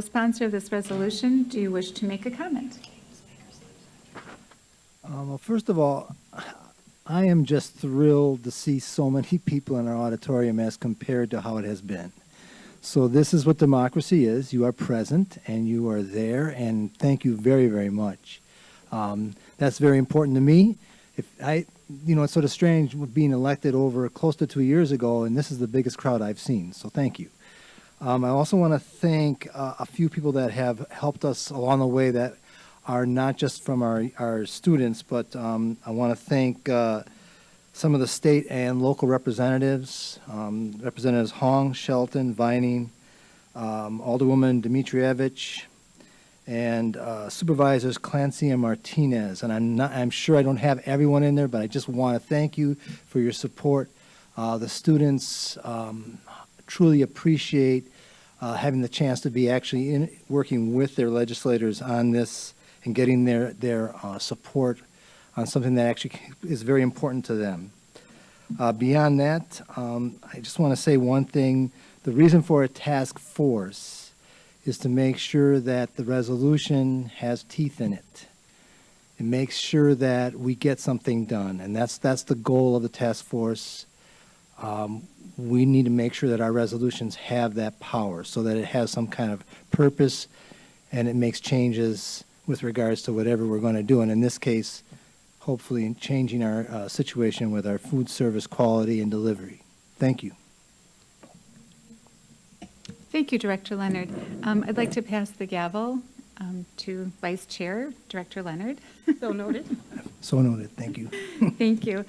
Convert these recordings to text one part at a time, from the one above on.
Co-sponsor of this resolution, do you wish to make a comment? Well, first of all, I am just thrilled to see so many people in our auditorium as compared to how it has been. So this is what democracy is. You are present and you are there, and thank you very, very much. That's very important to me. It's sort of strange with being elected over close to 2 years ago, and this is the biggest crowd I've seen, so thank you. I also want to thank a few people that have helped us along the way that are not just from our students, but I want to thank some of the state and local representatives, Representatives Hong, Shelton, Vining, Alderwoman Dimitrievich, and Supervisors Clancy and Martinez. And I'm sure I don't have everyone in there, but I just want to thank you for your support. The students truly appreciate having the chance to be actually working with their legislators on this and getting their support on something that actually is very important to them. Beyond that, I just want to say one thing. The reason for a task force is to make sure that the resolution has teeth in it. It makes sure that we get something done, and that's the goal of the task force. We need to make sure that our resolutions have that power so that it has some kind of purpose and it makes changes with regards to whatever we're going to do. And in this case, hopefully in changing our situation with our food service quality and delivery. Thank you. Thank you, Director Leonard. I'd like to pass the gavel to Vice Chair, Director Leonard. So noted. So noted. Thank you. Thank you.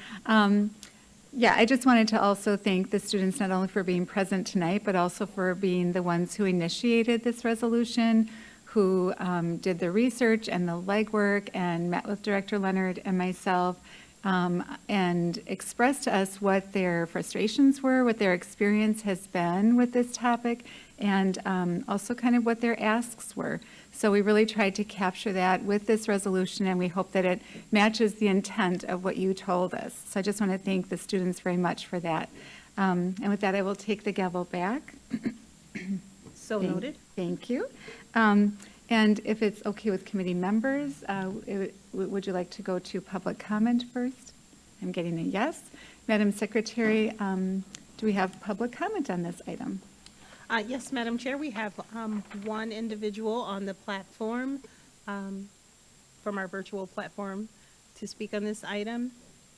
Yeah, I just wanted to also thank the students not only for being present tonight, but also for being the ones who initiated this resolution, who did the research and the legwork and met with Director Leonard and myself and expressed to us what their frustrations were, what their experience has been with this topic, and also kind of what their asks were. So we really tried to capture that with this resolution, and we hope that it matches the intent of what you told us. So I just want to thank the students very much for that. And with that, I will take the gavel back. So noted. Thank you. And if it's okay with committee members, would you like to go to public comment first? I'm getting a yes. Madam Secretary, do we have public comment on this item? Yes, Madam Chair, we have one individual on the platform from our virtual platform to speak on this item,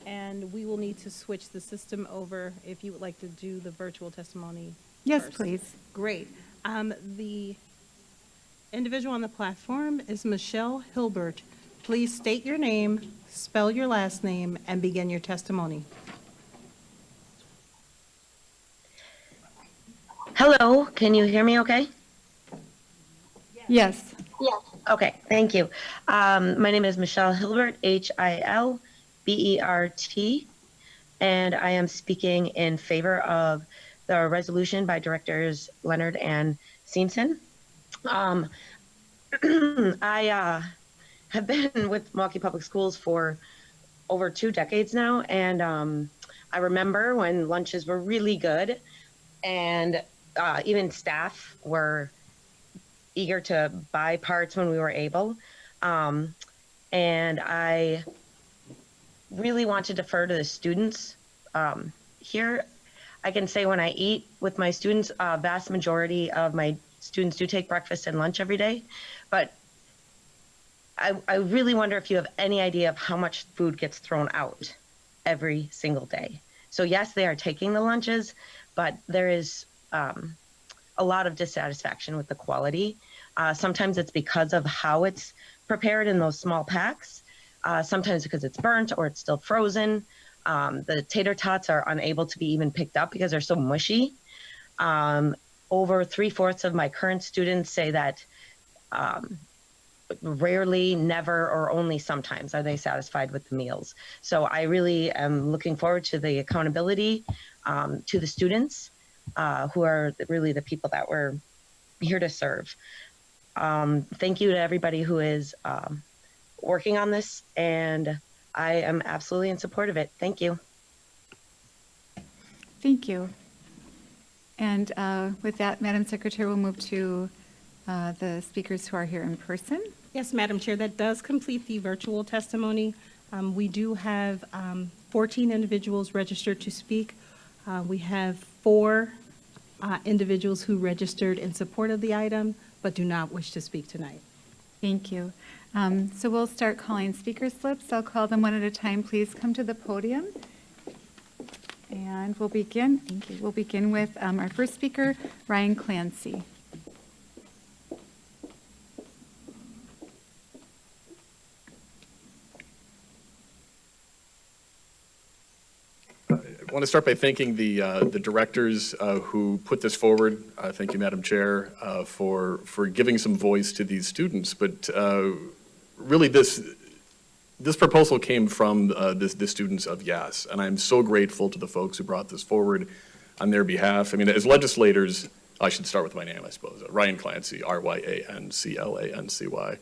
and we will need to switch the system over if you would like to do the virtual testimony. Yes, first. please. Great. The individual on the platform is Michelle Hilbert. Please state your name, spell your last name, and begin your testimony. Hello, can you hear me okay? Yes. Yes. Okay, thank you. My name is Michelle Hilbert, Hilbert, and I am speaking in favor of the resolution by Directors Leonard and Seamson. I have been with Milwaukee Public Schools for over 2 decades now, and I remember when lunches were really good, and even staff were eager to buy parts when we were able. And I really want to defer to the students. Here, I can say when I eat with my students, a vast majority of my students do take breakfast and lunch every day. But I really wonder if you have any idea of how much food gets thrown out every single day. So yes, they are taking the lunches, but there is a lot of dissatisfaction with the quality. Sometimes it's because of how it's prepared in those small packs. Sometimes because it's burnt or it's still frozen. The tater tots are unable to be even picked up because they're so mushy. Over 3/4 of my current students say that rarely, never, or only sometimes are they satisfied with the meals. So I really am looking forward to the accountability to the students who are really the people that we're here to serve. Thank you to everybody who is working on this, and I am absolutely in support of it. Thank you. Thank you. And with that, Madam Secretary, we'll move to the speakers who are here in person. Yes, Madam Chair, that does complete the virtual testimony. We do have 14 individuals registered to speak. We have 4 individuals who registered in support of the item but do not wish to speak tonight. Thank you. So we'll start calling speaker slips. I'll call them one at a time. Please come to the podium. And we'll begin. Thank you. We'll begin with our first speaker, Ryan Clancy. I want to start by thanking the directors who put this forward. Thank you, Madam Chair, for giving some voice to these students. But really, this proposal came from the students of YAS, and I'm so grateful to the folks who brought this forward on their behalf. I mean, as legislators, I should start with my name, I suppose. Ryan Clancy, RyanClancy.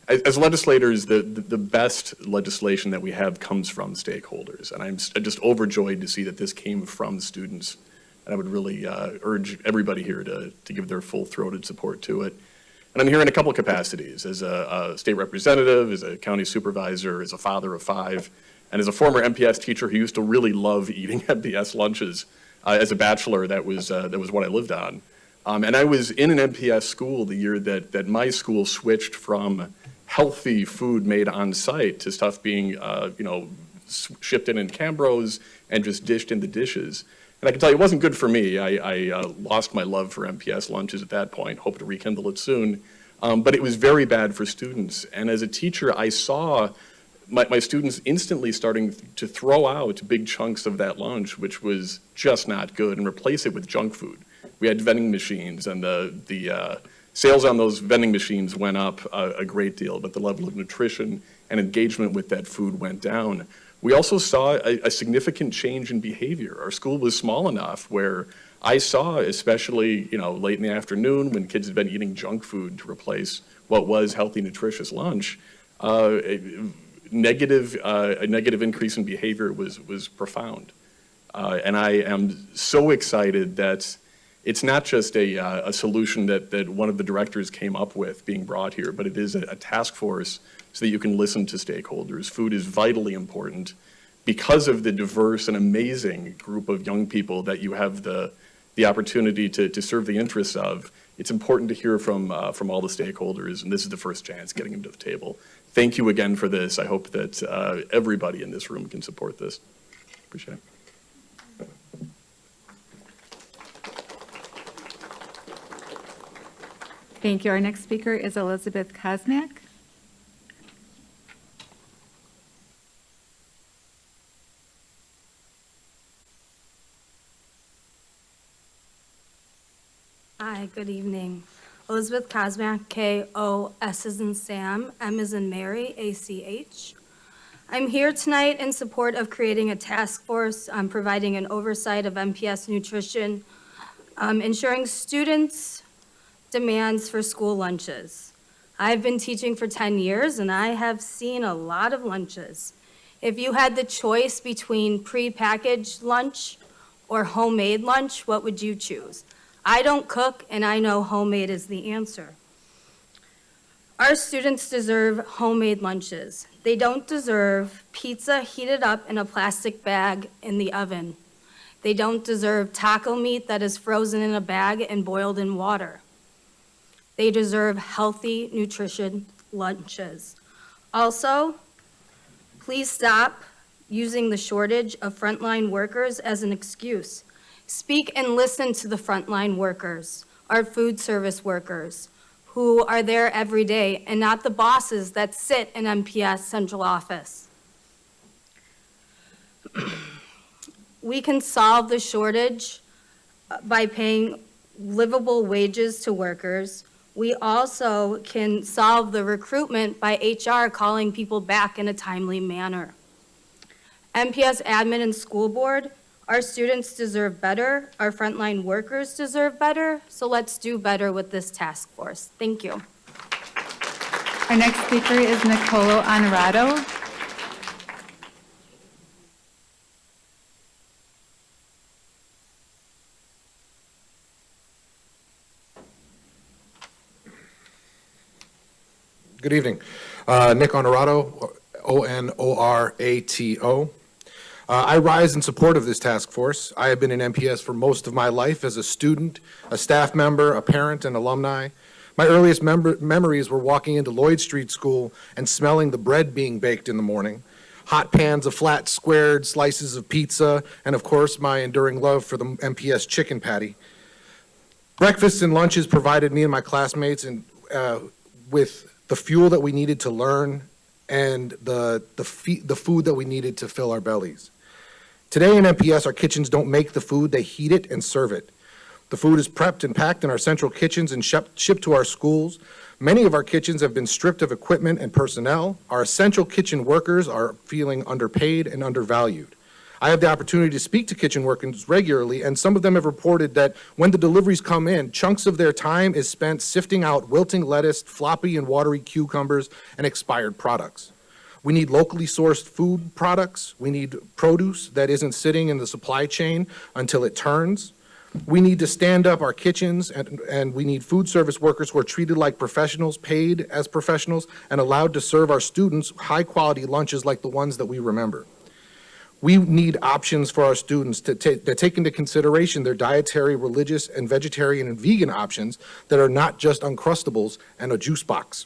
As legislators, the best legislation that we have comes from stakeholders, and I'm just overjoyed to see that this came from students. And I would really urge everybody here to give their full-throated support to it. And I'm here in a couple capacities, as a state representative, as a county supervisor, as a father of 5, and as a former MPS teacher who used to really love eating MPS lunches. As a bachelor, that was what I lived on. And I was in an MPS school the year that my school switched from healthy food made on site to stuff being, shipped in Cambros and just dished in the dishes. And I can tell you, it wasn't good for me. I lost my love for MPS lunches at that point, hope to rekindle it soon. But it was very bad for students. And as a teacher, I saw my students instantly starting to throw out big chunks of that lunch, which was just not good, and replace it with junk food. We had vending machines, and the sales on those vending machines went up a great deal, but the level of nutrition and engagement with that food went down. We also saw a significant change in behavior. Our school was small enough where I saw, especially late in the afternoon when kids had been eating junk food to replace what was healthy, nutritious lunch, a negative increase in behavior was profound. And I am so excited that it's not just a solution that one of the directors came up with being brought here, but it is a task force so that you can listen to stakeholders. Food is vitally important because of the diverse and amazing group of young people that you have the opportunity to serve the interests of. It's important to hear from all the stakeholders, and this is the first chance getting them to the table. Thank you again for this. I hope that everybody in this room can support this. Appreciate it. Thank you. Our next speaker is Elizabeth Kosmak. Hi, good evening. Elizabeth Kosmak, K-O, S as in Sam, M as in Mary, A-C-H. I'm here tonight in support of creating a task force on providing an oversight of MPS nutrition, ensuring students' demands for school lunches. I've been teaching for 10 years and I have seen a lot of lunches. If you had the choice between prepackaged lunch or homemade lunch, what would you choose? I don't cook and I know homemade is the answer. Our students deserve homemade lunches. They don't deserve pizza heated up in a plastic bag in the oven. They don't deserve taco meat that is frozen in a bag and boiled in water. They deserve healthy, nutrition lunches. Also, please stop using the shortage of frontline workers as an excuse. Speak and listen to the frontline workers, our food service workers, who are there every day, and not the bosses that sit in MPS central office. We can solve the shortage by paying livable wages to workers. We also can solve the recruitment by HR calling people back in a timely manner. MPS admin and school board, our students deserve better, our frontline workers deserve better, so let's do better with this task force. Thank you. Our next speaker is Nicolo Honorado. Good evening. Nick Onorato, Onorato. I rise in support of this task force. I have been in MPS for most of my life as a student, a staff member, a parent, and alumni. My earliest memories were walking into Lloyd Street School and smelling the bread being baked in the morning, hot pans of flat, squared slices of pizza, and of course, my enduring love for the MPS chicken patty. Breakfasts and lunches provided me and my classmates with the fuel that we needed to learn and the food that we needed to fill our bellies. Today in MPS, our kitchens don't make the food, they heat it and serve it. The food is prepped and packed in our central kitchens and shipped to our schools. Many of our kitchens have been stripped of equipment and personnel. Our essential kitchen workers are feeling underpaid and undervalued. I have the opportunity to speak to kitchen workers regularly, and some of them have reported that when the deliveries come in, chunks of their time is spent sifting out wilting lettuce, floppy and watery cucumbers, and expired products. We need locally sourced food products. We need produce that isn't sitting in the supply chain until it turns. We need to stand up our kitchens, and we need food service workers who are treated like professionals, paid as professionals, and allowed to serve our students high-quality lunches like the ones that we remember. We need options for our students that take into consideration their dietary, religious, and vegetarian and vegan options that are not just Uncrustables and a juice box.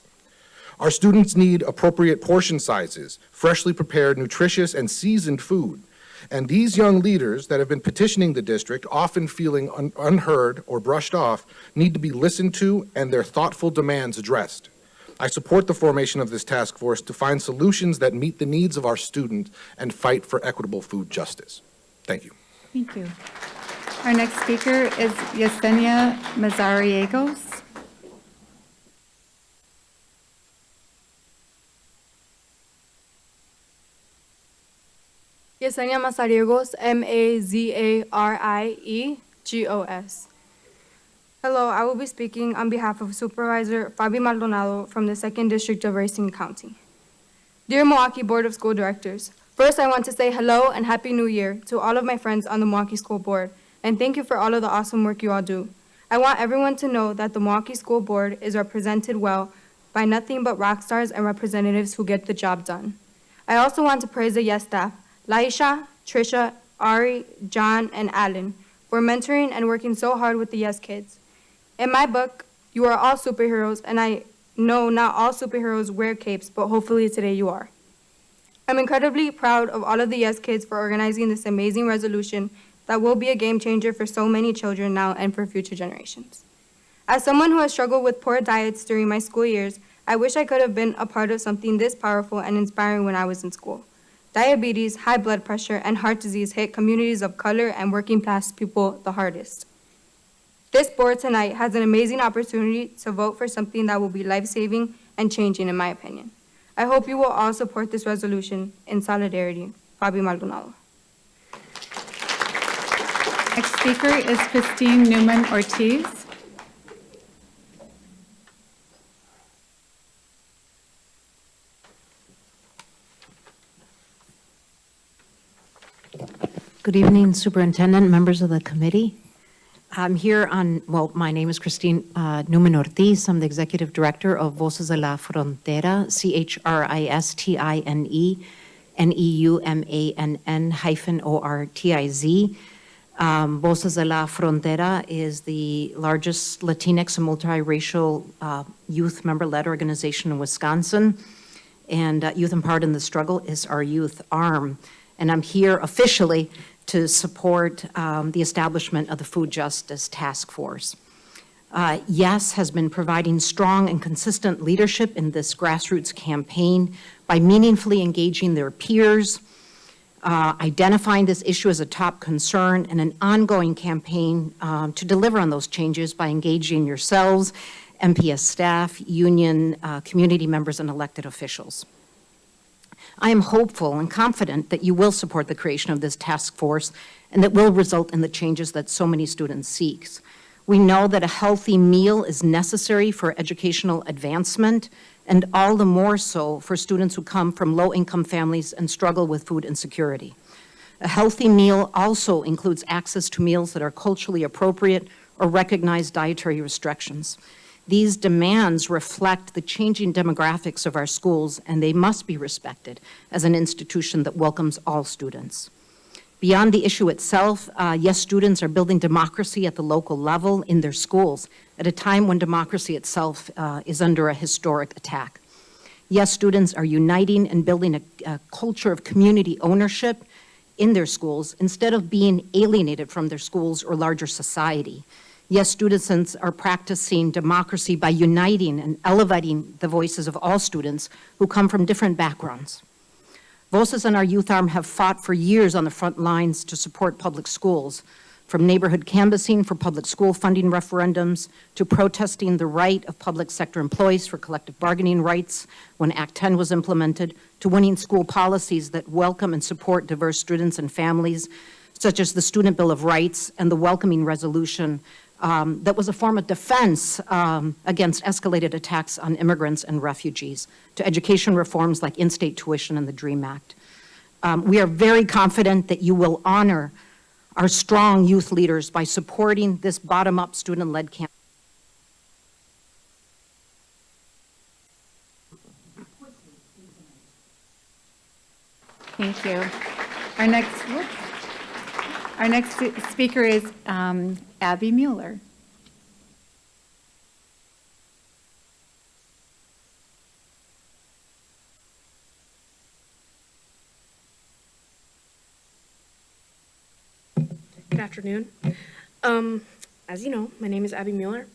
Our students need appropriate portion sizes, freshly prepared, nutritious, and seasoned food. And these young leaders that have been petitioning the district, often feeling unheard or brushed off, need to be listened to and their thoughtful demands addressed. I support the formation of this task force to find solutions that meet the needs of our students and fight for equitable food justice. Thank you. Thank you. Our next speaker is Yesenia Mazariegos. Yesenia Mazariegos, Mazariegos. Hello, I will be speaking on behalf of Supervisor Fabi Maldonado from the 2nd District of Racine County. Dear Milwaukee Board of School Directors, first I want to say hello and Happy New Year to all of my friends on the Milwaukee School Board, and thank you for all of the awesome work you all do. I want everyone to know that the Milwaukee School Board is represented well by nothing but rock stars and representatives who get the job done. I also want to praise the YES staff, Laisha, Trisha, Ari, John, and Alan, for mentoring and working so hard with the YES kids. In my book, you are all superheroes, and I know not all superheroes wear capes, but hopefully today you are. I'm incredibly proud of all of the YES kids for organizing this amazing resolution that will be a game changer for so many children now and for future generations. As someone who has struggled with poor diets during my school years, I wish I could have been a part of something this powerful and inspiring when I was in school. Diabetes, high blood pressure, and heart disease hit communities of color and working class people the hardest. This board tonight has an amazing opportunity to vote for something that will be life-saving and changing, in my opinion. I hope you will all support this resolution in solidarity. Fabi Maldonado. Next speaker is Christine Newman Ortiz. Good evening, Superintendent, members of the committee. I'm here my name is Christine Newman Ortiz. I'm the Executive Director of Voces de la Frontera, CHRISTINE, NEUMANN-ORTIZ. Voces de la Frontera is the largest Latinx and multiracial youth member-led organization in Wisconsin, and Youth Empowered in the Struggle is our youth arm. And I'm here officially to support the establishment of the Food Justice Task Force. YES has been providing strong and consistent leadership in this grassroots campaign by meaningfully engaging their peers, identifying this issue as a top concern, and an ongoing campaign to deliver on those changes by engaging yourselves, MPS staff, union, community members, and elected officials. I am hopeful and confident that you will support the creation of this task force and that will result in the changes that so many students seek. We know that a healthy meal is necessary for educational advancement, and all the more so for students who come from low-income families and struggle with food insecurity. A healthy meal also includes access to meals that are culturally appropriate or recognize dietary restrictions. These demands reflect the changing demographics of our schools, and they must be respected as an institution that welcomes all students. Beyond the issue itself, yes, students are building democracy at the local level in their schools at a time when democracy itself is under a historic attack. Yes, students are uniting and building a culture of community ownership in their schools instead of being alienated from their schools or larger society. Yes, students are practicing democracy by uniting and elevating the voices of all students who come from different backgrounds. Voces in our youth arm have fought for years on the front lines to support public schools, from neighborhood canvassing for public school funding referendums to protesting the right of public sector employees for collective bargaining rights when Act 10 was implemented, to winning school policies that welcome and support diverse students and families, such as the Student Bill of Rights and the welcoming resolution that was a form of defense against escalated attacks on immigrants and refugees, to education reforms like in-state tuition and the DREAM Act. We are very confident that you will honor our strong youth leaders by supporting this bottom-up student-led campaign. Thank you. Our next speaker is Abby Mueller. Good afternoon. As you know, my name is Abby Mueller.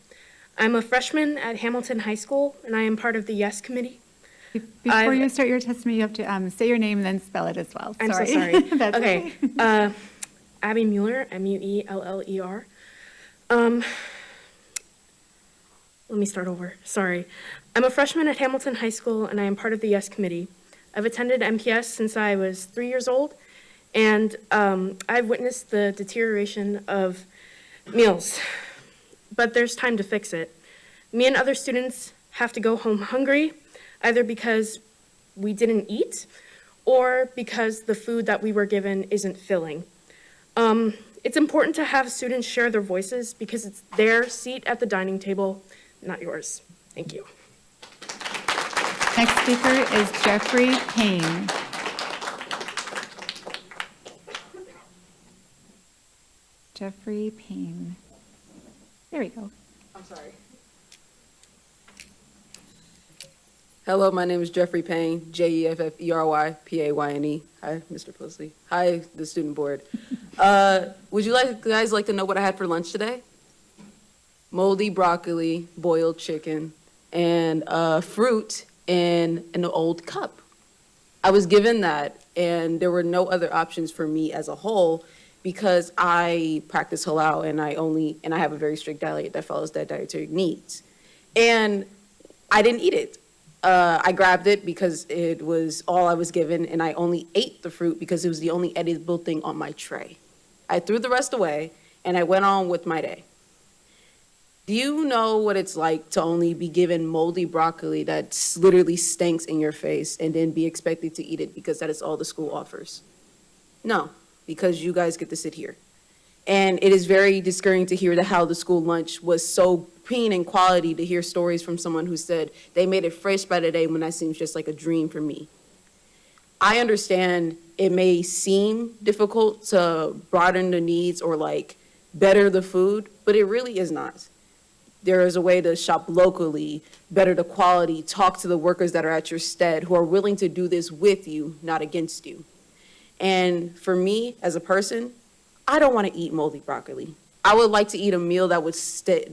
I'm a freshman at Hamilton High School, and I am part of the YES Committee. Before you start your testimony, you have to say your name and then spell it as well. I'm so sorry. That's okay. Abby Mueller, M-U-E-L-L-E-R. Let me start over. Sorry. I'm a freshman at Hamilton High School, and I am part of the YES Committee. I've attended MPS since I was 3 years old, and I've witnessed the deterioration of meals, but there's time to fix it. Me and other students have to go home hungry, either because we didn't eat or because the food that we were given isn't filling. It's important to have students share their voices because it's their seat at the dining table, not yours. Thank you. Next speaker is Jeffrey Payne. Jeffrey Payne. There we go. I'm sorry. Hello, my name is Jeffrey Payne, Jeffrey-Payne. Hi, Mr. Posey. Hi, the student board. Would you guys like to know what I had for lunch today? Moldy broccoli, boiled chicken, and fruit in an old cup. I was given that, and there were no other options for me as a whole because I practice halal and I have a very strict diet that follows that dietary needs. And I didn't eat it. I grabbed it because it was all I was given, and I only ate the fruit because it was the only edible thing on my tray. I threw the rest away, and I went on with my day. Do you know what it's like to only be given moldy broccoli that literally stinks in your face and then be expected to eat it because that is all the school offers? No, because you guys get to sit here. And it is very discouraging to hear how the school lunch was so pristine in quality, to hear stories from someone who said they made it fresh by the day when that seems just like a dream for me. I understand it may seem difficult to broaden the needs or like better the food, but it really is not. There is a way to shop locally, better the quality, talk to the workers that are at your stead who are willing to do this with you, not against you. And for me as a person, I don't want to eat moldy broccoli. I would like to eat a meal that would sustain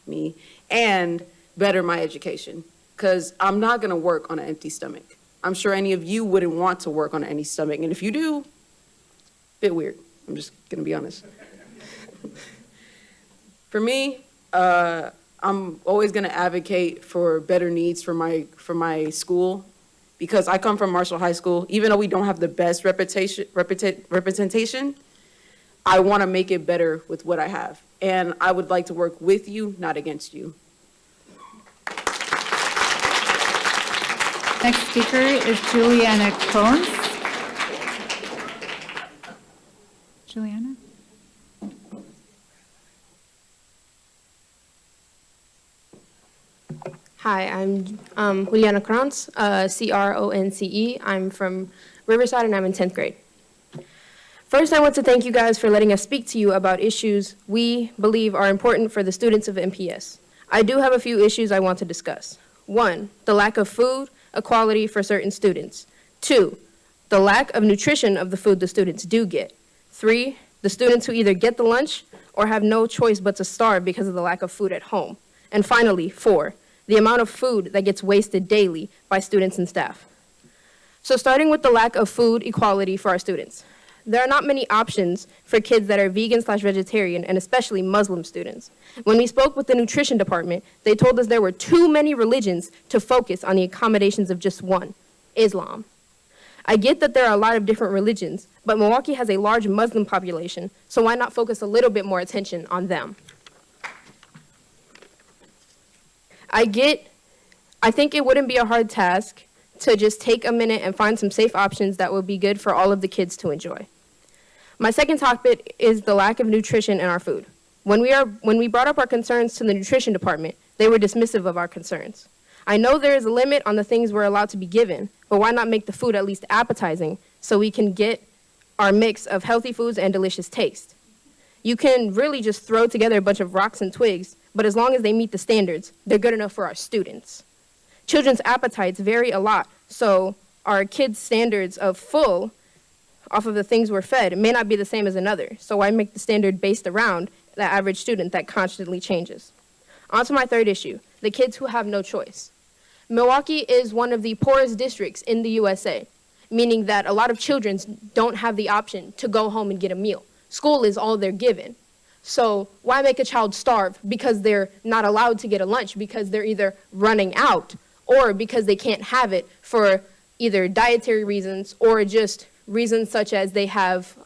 me, and better my education, because I'm not going to work on an empty stomach. I'm sure any of you wouldn't want to work on an empty stomach, and if you do, a bit weird. I'm just going to be honest. For me, I'm always going to advocate for better needs for my school, because I come from Marshall High School. Even though we don't have the best representation, I want to make it better with what I have. And I would like to work with you, not against you. Next speaker is Juliana Cones. Juliana? Hi, I'm Juliana Kranz, C-R-O-N-C-E. I'm from Riverside and I'm in 10th grade. First, I want to thank you guys for letting us speak to you about issues we believe are important for the students of MPS. I do have a few issues I want to discuss. 1, the lack of food equality for certain students. 2, the lack of nutrition of the food the students do get. 3, the students who either get the lunch or have no choice but to starve because of the lack of food at home. And finally, 4, the amount of food that gets wasted daily by students and staff. So starting with the lack of food equality for our students. There are not many options for kids that are vegan/vegetarian, and especially Muslim students. When we spoke with the nutrition department, they told us there were too many religions to focus on the accommodations of just one, Islam. I get that there are a lot of different religions, but Milwaukee has a large Muslim population, so why not focus a little bit more attention on them? I think it wouldn't be a hard task to just take a minute and find some safe options that would be good for all of the kids to enjoy. My second topic is the lack of nutrition in our food. When we brought up our concerns to the nutrition department, they were dismissive of our concerns. I know there is a limit on the things we're allowed to be given, but why not make the food at least appetizing so we can get our mix of healthy foods and delicious taste? You can really just throw together a bunch of rocks and twigs, but as long as they meet the standards, they're good enough for our students. Children's appetites vary a lot, so our kids' standards of full off of the things we're fed may not be the same as another, so why make the standard based around the average student that constantly changes? On to my third issue, the kids who have no choice. Milwaukee is one of the poorest districts in the USA, meaning that a lot of children don't have the option to go home and get a meal. School is all they're given. So why make a child starve because they're not allowed to get a lunch because they're either running out or because they can't have it for either dietary reasons or just reasons such as they have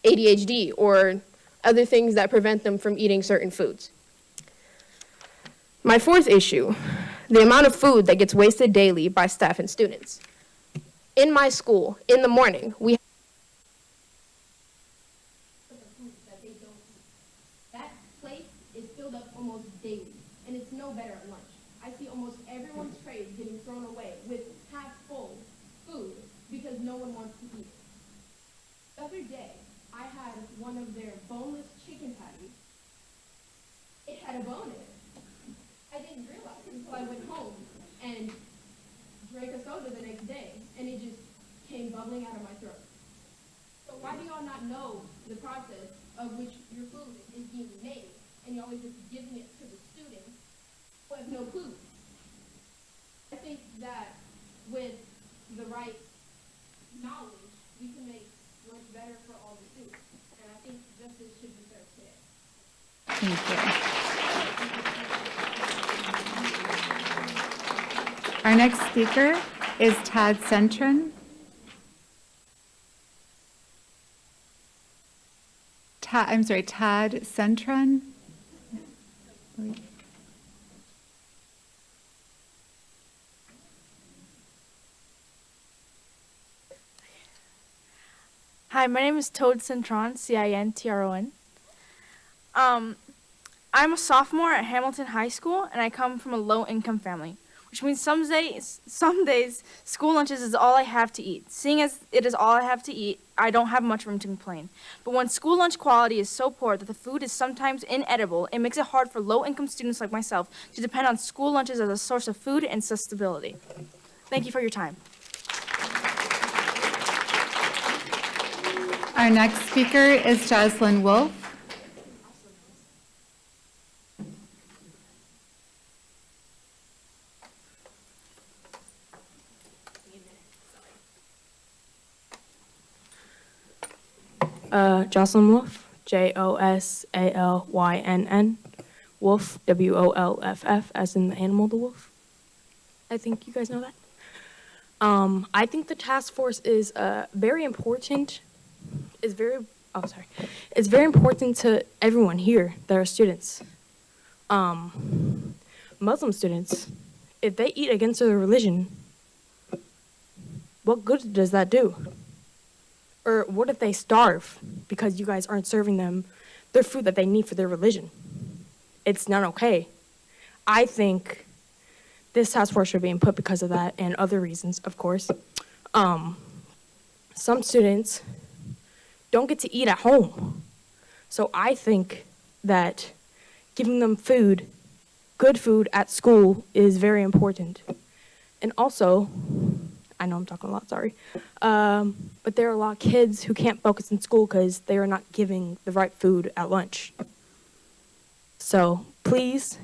ADHD or other things that prevent them from eating certain foods. My fourth issue, the amount of food that gets wasted daily by staff and students. In my school, in the morning, we that plate is filled up almost daily, and it's no better at lunch. I see almost everyone's trays getting thrown away with half full food because no one wants to eat it. The other day, I had one of their boneless chicken patties. It had a bone in it. I didn't realize it until I went home and drank a soda the next day, and it just came bubbling out of my throat. So why do y'all not know the process of which your food is being made, and you're always just giving it to the students who have no clue? I think that with the right knowledge, we can make lunch better for all the students, and I think justice should be served today. Thank you. Our next speaker is Todd Centron. Todd Centron. Hi, my name is Toad Cintron, C-I-N-T-R-O-N. I'm a sophomore at Hamilton High School, and I come from a low-income family, which means some days school lunches is all I have to eat. Seeing as it is all I have to eat, I don't have much room to complain. But when school lunch quality is so poor that the food is sometimes inedible, it makes it hard for low-income students like myself to depend on school lunches as a source of food and sustainability. Thank you for your time. Our next speaker is Jocelyn Wolf. Jocelyn Wolf, Josalynn, Wolf, Wolff, as in the animal, the wolf. I think you guys know that. I think the task force is very important. It's very important to everyone here that are students. Muslim students, if they eat against their religion, what good does that do? Or what if they starve because you guys aren't serving them their food that they need for their religion? It's not okay. I think this task force should be put because of that and other reasons, of course. Some students don't get to eat at home. So I think that giving them food, good food at school is very important. And also, I know I'm talking a lot, sorry, but there are a lot of kids who can't focus in school because they are not giving the right food at lunch. So please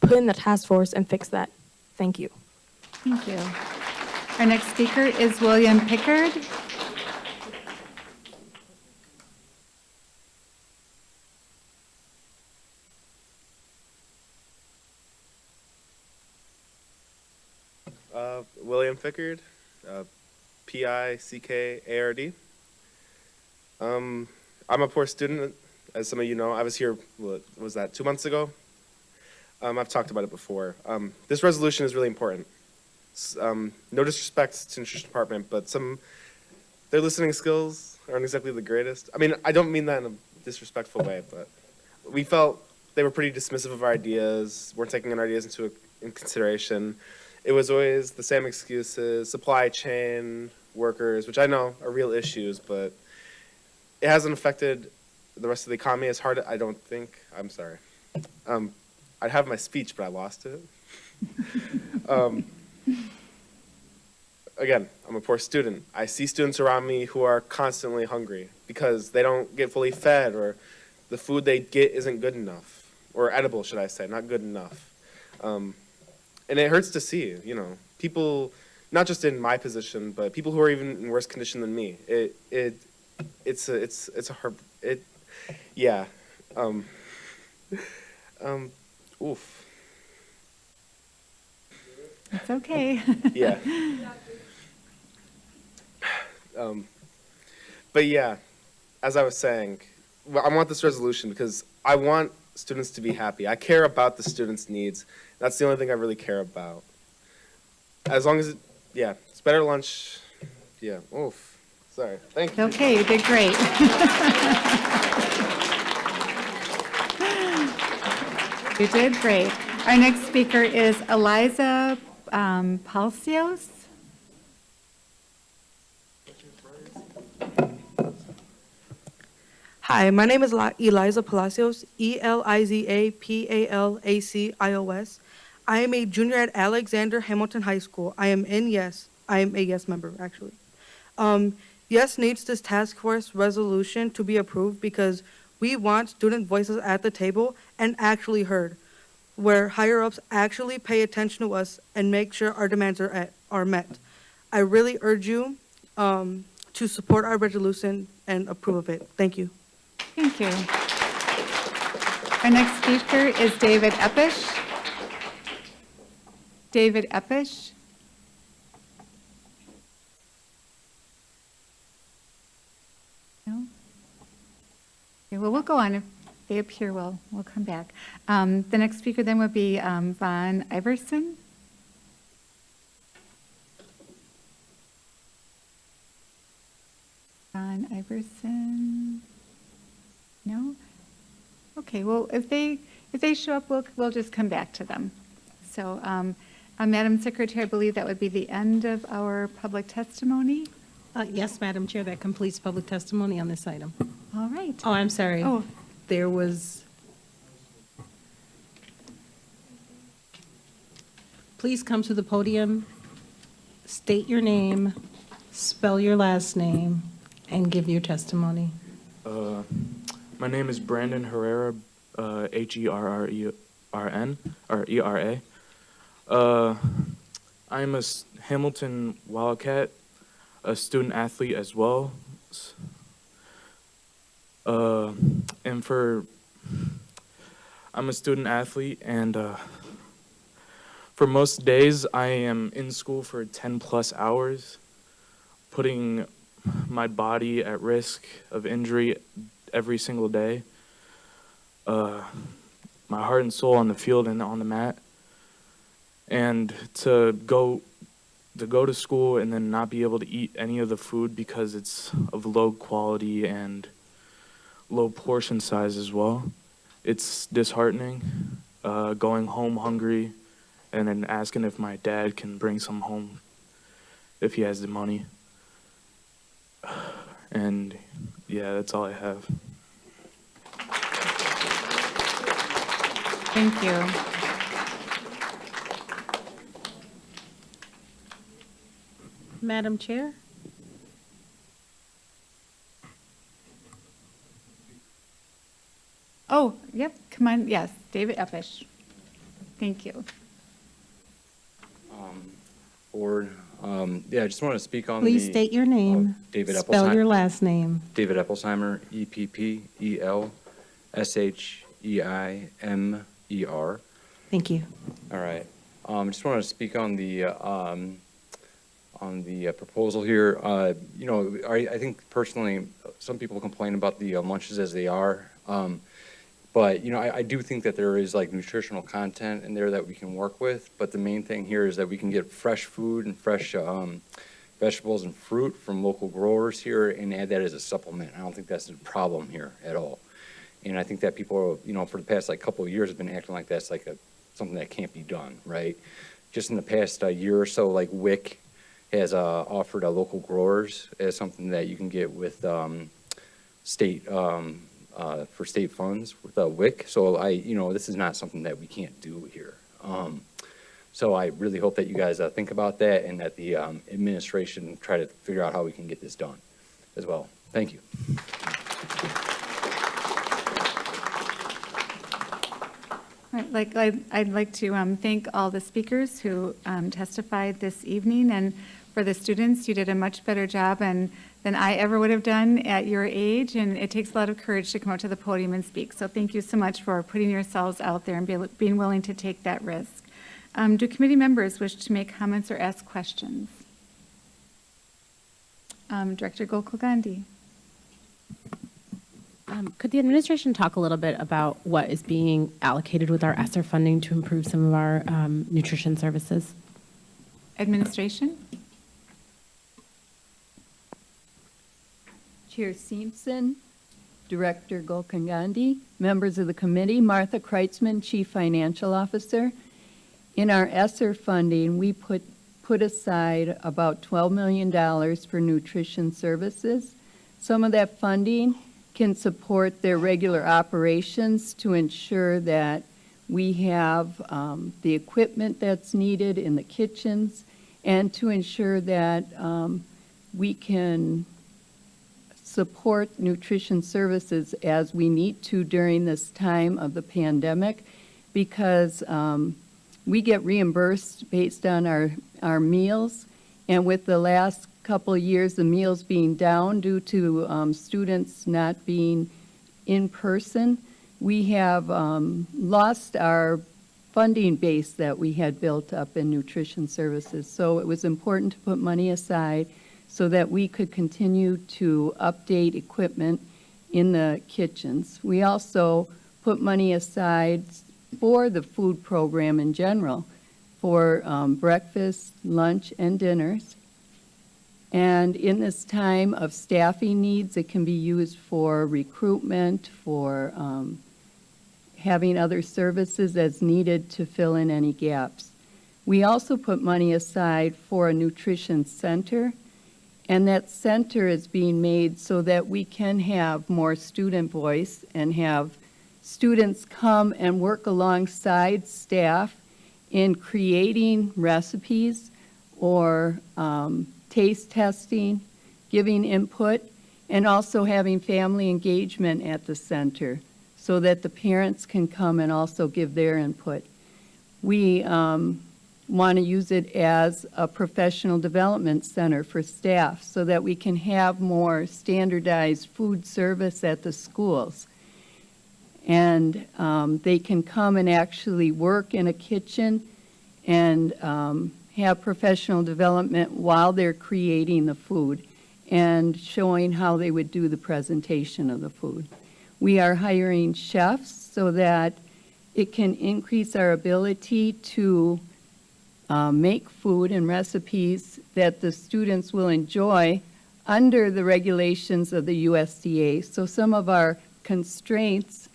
put in the task force and fix that. Thank you. Thank you. Our next speaker is William Pickard. William Pickard, Pickard. I'm a poor student, as some of you know. I was here, what was that, 2 months ago? I've talked about it before. This resolution is really important. No disrespect to Nutrition Department, but their listening skills aren't exactly the greatest. I mean, I don't mean that in a disrespectful way, but we felt they were pretty dismissive of our ideas, weren't taking our ideas into consideration. It was always the same excuses, supply chain, workers, which I know are real issues, but it hasn't affected the rest of the economy as hard, I don't think. I'm sorry. I'd have my speech, but I lost it. Again, I'm a poor student. I see students around me who are constantly hungry because they don't get fully fed, or the food they get isn't good enough, or edible, should I say, not good enough. And it hurts to see, people, not just in my position, but people who are even in worse condition than me. It's a hard, yeah. Oof. It's okay. Yeah. But yeah, as I was saying, I want this resolution because I want students to be happy. I care about the students' needs. That's the only thing I really care about. As long as it's better lunch. Yeah, oof. Sorry, thank you. Okay, you did great. You did great. Our next speaker is Eliza Palcios. Hi, my name is Eliza Palacios, Elizapalacios. I am a junior at Alexander Hamilton High School. I am a Yes member, actually. Yes needs this task force resolution to be approved because we want student voices at the table and actually heard, where higher-ups actually pay attention to us and make sure our demands are met. I really urge you to support our resolution and approve of it. Thank you. Thank you. Our next speaker is David Eppish. David Eppish. No? Okay, well, we'll go on. If they appear, we'll come back. The next speaker then would be Von Iverson. Von Iverson. No? Okay, well, if they show up, we'll just come back to them. So, Madam Secretary, I believe that would be the end of our public testimony. Yes, Madam Chair, that completes public testimony on this item. All right. Oh, I'm sorry. Oh. There was. Please come to the podium, state your name, spell your last name, and give your testimony. My name is Brandon Herrera, Herrern, or ERA. I'm a Hamilton Wildcat, a student athlete as well. I'm a student athlete, and for most days I am in school for 10 plus hours, putting my body at risk of injury every single day. My heart and soul on the field and on the mat. And to go to school and then not be able to eat any of the food because it's of low quality and low portion size as well. It's disheartening. going home hungry, and then asking if my dad can bring some home if he has the money. And yeah, that's all I have. Thank you. Madam Chair? Oh, yep, come on, yes, David Eppish. Thank you. Board, yeah, I just want to speak on Please state your name. David Spell your Epplesheimer. last name. David Epplesheimer, EPPELSHEIMER. Thank you. All right. Just want to speak on the proposal here. You know, I think personally, some people complain about the lunches as they are. But, you know, I do think that there is like nutritional content in there that we can work with. But the main thing here is that we can get fresh food and fresh vegetables and fruit from local growers here and add that as a supplement. I don't think that's a problem here at all. And I think that people, you know, for the past like couple of years have been acting like that's like something that can't be done, right? Just in the past year or so, like WIC has offered local growers as something that you can get with state for state funds with WIC. So you know, this is not something that we can't do here. So I really hope that you guys think about that and that the administration try to figure out how we can get this done as well. Thank you. All right, I'd like to thank all the speakers who testified this evening, and for the students, you did a much better job than I ever would have done at your age, and it takes a lot of courage to come out to the podium and speak. So thank you so much for putting yourselves out there and being willing to take that risk. Do committee members wish to make comments or ask questions? Director Gokul-Gandhi. Could the administration talk a little bit about what is being allocated with our ESSER funding to improve some of our nutrition services? Administration? Chair Simpson, Director Gokul-Gandhi, members of the committee, Martha Kreitzman, Chief Financial Officer. In our ESSER funding, we put aside about $12 million for nutrition services. Some of that funding can support their regular operations to ensure that we have the equipment that's needed in the kitchens and to ensure that we can support nutrition services as we need to during this time of the pandemic, because we get reimbursed based on our meals, and with the last couple of years the meals being down due to students not being in person, we have lost our funding base that we had built up in nutrition services. So it was important to put money aside so that we could continue to update equipment in the kitchens. We also put money aside for the food program in general, for breakfast, lunch, and dinners. And in this time of staffing needs, it can be used for recruitment, for having other services as needed to fill in any gaps. We also put money aside for a nutrition center, and that center is being made so that we can have more student voice and have students come and work alongside staff in creating recipes or taste testing, giving input, and also having family engagement at the center so that the parents can come and also give their input. We want to use it as a professional development center for staff so that we can have more standardized food service at the schools. And they can come and actually work in a kitchen and have professional development while they're creating the food and showing how they would do the presentation of the food. We are hiring chefs so that it can increase our ability to make food and recipes that the students will enjoy under the regulations of the USDA. So some of our constraints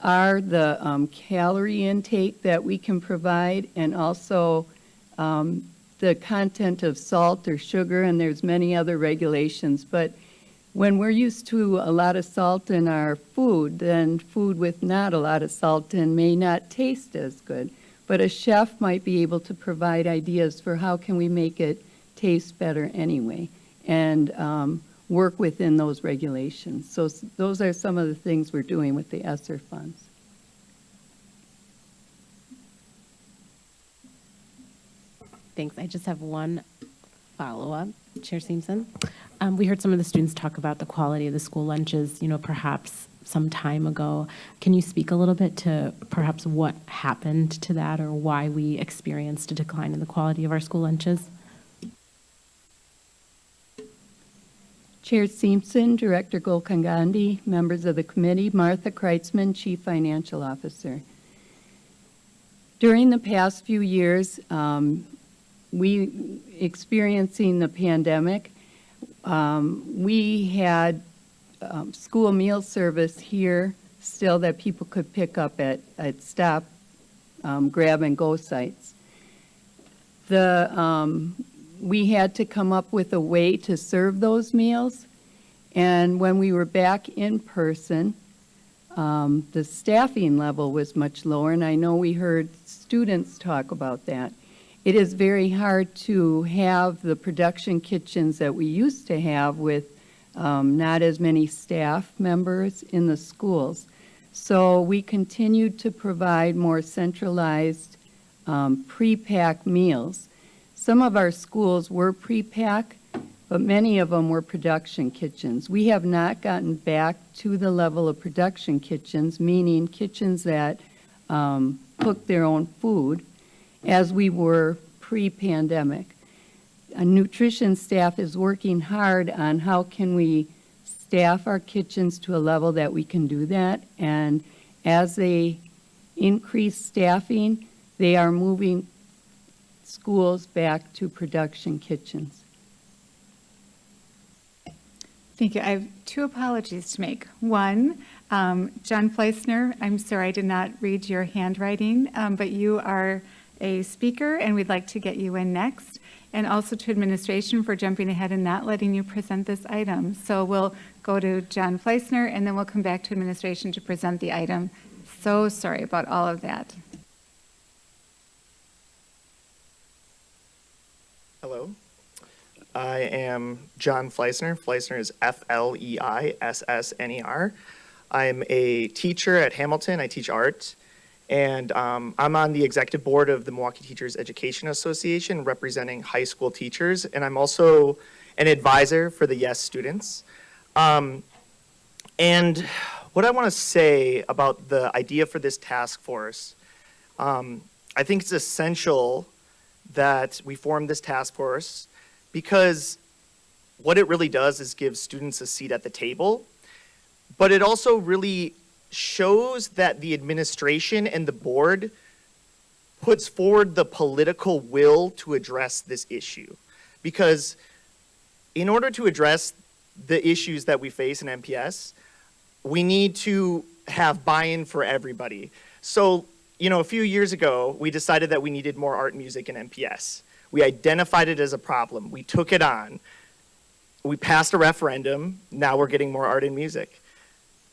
are the calorie intake that we can provide, and also the content of salt or sugar, and there's many other regulations. But when we're used to a lot of salt in our food, then food with not a lot of salt in may not taste as good. But a chef might be able to provide ideas for how can we make it taste better anyway, and work within those regulations. So those are some of the things we're doing with the ESSER funds. Thanks. I just have one follow-up, Chair Simpson. We heard some of the students talk about the quality of the school lunches, perhaps some time ago. Can you speak a little bit to perhaps what happened to that, or why we experienced a decline in the quality of our school lunches? Chair Simpson, Director Golkangandi, members of the committee, Martha Kreitzman, Chief Financial Officer. During the past few years, we experiencing the pandemic, we had school meal service here still that people could pick up at stop, grab and go sites. We had to come up with a way to serve those meals, and when we were back in person, the staffing level was much lower, and I know we heard students talk about that. It is very hard to have the production kitchens that we used to have with not as many staff members in the schools. So we continued to provide more centralized pre-pack meals. Some of our schools were pre-pack, but many of them were production kitchens. We have not gotten back to the level of production kitchens, meaning kitchens that cook their own food, as we were pre-pandemic. A nutrition staff is working hard on how can we staff our kitchens to a level that we can do that, and as they increase staffing, they are moving schools back to production kitchens. Thank you. I have two apologies to make. One, John Fleissner, I'm sorry I did not read your handwriting, but you are a speaker and we'd like to get you in next. And also to administration for jumping ahead and not letting you present this item. So we'll go to John Fleissner and then we'll come back to administration to present the item. So sorry about all of that. Hello. I am John Fleissner. Fleissner is Fleissner. I'm a teacher at Hamilton. I teach art. And I'm on the executive board of the Milwaukee Teachers Education Association, representing high school teachers. And I'm also an advisor for the YES students. And what I want to say about the idea for this task force, I think it's essential that we form this task force, because what it really does is give students a seat at the table, but it also really shows that the administration and the board puts forward the political will to address this issue. Because in order to address the issues that we face in MPS, we need to have buy-in for everybody. So, a few years ago, we decided that we needed more art and music in MPS. We identified it as a problem. We took it on. We passed a referendum. Now we're getting more art and music.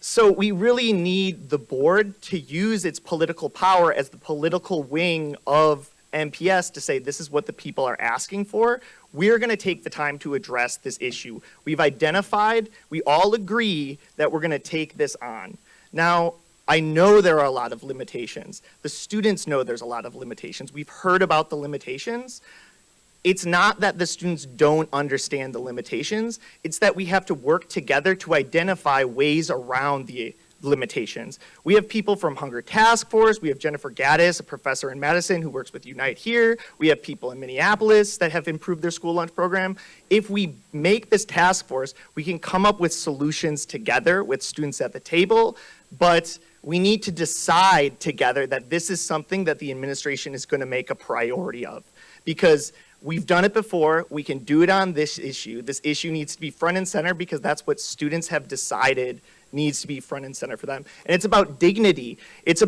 So we really need the board to use its political power as the political wing of MPS to say, this is what the people are asking for. We're going to take the time to address this issue. We've identified, we all agree that we're going to take this on. Now, I know there are a lot of limitations. The students know there's a lot of limitations. We've heard about the limitations. It's not that the students don't understand the limitations. It's that we have to work together to identify ways around the limitations. We have people from Hunger Task Force. We have Jennifer Gaddis, a professor in Madison who works with Unite here. We have people in Minneapolis that have improved their school lunch program. If we make this task force, we can come up with solutions together with students at the table, but we need to decide together that this is something that the administration is going to make a priority of, because we've done it before. We can do it on this issue. This issue needs to be front and center because that's what students have decided needs to be front and center for them. And it's about dignity. It's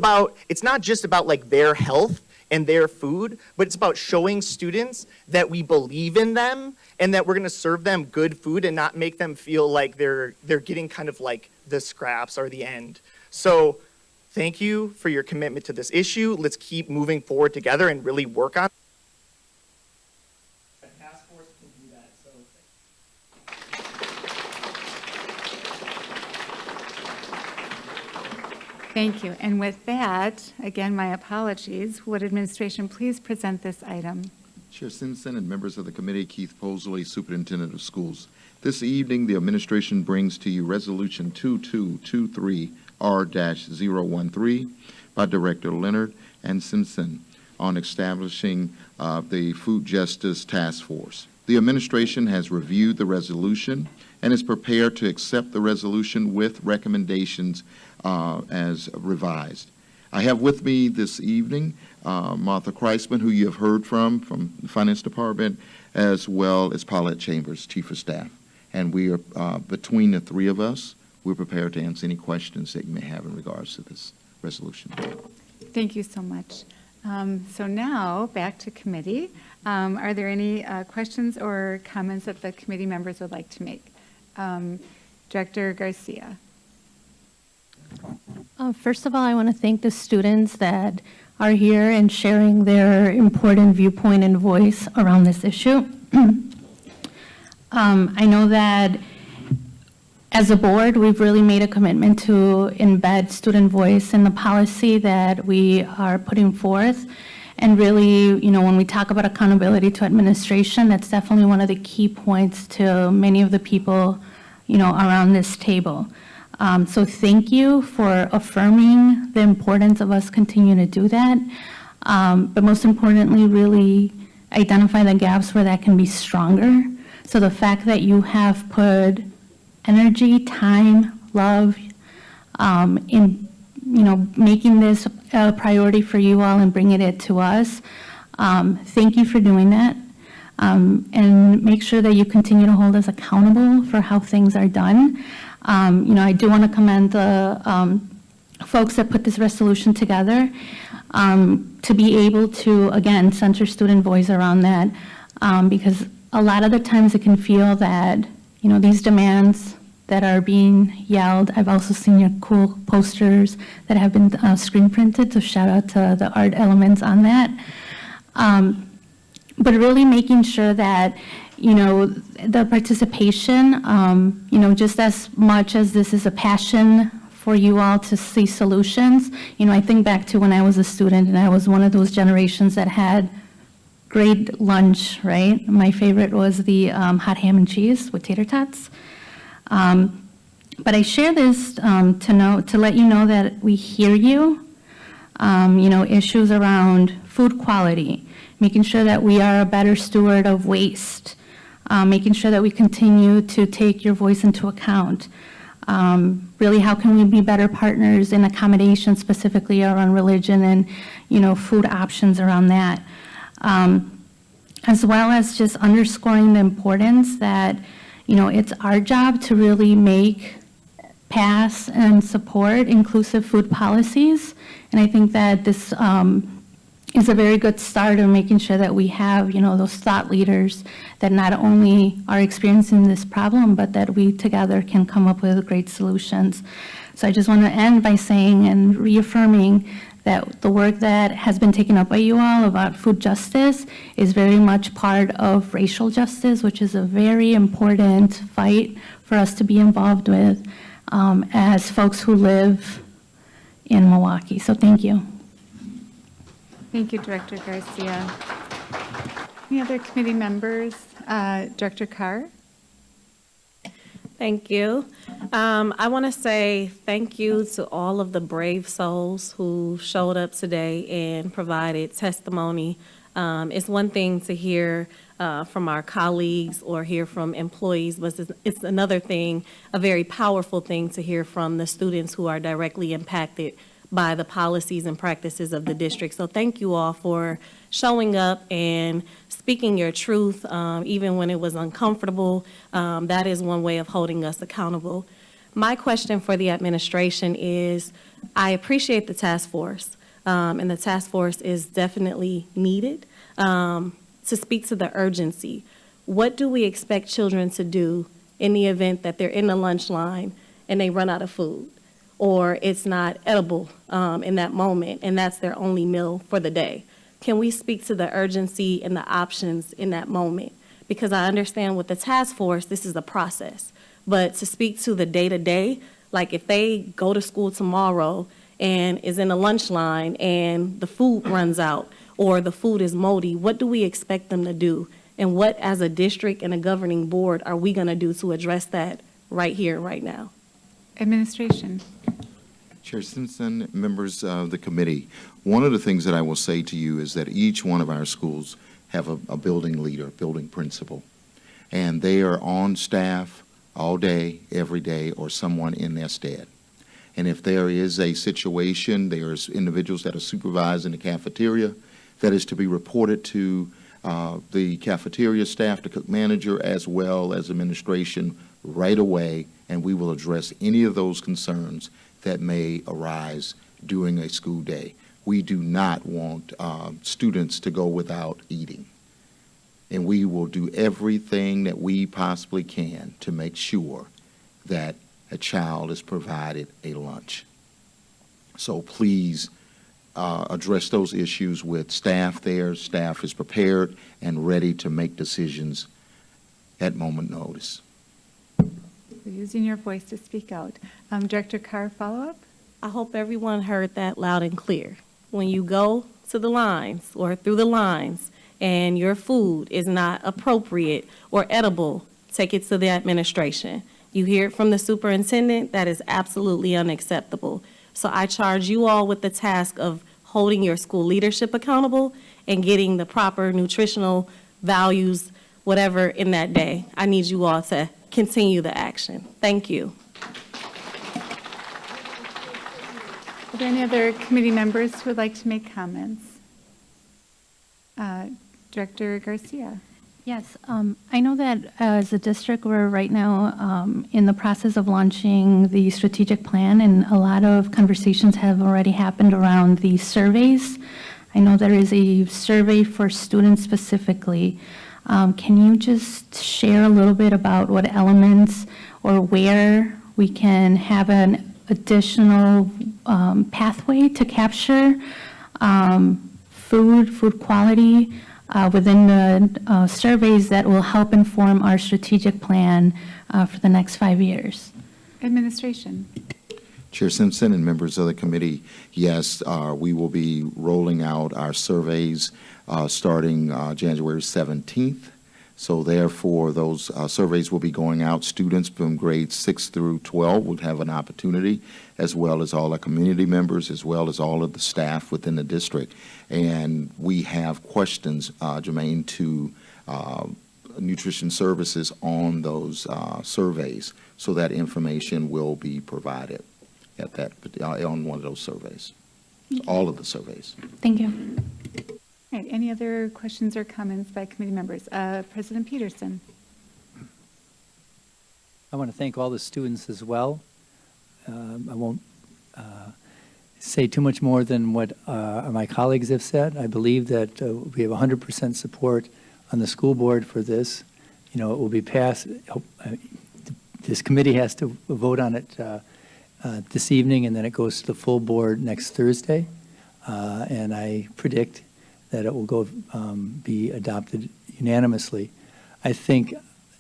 not just about like their health and their food, but it's about showing students that we believe in them and that we're going to serve them good food and not make them feel like they're getting kind of like the scraps or the end. So thank you for your commitment to this issue. Let's keep moving forward together and really work on it. A task force can do that, so Thank you. And with that, again, my apologies. Would administration please present this item? Chair Simpson and members of the committee, Keith Posey, Superintendent of Schools. This evening, the administration brings to you Resolution 2223R-013 by Director Leonard and Simpson on establishing the Food Justice Task Force. The administration has reviewed the resolution and is prepared to accept the resolution with recommendations as revised. I have with me this evening Martha Kreisman, who you have heard from the Finance Department, as well as Paulette Chambers, Chief of Staff. And we are, between the three of us, we're prepared to answer any questions that you may have in regards to this resolution. Thank you so much. So now, back to committee. Are there any questions or comments that the committee members would like to make? Director Garcia. First of all, I want to thank the students that are here and sharing their important viewpoint and voice around this issue. I know that as a board, we've really made a commitment to embed student voice in the policy that we are putting forth. And really, you know, when we talk about accountability to administration, that's definitely one of the key points to many of the people, you know, around this table. So thank you for affirming the importance of us continuing to do that. But most importantly, really identify the gaps where that can be stronger. So the fact that you have put energy, time, love in, you know, making this a priority for you all and bringing it to us. Thank you for doing that. And make sure that you continue to hold us accountable for how things are done. You know, I do want to commend the folks that put this resolution together to be able to, again, center student voice around that, because a lot of the times it can feel that, you know, these demands that are being yelled. I've also seen your cool posters that have been screen printed, so shout out to the art elements on that. But really making sure that, you know, the participation, you know, just as much as this is a passion for you all to see solutions, you know, I think back to when I was a student and I was one of those generations that had great lunch, right? My favorite was the hot ham and cheese with tater tots. But I share this to let you know that we hear you, you know, issues around food quality, making sure that we are a better steward of waste, making sure that we continue to take your voice into account. Really, how can we be better partners in accommodation, specifically around religion and, you know, food options around that. As well as just underscoring the importance that, you know, it's our job to really pass and support inclusive food policies. And I think that this is a very good start of making sure that we have, you know, those thought leaders that not only are experiencing this problem, but that we together can come up with great solutions. So I just want to end by saying and reaffirming that the work that has been taken up by you all about food justice is very much part of racial justice, which is a very important fight for us to be involved with as folks who live in Milwaukee. So thank you. Thank you, Director Garcia. Any other committee members? Director Carr? Thank you. I want to say thank you to all of the brave souls who showed up today and provided testimony. It's one thing to hear from our colleagues or hear from employees, but it's another thing, a very powerful thing to hear from the students who are directly impacted by the policies and practices of the district. So thank you all for showing up and speaking your truth, even when it was uncomfortable. That is one way of holding us accountable. My question for the administration is, I appreciate the task force, and the task force is definitely needed to speak to the urgency. What do we expect children to do in the event that they're in the lunch line and they run out of food, or it's not edible in that moment, and that's their only meal for the day? Can we speak to the urgency and the options in that moment? Because I understand with the task force, this is a process. But to speak to the day-to-day, like if they go to school tomorrow and is in a lunch line and the food runs out or the food is moldy, what do we expect them to do? And what, as a district and a governing board, are we going to do to address that right here, right now? Administration. Chair Simpson, members of the committee, one of the things that I will say to you is that each one of our schools have a building leader, building principal, and they are on staff all day, every day, or someone in their stead. And if there is a situation, there's individuals that are supervising the cafeteria, that is to be reported to the cafeteria staff, the cook manager, as well as administration right away, and we will address any of those concerns that may arise during a school day. We do not want students to go without eating. And we will do everything that we possibly can to make sure that a child is provided a lunch. So please address those issues with staff there. Staff is prepared and ready to make decisions at moment notice. For using your voice to speak out. Director Carr, follow-up? I hope everyone heard that loud and clear. When you go to the lines or through the lines and your food is not appropriate or edible, take it to the administration. You hear it from the superintendent, that is absolutely unacceptable. So I charge you all with the task of holding your school leadership accountable and getting the proper nutritional values, whatever, in that day. I need you all to continue the action. Thank you. Are there any other committee members who would like to make comments? Director Garcia. Yes, I know that as a district, we're right now in the process of launching the strategic plan, and a lot of conversations have already happened around the surveys. I know there is a survey for students specifically. Can you just share a little bit about what elements or where we can have an additional pathway to capture food quality within the surveys that will help inform our strategic plan for the next 5 years? Administration. Chair Simpson and members of the committee, yes, we will be rolling out our surveys starting January 17th. So therefore, those surveys will be going out. Students from grades 6 through 12 would have an opportunity, as well as all our community members, as well as all of the staff within the district. And we have questions germane to nutrition services on those surveys. So that information will be provided at that on one of those surveys, all of the surveys. Thank you. All right, any other questions or comments by committee members? President Peterson. I want to thank all the students as well. I won't say too much more than what my colleagues have said. I believe that we have 100% support on the school board for this. You know, it will be passed. This committee has to vote on it this evening, and then it goes to the full board next Thursday. And I predict that it will go be adopted unanimously. I think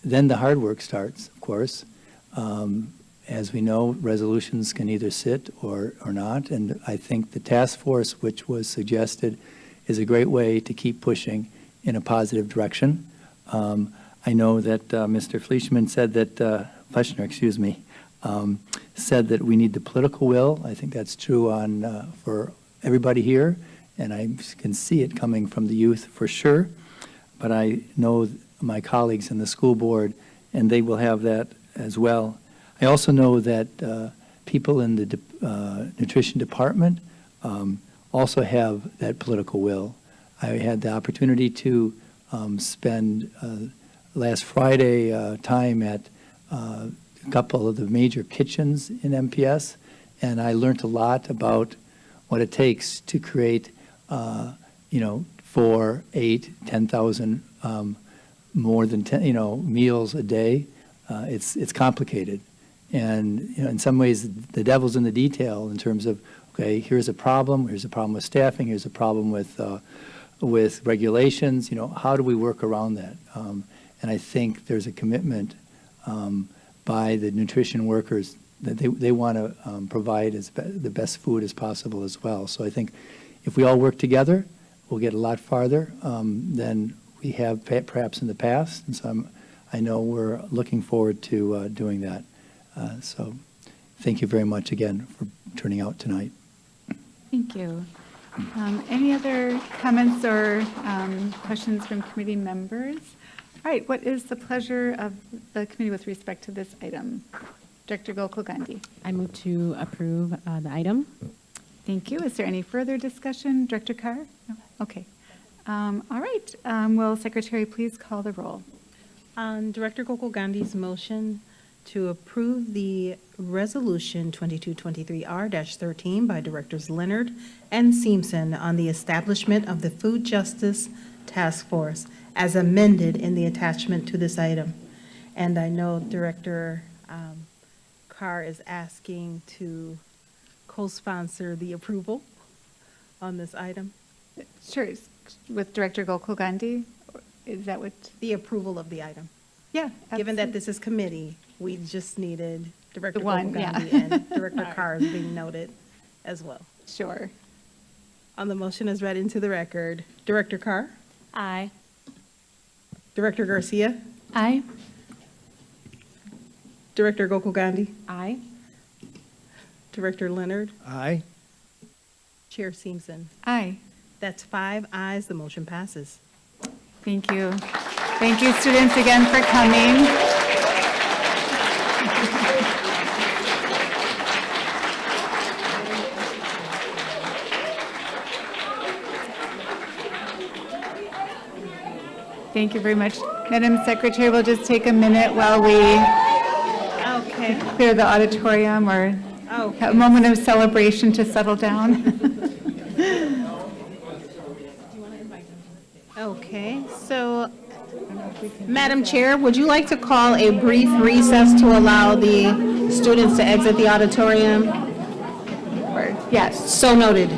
then the hard work starts, of course. As we know, resolutions can either sit or not, and I think the task force, which was suggested, is a great way to keep pushing in a positive direction. I know that Mr. Fleischman said that, Fleischner, excuse me, said that we need the political will. I think that's true on for everybody here, and I can see it coming from the youth for sure. But I know my colleagues in the school board, and they will have that as well. I also know that people in the nutrition department also have that political will. I had the opportunity to spend last Friday time at a couple of the major kitchens in MPS, and I learned a lot about what it takes to create, 4, 8, 10,000, more than 10, meals a day. It's complicated. And, in some ways, the devil's in the detail in terms of, okay, here's a problem with staffing, here's a problem with regulations, how do we work around that? And I think there's a commitment by the nutrition workers that they want to provide the best food as possible as well. So I think if we all work together, we'll get a lot farther than we have perhaps in the past. And so I know we're looking forward to doing that. So thank you very much again for turning out tonight. Thank you. Any other comments or questions from committee members? All right, what is the pleasure of the committee with respect to this item? Director Gokul-Gandhi. I move to approve the item. Thank you. Is there any further discussion? Director Carr? No? Okay. All right. Will Secretary please call the roll? On Director Gokul-Gandhi's motion to approve the Resolution 2223R-13 by Directors Leonard and Simpson on the establishment of the Food Justice Task Force as amended in the attachment to this item. And I know Director Carr is asking to co-sponsor the approval on this item. Sure. With Director Gokul-Gandhi? Is that what? The approval of the item. Yeah. Given that this is committee, we just needed Director The one, Gokul-Gandhi yeah. and Director Carr is being noted as well. Sure. On the motion as read into the record, Director Carr? Aye. Director Garcia? Aye. Director Gokul-Gandhi? Aye. Director Leonard? Aye. Chair Simpson? Aye. That's 5 ayes, the motion passes. Thank you. Thank you, students, again for coming. Thank you very much. Madam Secretary, we'll just take a minute while we clear the auditorium or have a moment of celebration to settle down. Okay, so, Madam Chair, would you like to call a brief recess to allow the students to exit the auditorium? Yes. So noted.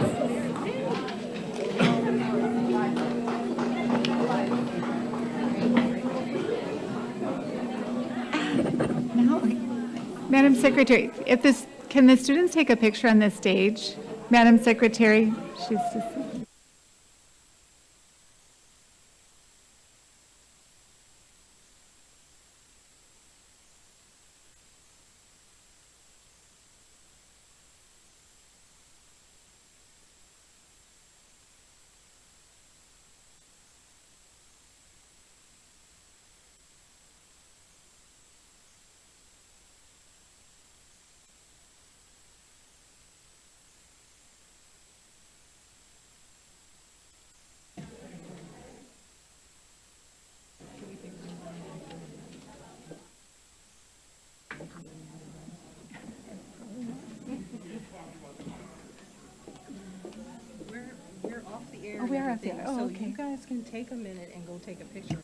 Madam Secretary, can the students take a picture on this stage? Madam Secretary, she's just. We're off the air. Oh, we are off the air. Oh, So okay. you guys can take a minute and go take a picture.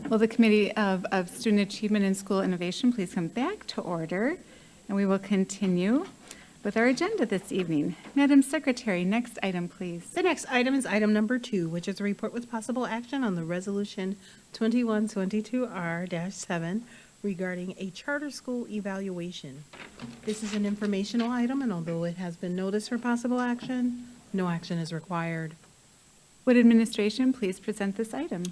Will the Committee of Student Achievement and School Innovation please come back to order? And we will continue with our agenda this evening. Madam Secretary, next item, please. The next item is item number 2, which is a report with possible action on the Resolution 2122R-7 regarding a charter school evaluation. This is an informational item, and although it has been noticed for possible action, no action is required. Would administration please present this item?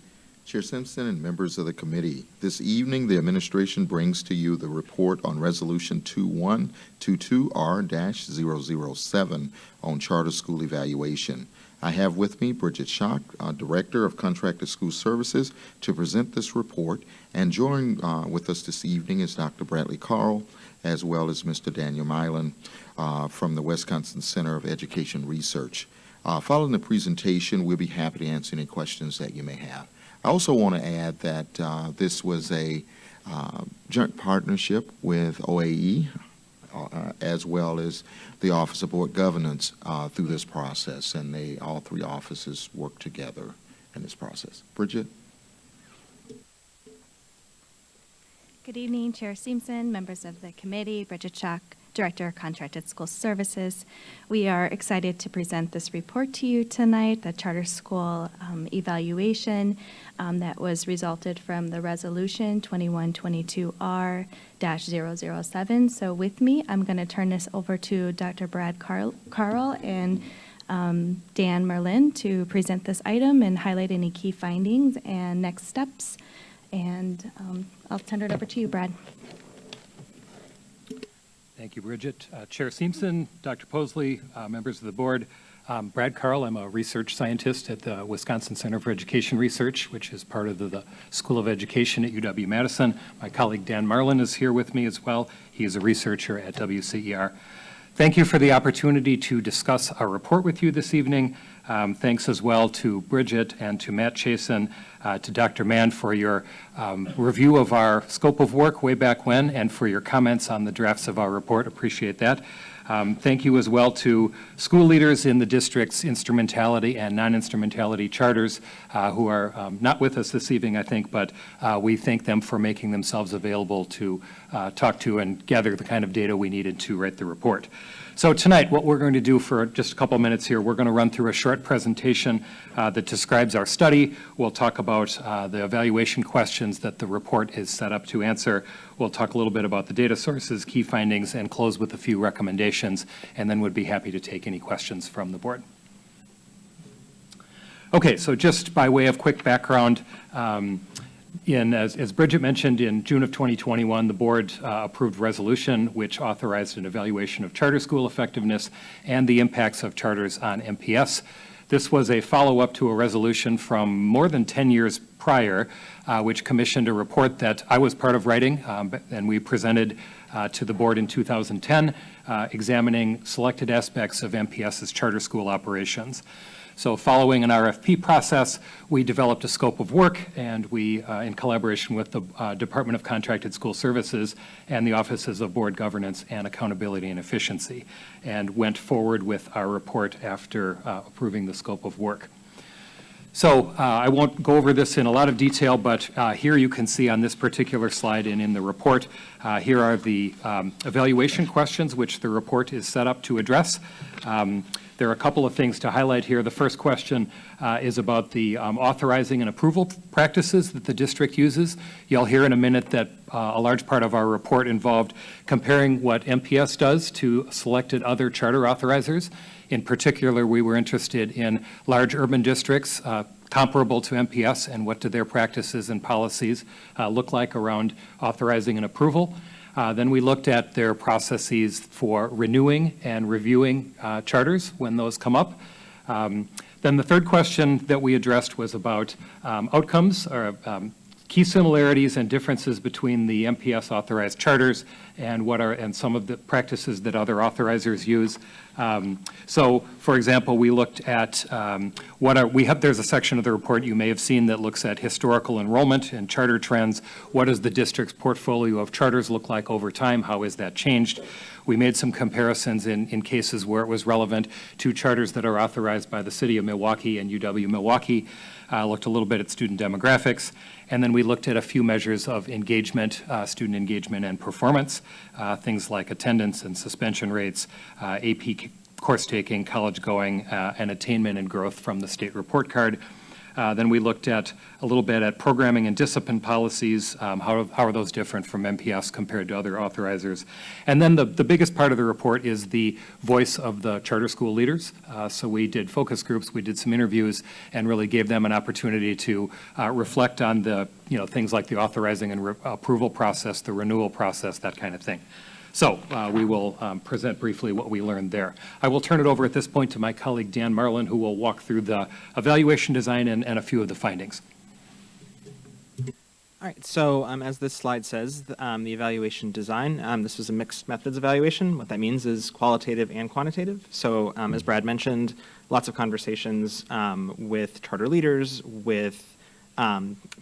Chair Simpson and members of the committee, this evening the administration brings to you the report on Resolution 2122R-007 on charter school evaluation. I have with me Bridget Schock, Director of Contracted School Services, to present this report, and joining with us this evening is Dr. Bradley Carl, as well as Mr. Daniel Milan from the Wisconsin Center of Education Research. Following the presentation, we'll be happy to answer any questions that you may have. I also want to add that this was a joint partnership with OAE, as well as the Office of Board Governance through this process, and all three offices work together in this process. Bridget? Good evening, Chair Simpson, members of the committee, Bridget Schock, Director of Contracted School Services. We are excited to present this report to you tonight, the charter school evaluation that was resulted from the resolution 2122R-007. So with me, I'm going to turn this over to Dr. Brad Carl and Dan Merlin to present this item and highlight any key findings and next steps. And I'll turn it over to you, Brad. Thank you, Bridget. Chair Simpson, Dr. Posey, members of the board. Brad Carl, I'm a research scientist at the Wisconsin Center for Education Research, which is part of the School of Education at UW-Madison. My colleague Dan Marlin is here with me as well. He is a researcher at WCER. Thank you for the opportunity to discuss our report with you this evening. Thanks as well to Bridget and to Matt Chasen, to Dr. Mann for your review of our scope of work way back when, and for your comments on the drafts of our report. Appreciate that. Thank you as well to school leaders in the district's instrumentality and non-instrumentality charters who are not with us this evening, I think, but we thank them for making themselves available to talk to and gather the kind of data we needed to write the report. So tonight, what we're going to do for just a couple minutes here, we're going to run through a short presentation that describes our study. We'll talk about the evaluation questions that the report is set up to answer. We'll talk a little bit about the data sources, key findings, and close with a few recommendations, and then would be happy to take any questions from the board. Okay, so just by way of quick background, as Bridget mentioned, in June of 2021, the board approved resolution which authorized an evaluation of charter school effectiveness and the impacts of charters on MPS. This was a follow-up to a resolution from more than 10 years prior, which commissioned a report that I was part of writing, and we presented to the board in 2010, examining selected aspects of MPS's charter school operations. So following an RFP process, we developed a scope of work, and we, in collaboration with the Department of Contracted School Services and the Offices of Board Governance and Accountability and Efficiency, and went forward with our report after approving the scope of work. So I won't go over this in a lot of detail, but here you can see on this particular slide and in the report, here are the evaluation questions which the report is set up to address. There are a couple of things to highlight here. The first question is about the authorizing and approval practices that the district uses. You'll hear in a minute that a large part of our report involved comparing what MPS does to selected other charter authorizers. In particular, we were interested in large urban districts comparable to MPS, and what do their practices and policies look like around authorizing and approval. Then we looked at their processes for renewing and reviewing charters when those come up. Then the third question that we addressed was about outcomes, or key similarities and differences between the MPS authorized charters and some of the practices that other authorizers use. So, for example, we looked at there's a section of the report you may have seen that looks at historical enrollment and charter trends. What does the district's portfolio of charters look like over time? How has that changed? We made some comparisons in cases where it was relevant to charters that are authorized by the City of Milwaukee and UW-Milwaukee. Looked a little bit at student demographics, and then we looked at a few measures of engagement, student engagement and performance, things like attendance and suspension rates, AP course taking, college going, and attainment and growth from the state report card. Then we looked at a little bit at programming and discipline policies. How are those different from MPS compared to other authorizers? And then the biggest part of the report is the voice of the charter school leaders. So we did focus groups, we did some interviews, and really gave them an opportunity to reflect on the things like the authorizing and approval process, the renewal process, that kind of thing. So we will present briefly what we learned there. I will turn it over at this point to my colleague Dan Marlin, who will walk through the evaluation design and a few of the findings. All right, so as this slide says, the evaluation design, this was a mixed methods evaluation. What that means is qualitative and quantitative. So as Brad mentioned, lots of conversations with charter leaders, with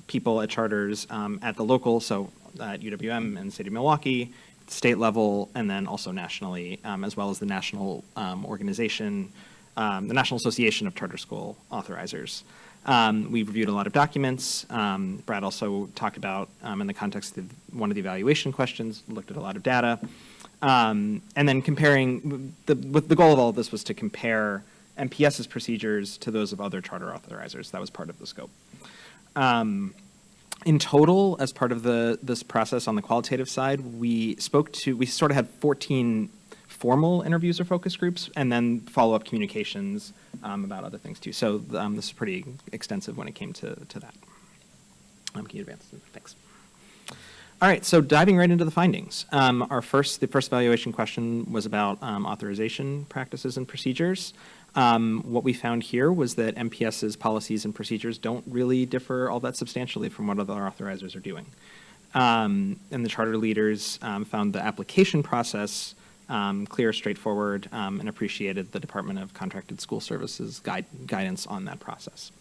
people at charters at the local, so at UWM and the State of Milwaukee, state level, and then also nationally, as well as the national organization, the National Association of Charter School Authorizers. We've reviewed a lot of documents. Brad also talked about, in the context of one of the evaluation questions, looked at a lot of data. And then comparing, the goal of all of this was to compare MPS's procedures to those of other charter authorizers. That was part of the scope. In total, as part of this process on the qualitative side, we sort of had 14 formal interviews or focus groups, and then follow-up communications about other things too. So this is pretty extensive when it came to that. Can you advance? Thanks. All right, so diving right into the findings. The first evaluation question was about authorization practices and procedures. What we found here was that MPS's policies and procedures don't really differ all that substantially from what other authorizers are doing. And the charter leaders found the application process clear, straightforward, and appreciated the Department of Contracted School Services guidance on that process.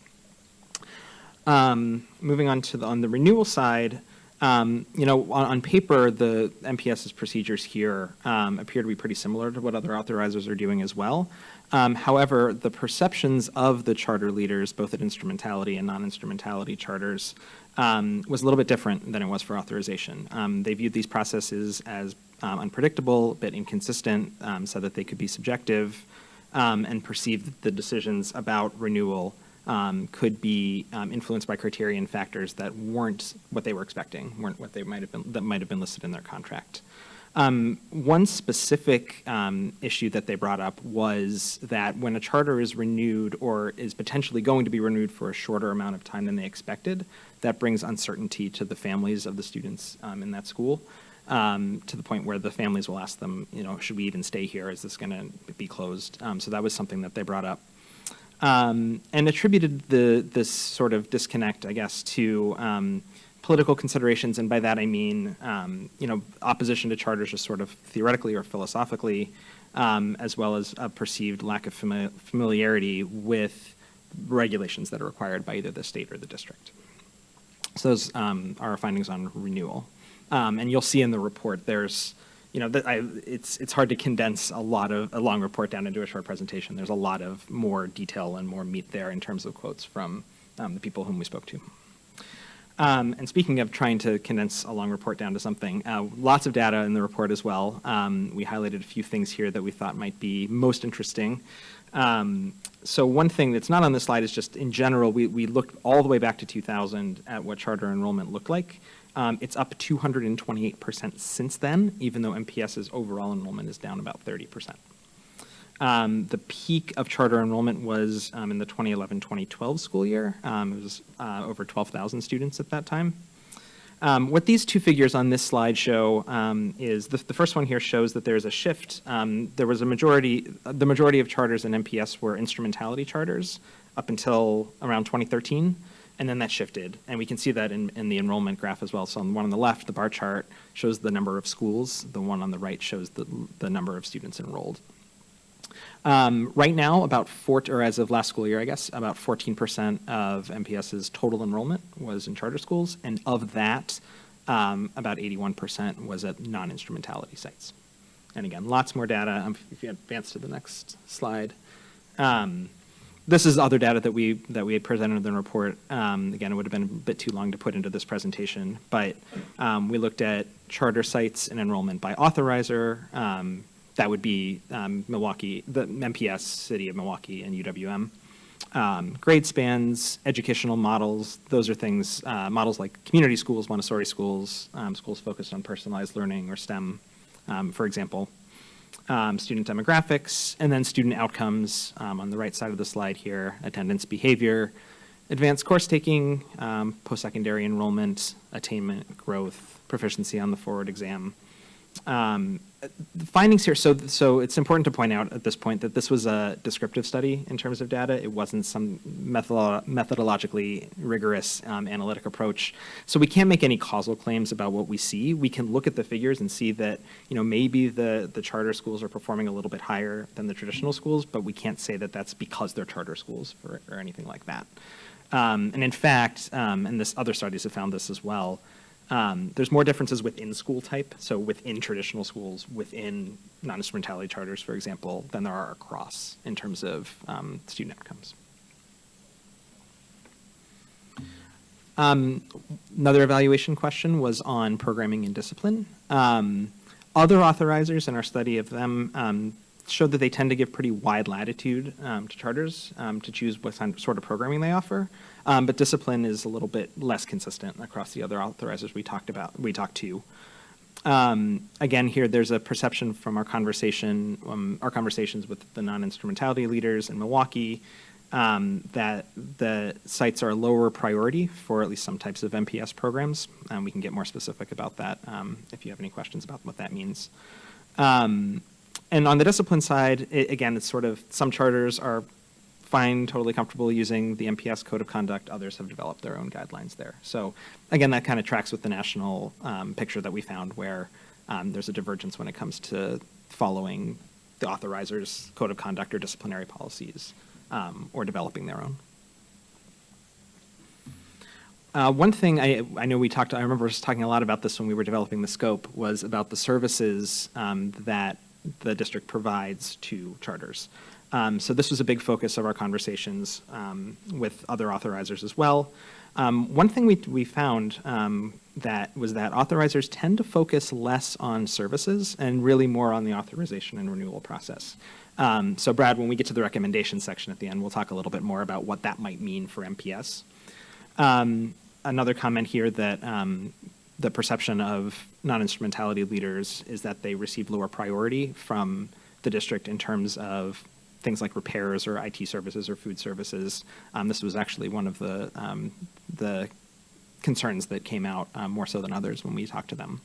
Moving on to on the renewal side, on paper, the MPS's procedures here appear to be pretty similar to what other authorizers are doing as well. However, the perceptions of the charter leaders, both at instrumentality and non-instrumentality charters, was a little bit different than it was for authorization. They viewed these processes as unpredictable, a bit inconsistent, said that they could be subjective, and perceived that the decisions about renewal could be influenced by criteria and factors that weren't what they were expecting, weren't what they might have been listed in their contract. One specific issue that they brought up was that when a charter is renewed or is potentially going to be renewed for a shorter amount of time than they expected, that brings uncertainty to the families of the students in that school, to the point where the families will ask them, should we even stay here? Is this going to be closed? So that was something that they brought up. And attributed this sort of disconnect, I guess, to political considerations, and by that I mean, opposition to charters just sort of theoretically or philosophically, as well as a perceived lack of familiarity with regulations that are required by either the state or the district. So those are our findings on renewal. And you'll see in the report there's, it's hard to condense a long report down into a short presentation. There's a lot of more detail and more meat there in terms of quotes from the people whom we spoke to. And speaking of trying to condense a long report down to something, lots of data in the report as well. We highlighted a few things here that we thought might be most interesting. So one thing that's not on this slide is just in general, we looked all the way back to 2000 at what charter enrollment looked like. It's up 228% since then, even though MPS's overall enrollment is down about 30%. The peak of charter enrollment was in the 2011-2012 school year. It was over 12,000 students at that time. What these two figures on this slide show is the first one here shows that there's a shift. There was the majority of charters in MPS were instrumentality charters up until around 2013, and then that shifted. And we can see that in the enrollment graph as well. So on the one on the left, the bar chart shows the number of schools. The one on the right shows the number of students enrolled. Right now, as of last school year, I guess, about 14% of MPS's total enrollment was in charter schools, and of that, about 81% was at non-instrumentality sites. And again, lots more data. If you advance to the next slide. This is other data that we had presented in the report. Again, it would have been a bit too long to put into this presentation, but we looked at charter sites and enrollment by authorizer. That would be Milwaukee, the MPS, City of Milwaukee, and UWM. Grade spans, educational models, those are things, models like community schools, Montessori schools, schools focused on personalized learning or STEM, for example. Student demographics, and then student outcomes on the right side of the slide here, attendance, behavior, advanced course taking, post-secondary enrollment, attainment, growth, proficiency on the forward exam. The findings here, so it's important to point out at this point that this was a descriptive study in terms of data. It wasn't some methodologically rigorous analytic approach. So we can't make any causal claims about what we see. We can look at the figures and see that, you know, maybe the charter schools are performing a little bit higher than the traditional schools, but we can't say that that's because they're charter schools or anything like that. And in fact, and this other studies have found this as well, there's more differences within school type, so within traditional schools, within non-instrumentality charters, for example, than there are across in terms of student outcomes. Another evaluation question was on programming and discipline. Other authorizers in our study of them showed that they tend to give pretty wide latitude to charters to choose what sort of programming they offer. But discipline is a little bit less consistent across the other authorizers we talked to. Again, here there's a perception from our conversations with the non-instrumentality leaders in Milwaukee that the sites are lower priority for at least some types of MPS programs. We can get more specific about that if you have any questions about what that means. And on the discipline side, again, it's sort of some charters are fine, totally comfortable using the MPS Code of Conduct. Others have developed their own guidelines there. So again, that kind of tracks with the national picture that we found where there's a divergence when it comes to following the authorizer's Code of Conduct or disciplinary policies or developing their own. One thing I know I remember us talking a lot about this when we were developing the scope, was about the services that the district provides to charters. So this was a big focus of our conversations with other authorizers as well. One thing we found that authorizers tend to focus less on services and really more on the authorization and renewal process. So Brad, when we get to the recommendation section at the end, we'll talk a little bit more about what that might mean for MPS. Another comment here that the perception of non-instrumentality leaders is that they receive lower priority from the district in terms of things like repairs or IT services or food services. This was actually one of the concerns that came out more so than others when we talked to them.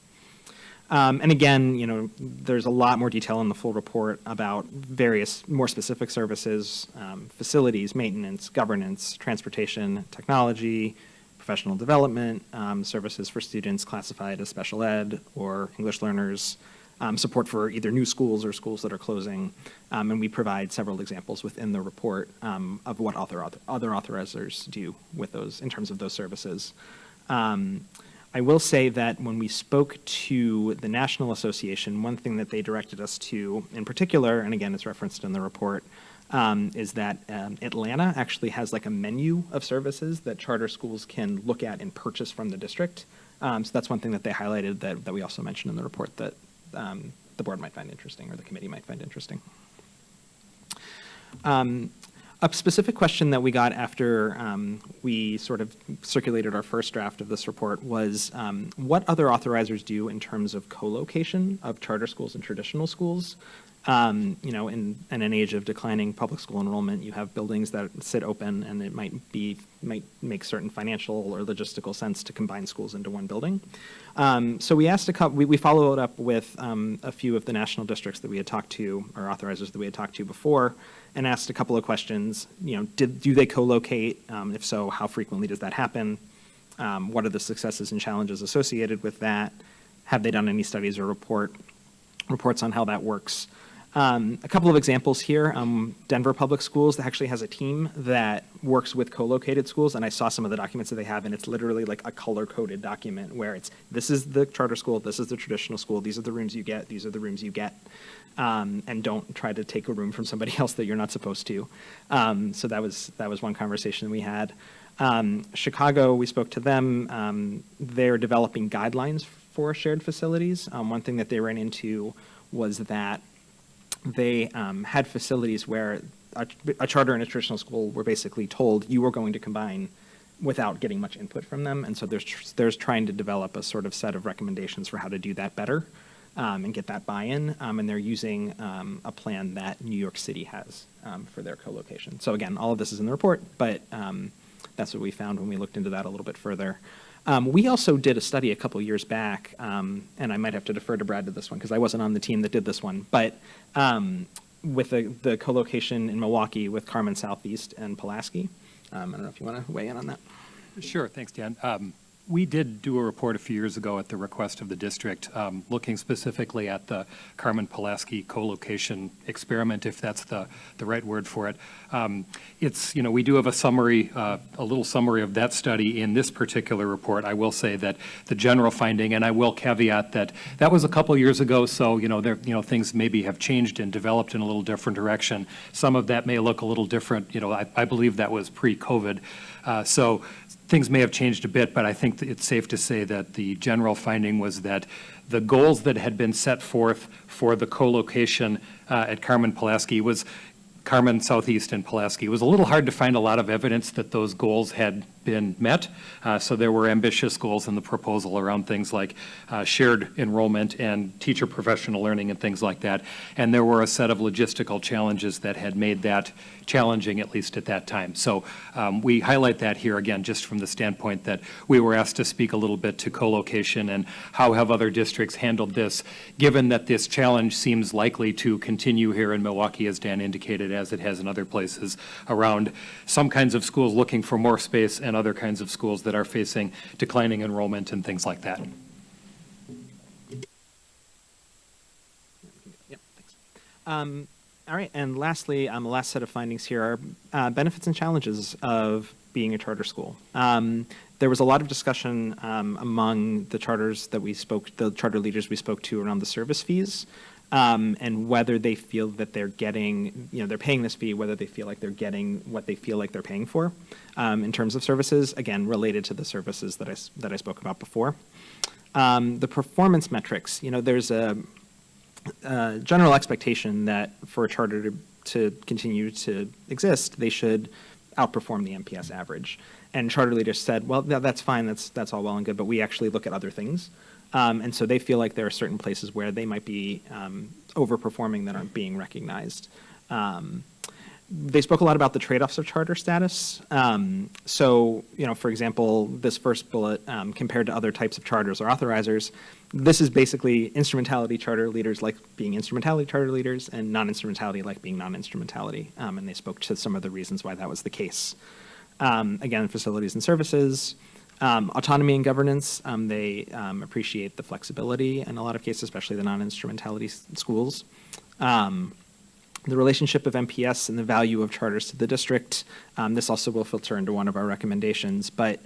And again, you know, there's a lot more detail in the full report about various more specific services, facilities, maintenance, governance, transportation, technology, professional development, services for students classified as special ed or English learners, support for either new schools or schools that are closing. And we provide several examples within the report of what other authorizers do with those in terms of those services. I will say that when we spoke to the National Association, one thing that they directed us to in particular, and again, it's referenced in the report, is that Atlanta actually has like a menu of services that charter schools can look at and purchase from the district. So that's one thing that they highlighted that we also mentioned in the report that the board might find interesting or the committee might find interesting. A specific question that we got after we sort of circulated our first draft of this report was what other authorizers do in terms of co-location of charter schools and traditional schools. You know, in an age of declining public school enrollment, you have buildings that sit open, and it might make certain financial or logistical sense to combine schools into one building. So we asked we followed up with a few of the national districts that we had talked to, or authorizers that we had talked to before, and asked a couple of questions. You know, do they co-locate? If so, how frequently does that happen? What are the successes and challenges associated with that? Have they done any studies or reports on how that works? A couple of examples here. Denver Public Schools actually has a team that works with co-located schools, and I saw some of the documents that they have, and it's literally like a color-coded document where it's, this is the charter school, this is the traditional school, these are the rooms you get, these are the rooms you get, and don't try to take a room from somebody else that you're not supposed to. So that was one conversation we had. Chicago, we spoke to them. They're developing guidelines for shared facilities. One thing that they ran into was that they had facilities where a charter and a traditional school were basically told you were going to combine without getting much input from them. And so there's trying to develop a sort of set of recommendations for how to do that better and get that buy-in. And they're using a plan that New York City has for their co-location. So again, all of this is in the report, but that's what we found when we looked into that a little bit further. We also did a study a couple years back, and I might have to defer to Brad to this one because I wasn't on the team that did this one, but with the co-location in Milwaukee with Carmen Southeast and Pulaski. I don't know if you want to weigh in on that. Sure, thanks, Dan. We did do a report a few years ago at the request of the district, looking specifically at the Carmen-Pulaski co-location experiment, if that's the right word for it. It's, we do have a summary, a little summary of that study in this particular report. I will say that the general finding, and I will caveat that that was a couple years ago, so, things maybe have changed and developed in a little different direction. Some of that may look a little different, I believe that was pre-COVID. So things may have changed a bit, but I think that it's safe to say that the general finding was that the goals that had been set forth for the co-location at Carmen-Pulaski was Carmen Southeast and Pulaski. It was a little hard to find a lot of evidence that those goals had been met. So there were ambitious goals in the proposal around things like shared enrollment and teacher professional learning and things like that. And there were a set of logistical challenges that had made that challenging, at least at that time. So we highlight that here again, just from the standpoint that we were asked to speak a little bit to co-location and how have other districts handled this, given that this challenge seems likely to continue here in Milwaukee, as Dan indicated, as it has in other places, around some kinds of schools looking for more space and other kinds of schools that are facing declining enrollment and things like that. Yep, thanks. All right, and lastly, the last set of findings here are benefits and challenges of being a charter school. There was a lot of discussion among the the charter leaders we spoke to around the service fees. And whether they feel that they're getting, they're paying this fee, whether they feel like they're getting what they feel like they're paying for in terms of services, again, related to the services that I spoke about before. The performance metrics, there's a general expectation that for a charter to continue to exist, they should outperform the MPS average. And charter leaders said, well, that's fine, that's all well and good, but we actually look at other things. And so they feel like there are certain places where they might be overperforming that aren't being recognized. They spoke a lot about the trade-offs of charter status. So, for example, this first bullet, compared to other types of charters or authorizers, this is basically instrumentality charter leaders like being instrumentality charter leaders and non-instrumentality like being non-instrumentality. And they spoke to some of the reasons why that was the case. Again, facilities and services. Autonomy and governance, they appreciate the flexibility in a lot of cases, especially the non-instrumentality schools. The relationship of MPS and the value of charters to the district, this also will filter into one of our recommendations, but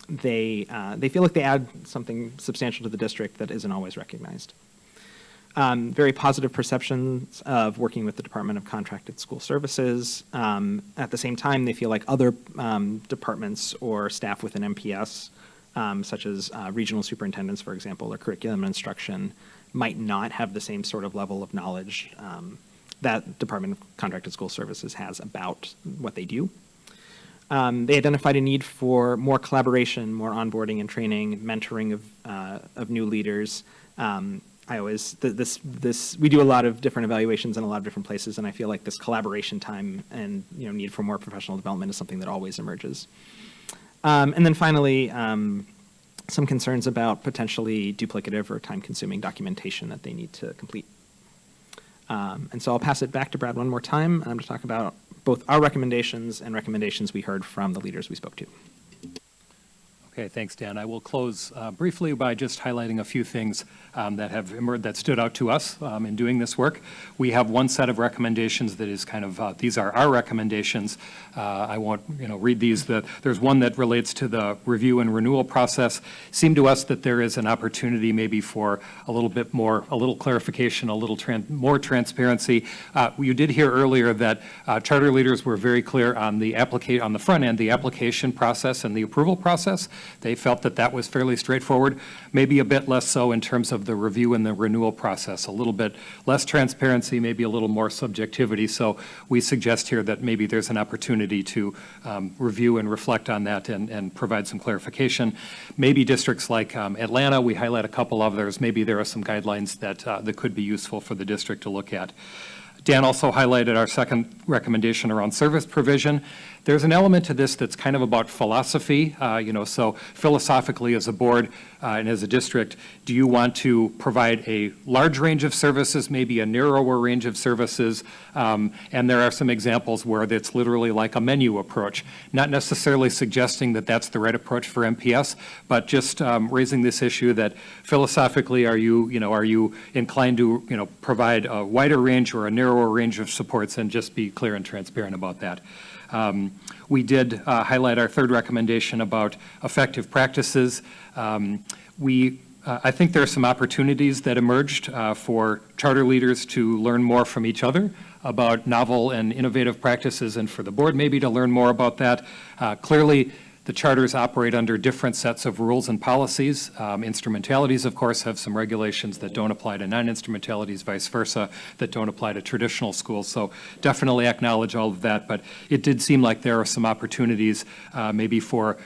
they feel like they add something substantial to the district that isn't always recognized. Very positive perceptions of working with the Department of Contracted School Services. At the same time, they feel like other departments or staff within MPS, such as regional superintendents, for example, or curriculum and instruction, might not have the same sort of level of knowledge that Department of Contracted School Services has about what they do. They identified a need for more collaboration, more onboarding and training, mentoring of new leaders. I always, we do a lot of different evaluations in a lot of different places, and I feel like this collaboration time and need for more professional development is something that always emerges. And then finally, some concerns about potentially duplicative or time-consuming documentation that they need to complete. And so I'll pass it back to Brad one more time to talk about both our recommendations and recommendations we heard from the leaders we spoke to. Okay, thanks, Dan. I will close briefly by just highlighting a few things that have emerged that stood out to us in doing this work. We have one set of recommendations that is kind of, these are our recommendations. I won't, read these. There's one that relates to the review and renewal process. Seemed to us that there is an opportunity maybe for a little bit more, a little clarification, a little more transparency. You did hear earlier that charter leaders were very clear on the on the front end, the application process and the approval process. They felt that that was fairly straightforward, maybe a bit less so in terms of the review and the renewal process, a little bit less transparency, maybe a little more subjectivity. So we suggest here that maybe there's an opportunity to review and reflect on that and provide some clarification. Maybe districts like Atlanta, we highlight a couple of others, maybe there are some guidelines that could be useful for the district to look at. Dan also highlighted our second recommendation around service provision. There's an element to this that's kind of about philosophy, so philosophically as a board and as a district, do you want to provide a large range of services, maybe a narrower range of services? And there are some examples where it's literally like a menu approach, not necessarily suggesting that that's the right approach for MPS, but just raising this issue that philosophically, are you inclined to, provide a wider range or a narrower range of supports, and just be clear and transparent about that. We did highlight our third recommendation about effective practices. I think there are some opportunities that emerged for charter leaders to learn more from each other about novel and innovative practices, and for the board maybe to learn more about that. Clearly, the charters operate under different sets of rules and policies. Instrumentalities, of course, have some regulations that don't apply to non-instrumentalities, vice versa, that don't apply to traditional schools. So definitely acknowledge all of that, but it did seem like there are some opportunities maybe for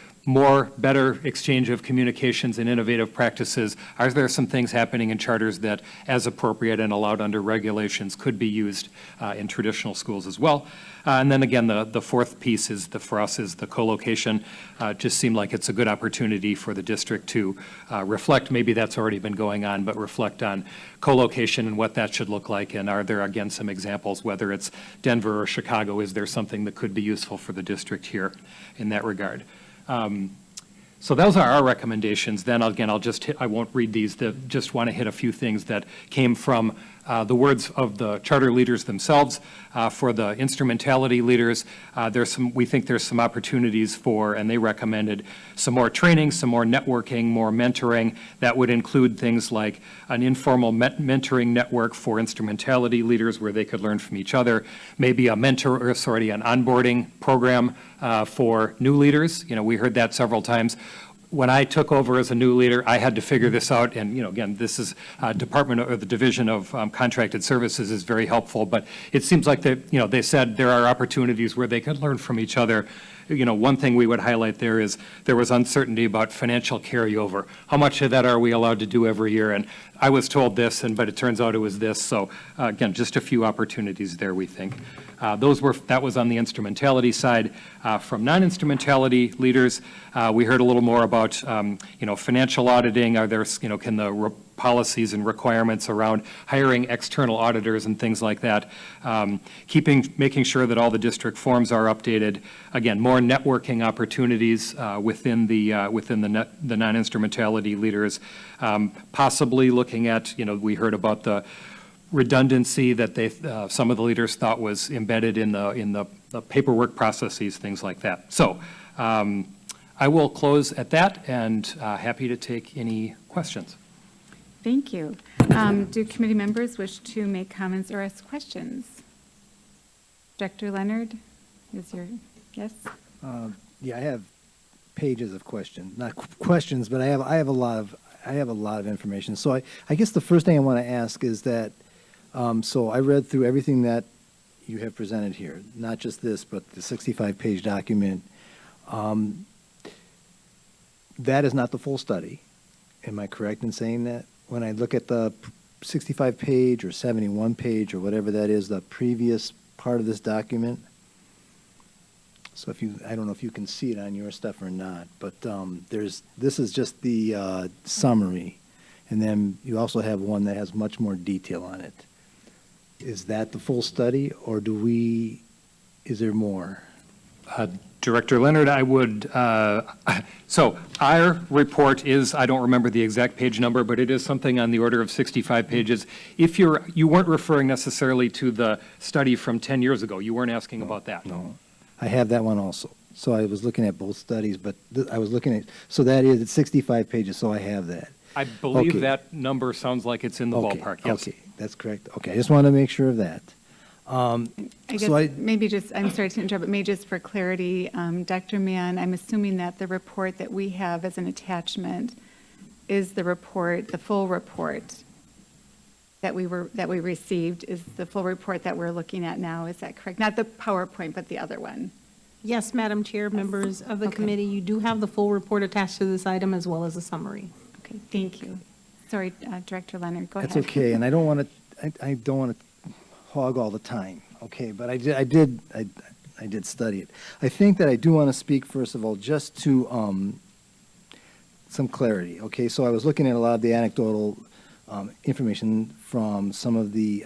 better exchange of communications and innovative practices. Are there some things happening in charters that, as appropriate and allowed under regulations, could be used in traditional schools as well? And then again, the fourth piece for us is the co-location. Just seemed like it's a good opportunity for the district to reflect. Maybe that's already been going on, but reflect on co-location and what that should look like. And are there, again, some examples, whether it's Denver or Chicago, is there something that could be useful for the district here in that regard? So those are our recommendations. Then again, I won't read these, just want to hit a few things that came from the words of the charter leaders themselves. For the instrumentality leaders, we think there's some opportunities for, and they recommended some more training, some more networking, more mentoring. That would include things like an informal mentoring network for instrumentality leaders where they could learn from each other, maybe an onboarding program for new leaders. We heard that several times. When I took over as a new leader, I had to figure this out, and again, this is the Division of Contracted Services is very helpful, but it seems like they said there are opportunities where they could learn from each other. One thing we would highlight there is there was uncertainty about financial carryover. How much of that are we allowed to do every year? And I was told this, but it turns out it was this. So again, just a few opportunities there, we think. That was on the instrumentality side. From non-instrumentality leaders, we heard a little more about financial auditing. Are there can the policies and requirements around hiring external auditors and things like that, making sure that all the district forms are updated. Again, more networking opportunities within the non-instrumentality leaders. Possibly looking at, we heard about the redundancy that some of the leaders thought was embedded in the paperwork processes, things like that. So I will close at that, and happy to take any questions. Thank you. Do committee members wish to make comments or ask questions? Director Leonard, yes? Yeah, I have pages of questions, not questions, but I have a lot of information. So I guess the first thing I want to ask is that, so I read through everything that you have presented here, not just this, but the 65-page document. That is not the full study. Am I correct in saying that? When I look at the 65-page or 71-page or whatever that is, the previous part of this document. So I don't know if you can see it on your stuff or not, but this is just the summary, and then you also have one that has much more detail on it. Is that the full study, or is there more? Director Leonard, I would, so our report is, I don't remember the exact page number, but it is something on the order of 65 pages. If you weren't referring necessarily to the study from 10 years ago, you weren't asking about that? No, I have that one also. So I was looking at both studies, but I was looking at, so that is, it's 65 pages, so I have that. I believe Okay. that number sounds like it's in the Okay, ballpark, yes. Okay, that's correct. Okay, I just wanted to make sure of that. I guess So maybe just, I'm sorry to interrupt, but maybe just for clarity, Dr. Mann, I'm assuming that the report that we have as an attachment is the report, the full report that we received is the full report that we're looking at now. Is that correct? Not the PowerPoint, but the other one. Yes, Madam Chair, members of the committee, you do have the full report attached to this item as well as a summary. Okay, thank you. Sorry, Director Leonard, go ahead. That's okay, and I don't want to hog all the time, okay? But I did study it. I think that I do want to speak, first of all, just to some clarity, okay? So I was looking at a lot of the anecdotal information from some of the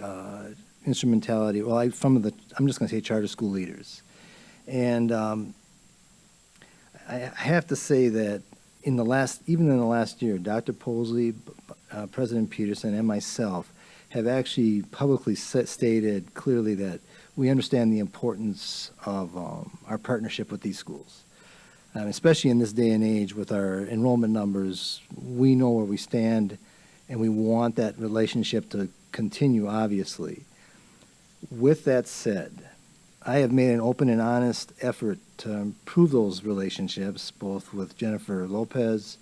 instrumentality, well, I'm just going to say charter school leaders. And I have to say that even in the last year, Dr. Posey, President Peterson, and myself have actually publicly stated clearly that we understand the importance of our partnership with these schools. Especially in this day and age with our enrollment numbers, we know where we stand, and we want that relationship to continue, obviously. With that said, I have made an open and honest effort to improve those relationships, both with Jennifer Lopez,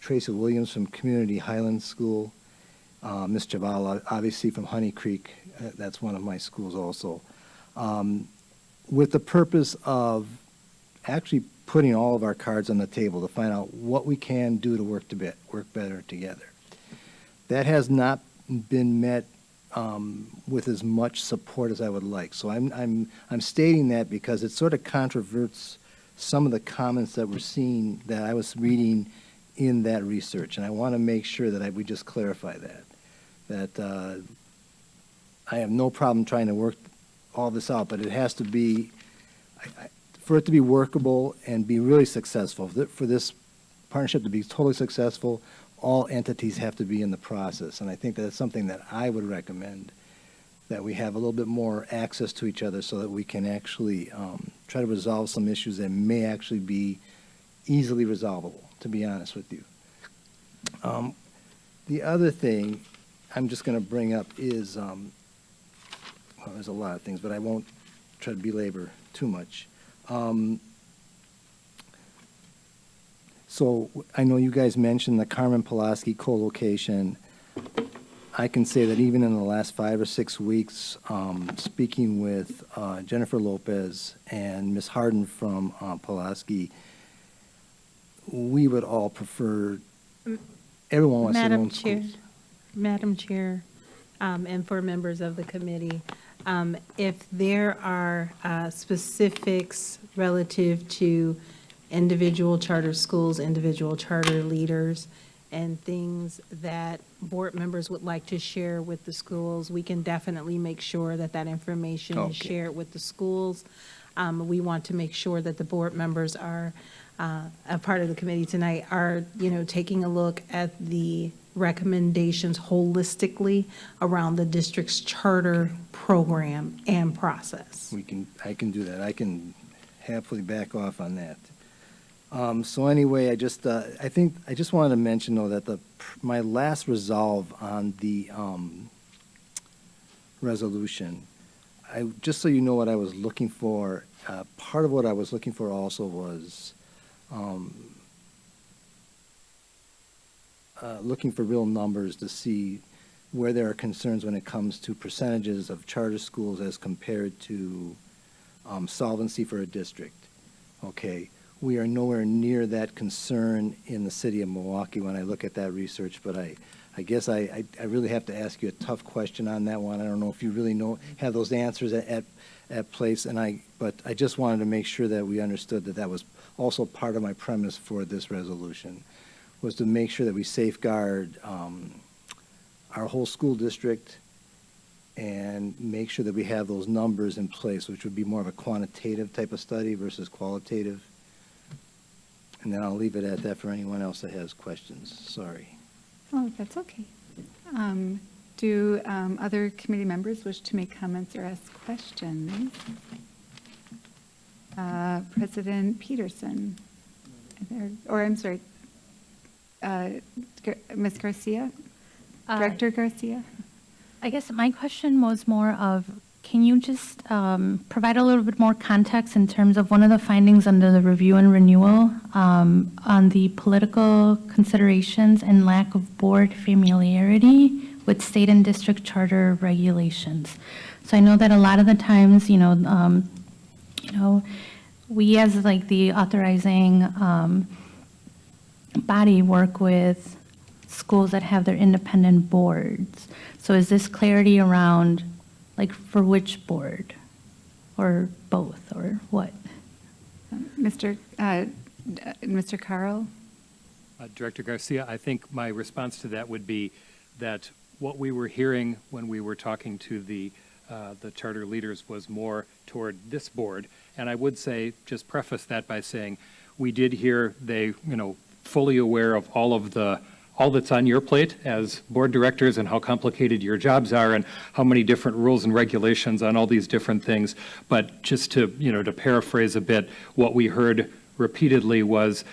Tracy Williams from Community Highland School, Ms. Javala, obviously from Honey Creek, that's one of my schools also, with the purpose of actually putting all of our cards on the table to find out what we can do to work better together. That has not been met with as much support as I would like. So I'm stating that because it sort of controverts some of the comments that we're seeing, that I was reading in that research, and I want to make sure that we just clarify that I have no problem trying to work all this out, but it has to be, for it to be workable and be really successful, for this partnership to be totally successful, all entities have to be in the process. And I think that's something that I would recommend, that we have a little bit more access to each other so that we can actually try to resolve some issues that may actually be easily resolvable, to be honest with you. The other thing I'm just going to bring up is, well, there's a lot of things, but I won't try to belabor too much. So I know you guys mentioned the Carmen Pulaski co-location. I can say that even in the last 5 or 6 weeks, speaking with Jennifer Lopez and Ms. Harden from Pulaski, we would all prefer, everyone wants their own schools. Madam Chair, and for members of the committee, if there are specifics relative to individual charter schools, individual charter leaders, and things that board members would like to share with the schools, we can definitely make sure that that information is shared with the schools. We want to make sure that the board members are, a part of the committee tonight, are, taking a look at the recommendations holistically around the district's charter program and process. I can do that. I can happily back off on that. So anyway, I just wanted to mention though that my last resolve on the resolution, just so you know what I was looking for, part of what I was looking for also was looking for real numbers to see where there are concerns when it comes to percentages of charter schools as compared to solvency for a district. Okay. We are nowhere near that concern in the city of Milwaukee when I look at that research, but I guess I really have to ask you a tough question on that one. I don't know if you really have those answers at place, but I just wanted to make sure that we understood that was also part of my premise for this resolution, was to make sure that we safeguard our whole school district and make sure that we have those numbers in place, which would be more of a quantitative type of study versus qualitative. And then I'll leave it at that for anyone else that has questions. Sorry. Oh, that's okay. Do other committee members wish to make comments or ask questions? President Peterson, or I'm sorry, Ms. Garcia? Director Garcia? I guess my question was more of, can you just provide a little bit more context in terms of one of the findings under the review and renewal on the political considerations and lack of board familiarity with state and district charter regulations? So I know that a lot of the times, we as like the authorizing body work with schools that have their independent boards. So is this clarity around, like, for which board, or both, or what? Mr. Carl? Director Garcia, I think my response to that would be that what we were hearing when we were talking to the charter leaders was more toward this board. And I would say, just preface that by saying, we did hear they, fully aware of all that's on your plate as board directors and how complicated your jobs are and how many different rules and regulations on all these different things. But just to, to paraphrase a bit, what we heard repeatedly was,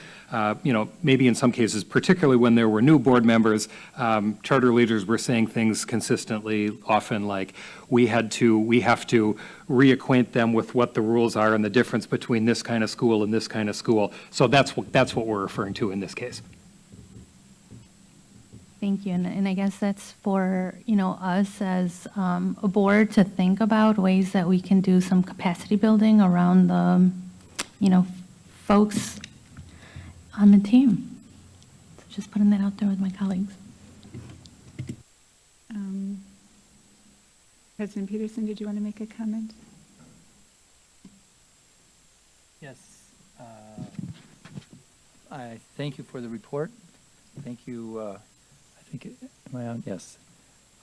maybe in some cases, particularly when there were new board members, charter leaders were saying things consistently, often like, we have to reacquaint them with what the rules are and the difference between this kind of school and this kind of school. So that's what we're referring to in this case. Thank you, and I guess that's for, us as a board to think about ways that we can do some capacity building around the, folks on the team. So just putting that out there with my colleagues. President Peterson, did you want to make a comment? Yes. I thank you for the report. Thank you. I think, am I on? Yes.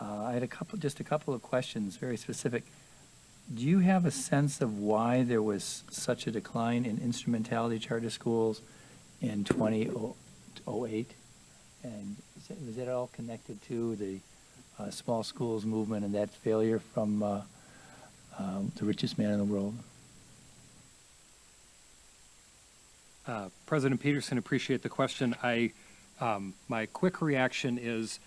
I had just a couple of questions, very specific. Do you have a sense of why there was such a decline in instrumentality charter schools in 2008? And was it all connected to the small schools movement and that failure from the richest man in the world? President Peterson, appreciate the question. My quick reaction is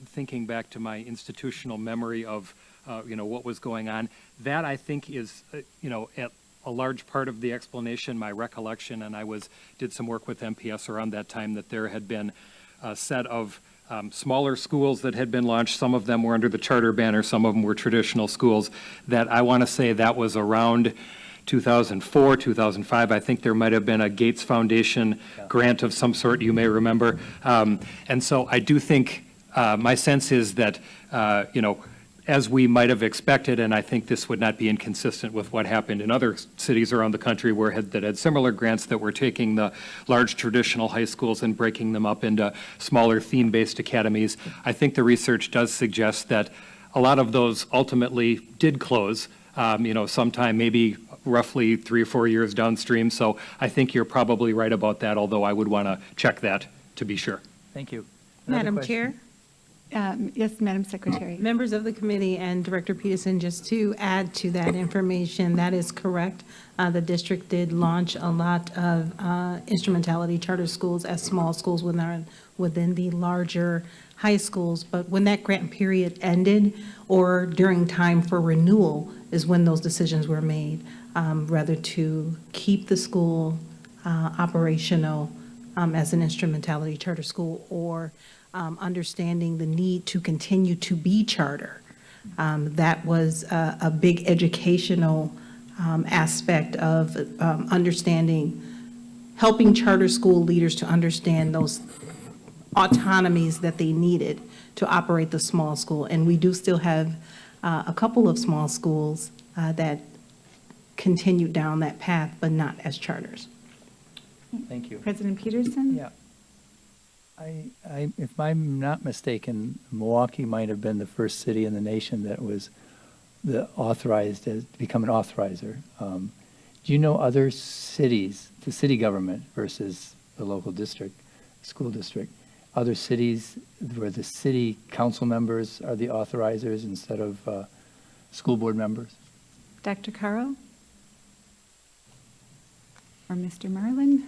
thinking back to my institutional memory of, what was going on. That, I think, is, at a large part of the explanation, my recollection, and I did some work with MPS around that time, that there had been a set of smaller schools that had been launched. Some of them were under the charter banner, some of them were traditional schools, that I want to say that was around 2004, 2005. I think there might have been a Gates Foundation grant of some sort, you may remember. And so I do think, my sense is that, as we might have expected, and I think this would not be inconsistent with what happened in other cities around the country that had similar grants, that were taking the large traditional high schools and breaking them up into smaller theme-based academies. I think the research does suggest that a lot of those ultimately did close, sometime maybe roughly 3 or 4 years downstream. So I think you're probably right about that, although I would want to check that to be sure. Thank you. Madam Chair? Yes, Madam Secretary. Members of the committee and Director Peterson, just to add to that information, that is correct. The district did launch a lot of instrumentality charter schools as small schools within the larger high schools. But when that grant period ended, or during time for renewal, is when those decisions were made, rather to keep the school operational as an instrumentality charter school, or understanding the need to continue to be charter. That was a big educational aspect of understanding, helping charter school leaders to understand those autonomies that they needed to operate the small school. And we do still have a couple of small schools that continue down that path, but not as charters. Thank you. President Peterson? Yeah. If I'm not mistaken, Milwaukee might have been the first city in the nation that was the authorized as, become an authorizer. Do you know other cities, the city government versus the local district, school district, other cities where the city council members are the authorizers instead of school board members? Dr. Caro? Or Mr. Marlin?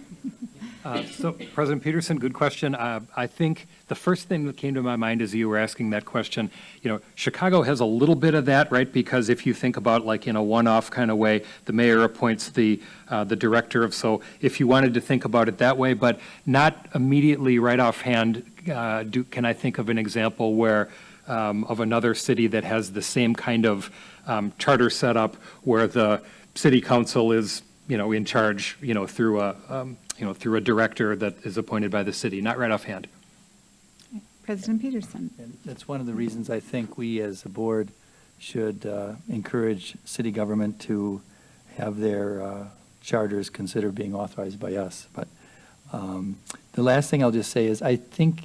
So, President Peterson, good question. I think the first thing that came to my mind as you were asking that question, Chicago has a little bit of that, right? Because if you think about like in a one-off kind of way, the mayor appoints the director of, so if you wanted to think about it that way, but not immediately right offhand, can I think of an example where of another city that has the same kind of charter setup where the city council is in charge, through a director that is appointed by the city, not right offhand. President Peterson. And that's one of the reasons I think we as a board should encourage city government to have their charters considered being authorized by us. But the last thing I'll just say is I think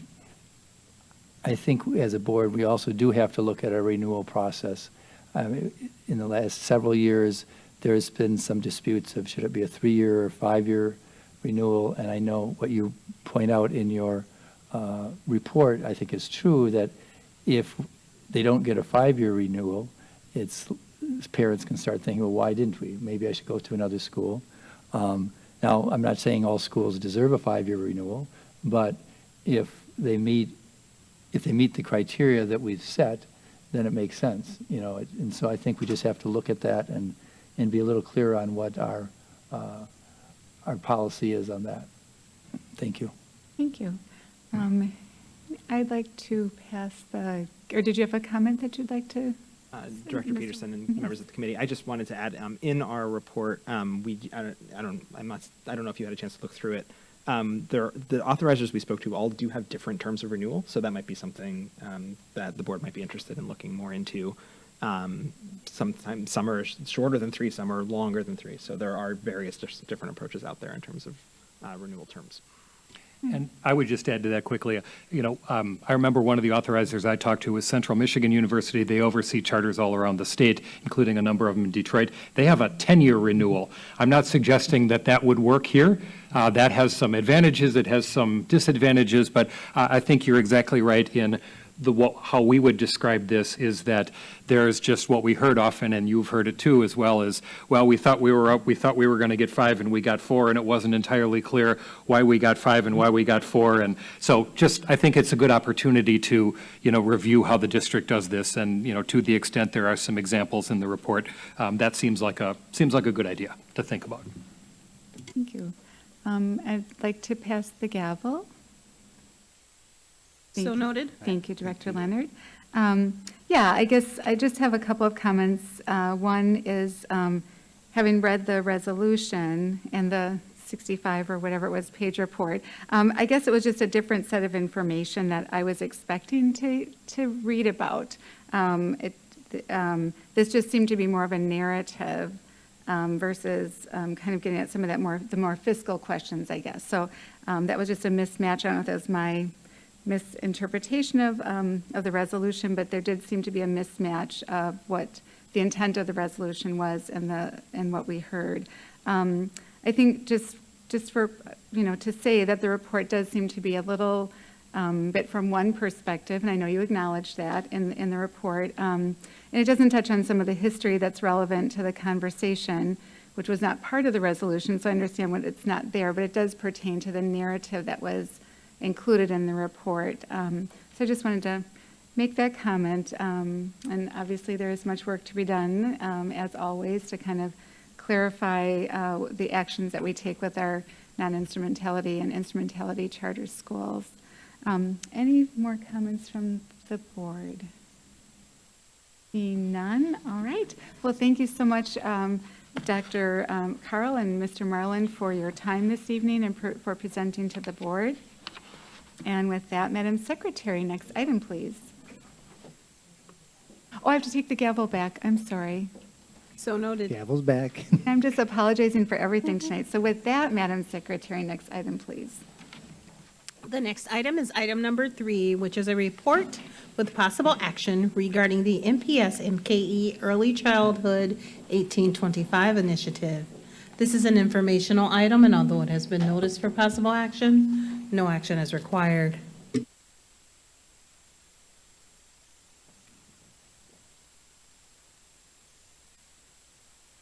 as a board, we also do have to look at our renewal process. In the last several years, there's been some disputes of should it be a 3-year or 5-year renewal, and I know what you point out in your report, I think is true, that if they don't get a 5-year renewal, parents can start thinking, well, why didn't we? Maybe I should go to another school. Now, I'm not saying all schools deserve a 5-year renewal, but if they meet the criteria that we've set, then it makes sense, and so I think we just have to look at that and be a little clearer on what our policy is on that. Thank you. Thank you. I'd like to pass or did you have a comment that you'd like to? Director Peterson and members of the committee, I just wanted to add, in our report, I don't know if you had a chance to look through it. The authorizers we spoke to all do have different terms of renewal, so that might be something that the board might be interested in looking more into. Sometimes some are shorter than 3, some are longer than 3. So there are various different approaches out there in terms of renewal terms. And I would just add to that quickly, I remember one of the authorizers I talked to was Central Michigan University. They oversee charters all around the state, including a number of them in Detroit. They have a 10-year renewal. I'm not suggesting that would work here. That has some advantages, it has some disadvantages, but I think you're exactly right in how we would describe this is that there's just what we heard often, and you've heard it too, as well as, well, we thought we were going to get 5 and we got 4, and it wasn't entirely clear why we got 5 and why we got 4. And so I think it's a good opportunity to, review how the district does this. And, to the extent there are some examples in the report, that seems like a good idea to think about. Thank you. I'd like to pass the gavel. Thank So you. noted. Thank you, Director Leonard. I guess I just have a couple of comments. One is, having read the resolution and the 65 or whatever it was page report, I guess it was just a different set of information that I was expecting to read about. This just seemed to be more of a narrative versus kind of getting at some of the more fiscal questions, I guess. So that was just a mismatch. I don't know if that was my misinterpretation of the resolution, but there did seem to be a mismatch of what the intent of the resolution was and what we heard. I think just for, to say that the report does seem to be a little bit from one perspective, and I know you acknowledge that in the report, and it doesn't touch on some of the history that's relevant to the conversation, which was not part of the resolution, so I understand when it's not there, but it does pertain to the narrative that was included in the report. So I just wanted to make that comment. And obviously there is much work to be done, as always, to kind of clarify the actions that we take with our non-instrumentality and instrumentality charter schools. Any more comments from the board? Seeing none, all right. Well, thank you so much, Dr. Carl and Mr. Marlin, for your time this evening and for presenting to the board. And with that, Madam Secretary, next item, please. Oh, I have to take the gavel back. I'm sorry. So noted. Gavel's back. I'm just apologizing for everything tonight. So with that, Madam Secretary, next item, please. The next item is item number 3, which is a report with possible action regarding the MPS MKE Early Childhood 1825 initiative. This is an informational item, and although it has been noticed for possible action, no action is required.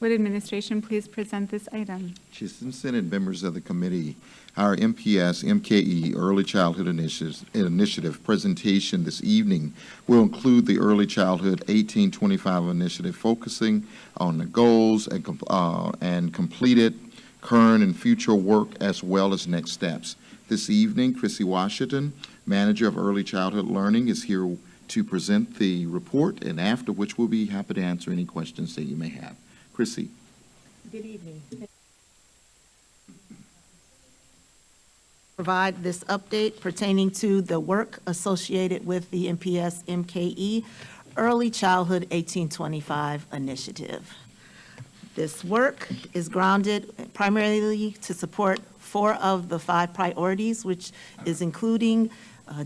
Would administration please present this item? Chair Simpson and members of the committee, our MPS MKE Early Childhood Initiative presentation this evening will include the Early Childhood 1825 initiative, focusing on the goals and completed current and future work as well as next steps. This evening, Chrissy Washington, Manager of Early Childhood Learning, is here to present the report, and after which we'll be happy to answer any questions that you may have. Chrissy. Good evening. Provide this update pertaining to the work associated with the MPS MKE Early Childhood 1825 initiative. This work is grounded primarily to support 4 of the 5 priorities, which is including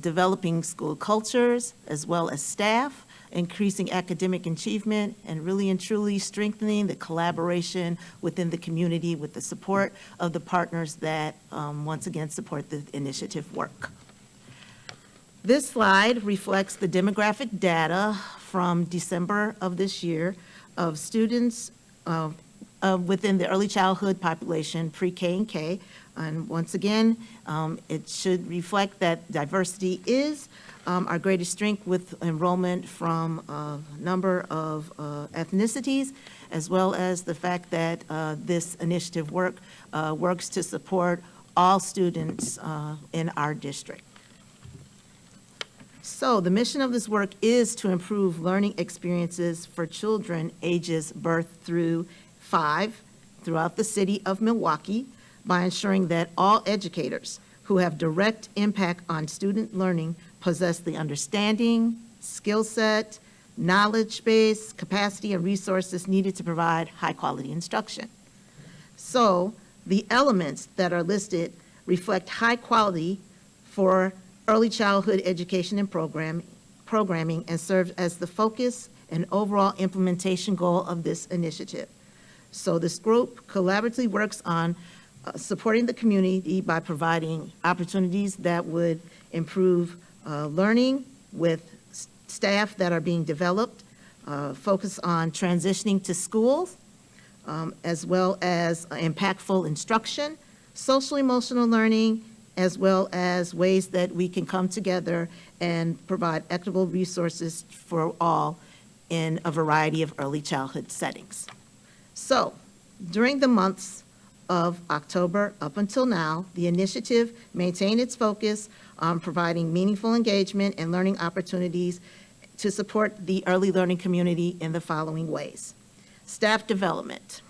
developing school cultures as well as staff, increasing academic achievement, and really and truly strengthening the collaboration within the community with the support of the partners that, once again, support the initiative work. This slide reflects the demographic data from December of this year of students within the early childhood population, pre-K and K. And once again, it should reflect that diversity is our greatest strength with enrollment from a number of ethnicities, as well as the fact that this initiative works to support all students in our district. So the mission of this work is to improve learning experiences for children ages birth through 5 throughout the city of Milwaukee by ensuring that all educators who have direct impact on student learning possess the understanding, skill set, knowledge base, capacity, and resources needed to provide high-quality instruction. So the elements that are listed reflect high quality for early childhood education and programming and serve as the focus and overall implementation goal of this initiative. So this group collaboratively works on supporting the community by providing opportunities that would improve learning with staff that are being developed, focus on transitioning to schools, as well as impactful instruction, social emotional learning, as well as ways that we can come together and provide equitable resources for all in a variety of early childhood settings. So during the months of October up until now, the initiative maintained its focus on providing meaningful engagement and learning opportunities to support the early learning community in the following ways. Staff development.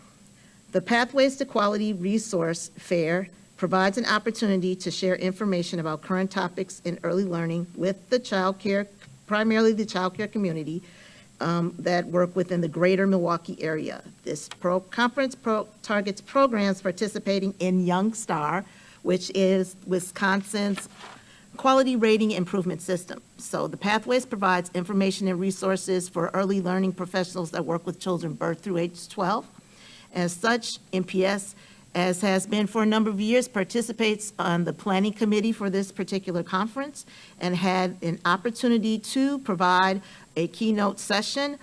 The Pathways to Quality Resource Fair provides an opportunity to share information about current topics in early learning with the childcare, primarily the childcare community, that work within the greater Milwaukee area. This conference targets programs participating in Young Star, which is Wisconsin's quality rating improvement system. So the Pathways provides information and resources for early learning professionals that work with children birth through age 12. As such, MPS, as has been for a number of years, participates on the planning committee for this particular conference and had an opportunity to provide a keynote session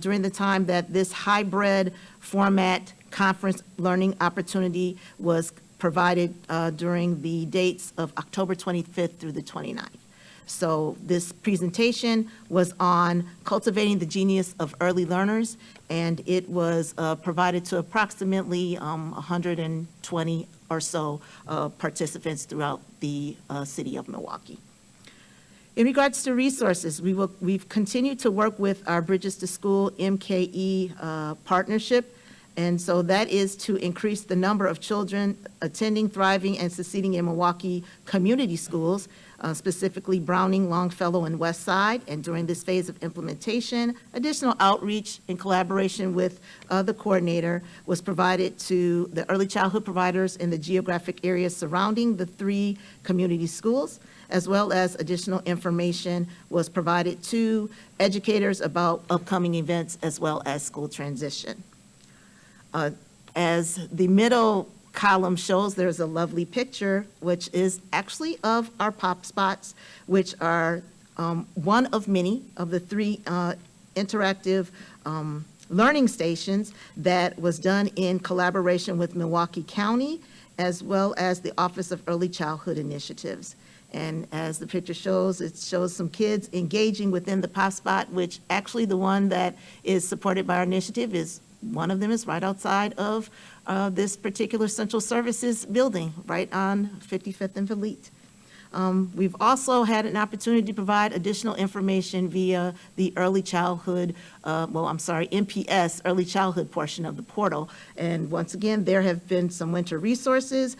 during the time that this hybrid format conference learning opportunity was provided during the dates of October 25th through the 29th. So this presentation was on cultivating the genius of early learners, and it was provided to approximately 120 or so participants throughout the city of Milwaukee. In regards to resources, we've continued to work with our Bridges to School MKE partnership And so that is to increase the number of children attending, thriving, and succeeding in Milwaukee community schools, specifically Browning, Longfellow, and West Side. And during this phase of implementation, additional outreach in collaboration with the coordinator was provided to the early childhood providers in the geographic areas surrounding the 3 community schools, as well as additional information was provided to educators about upcoming events as well as school transition. As the middle column shows, there's a lovely picture, which is actually of our pop spots, which are one of many of the 3 interactive learning stations that was done in collaboration with Milwaukee County, as well as the Office of Early Childhood Initiatives. And as the picture shows, it shows some kids engaging within the pop spot, which actually the one that is supported by our initiative is, one of them is right outside of this particular central services building, right on 55th and Valete. We've also had an opportunity to provide additional information via the early childhood, MPS, early childhood portion of the portal. And once again, there have been some winter resources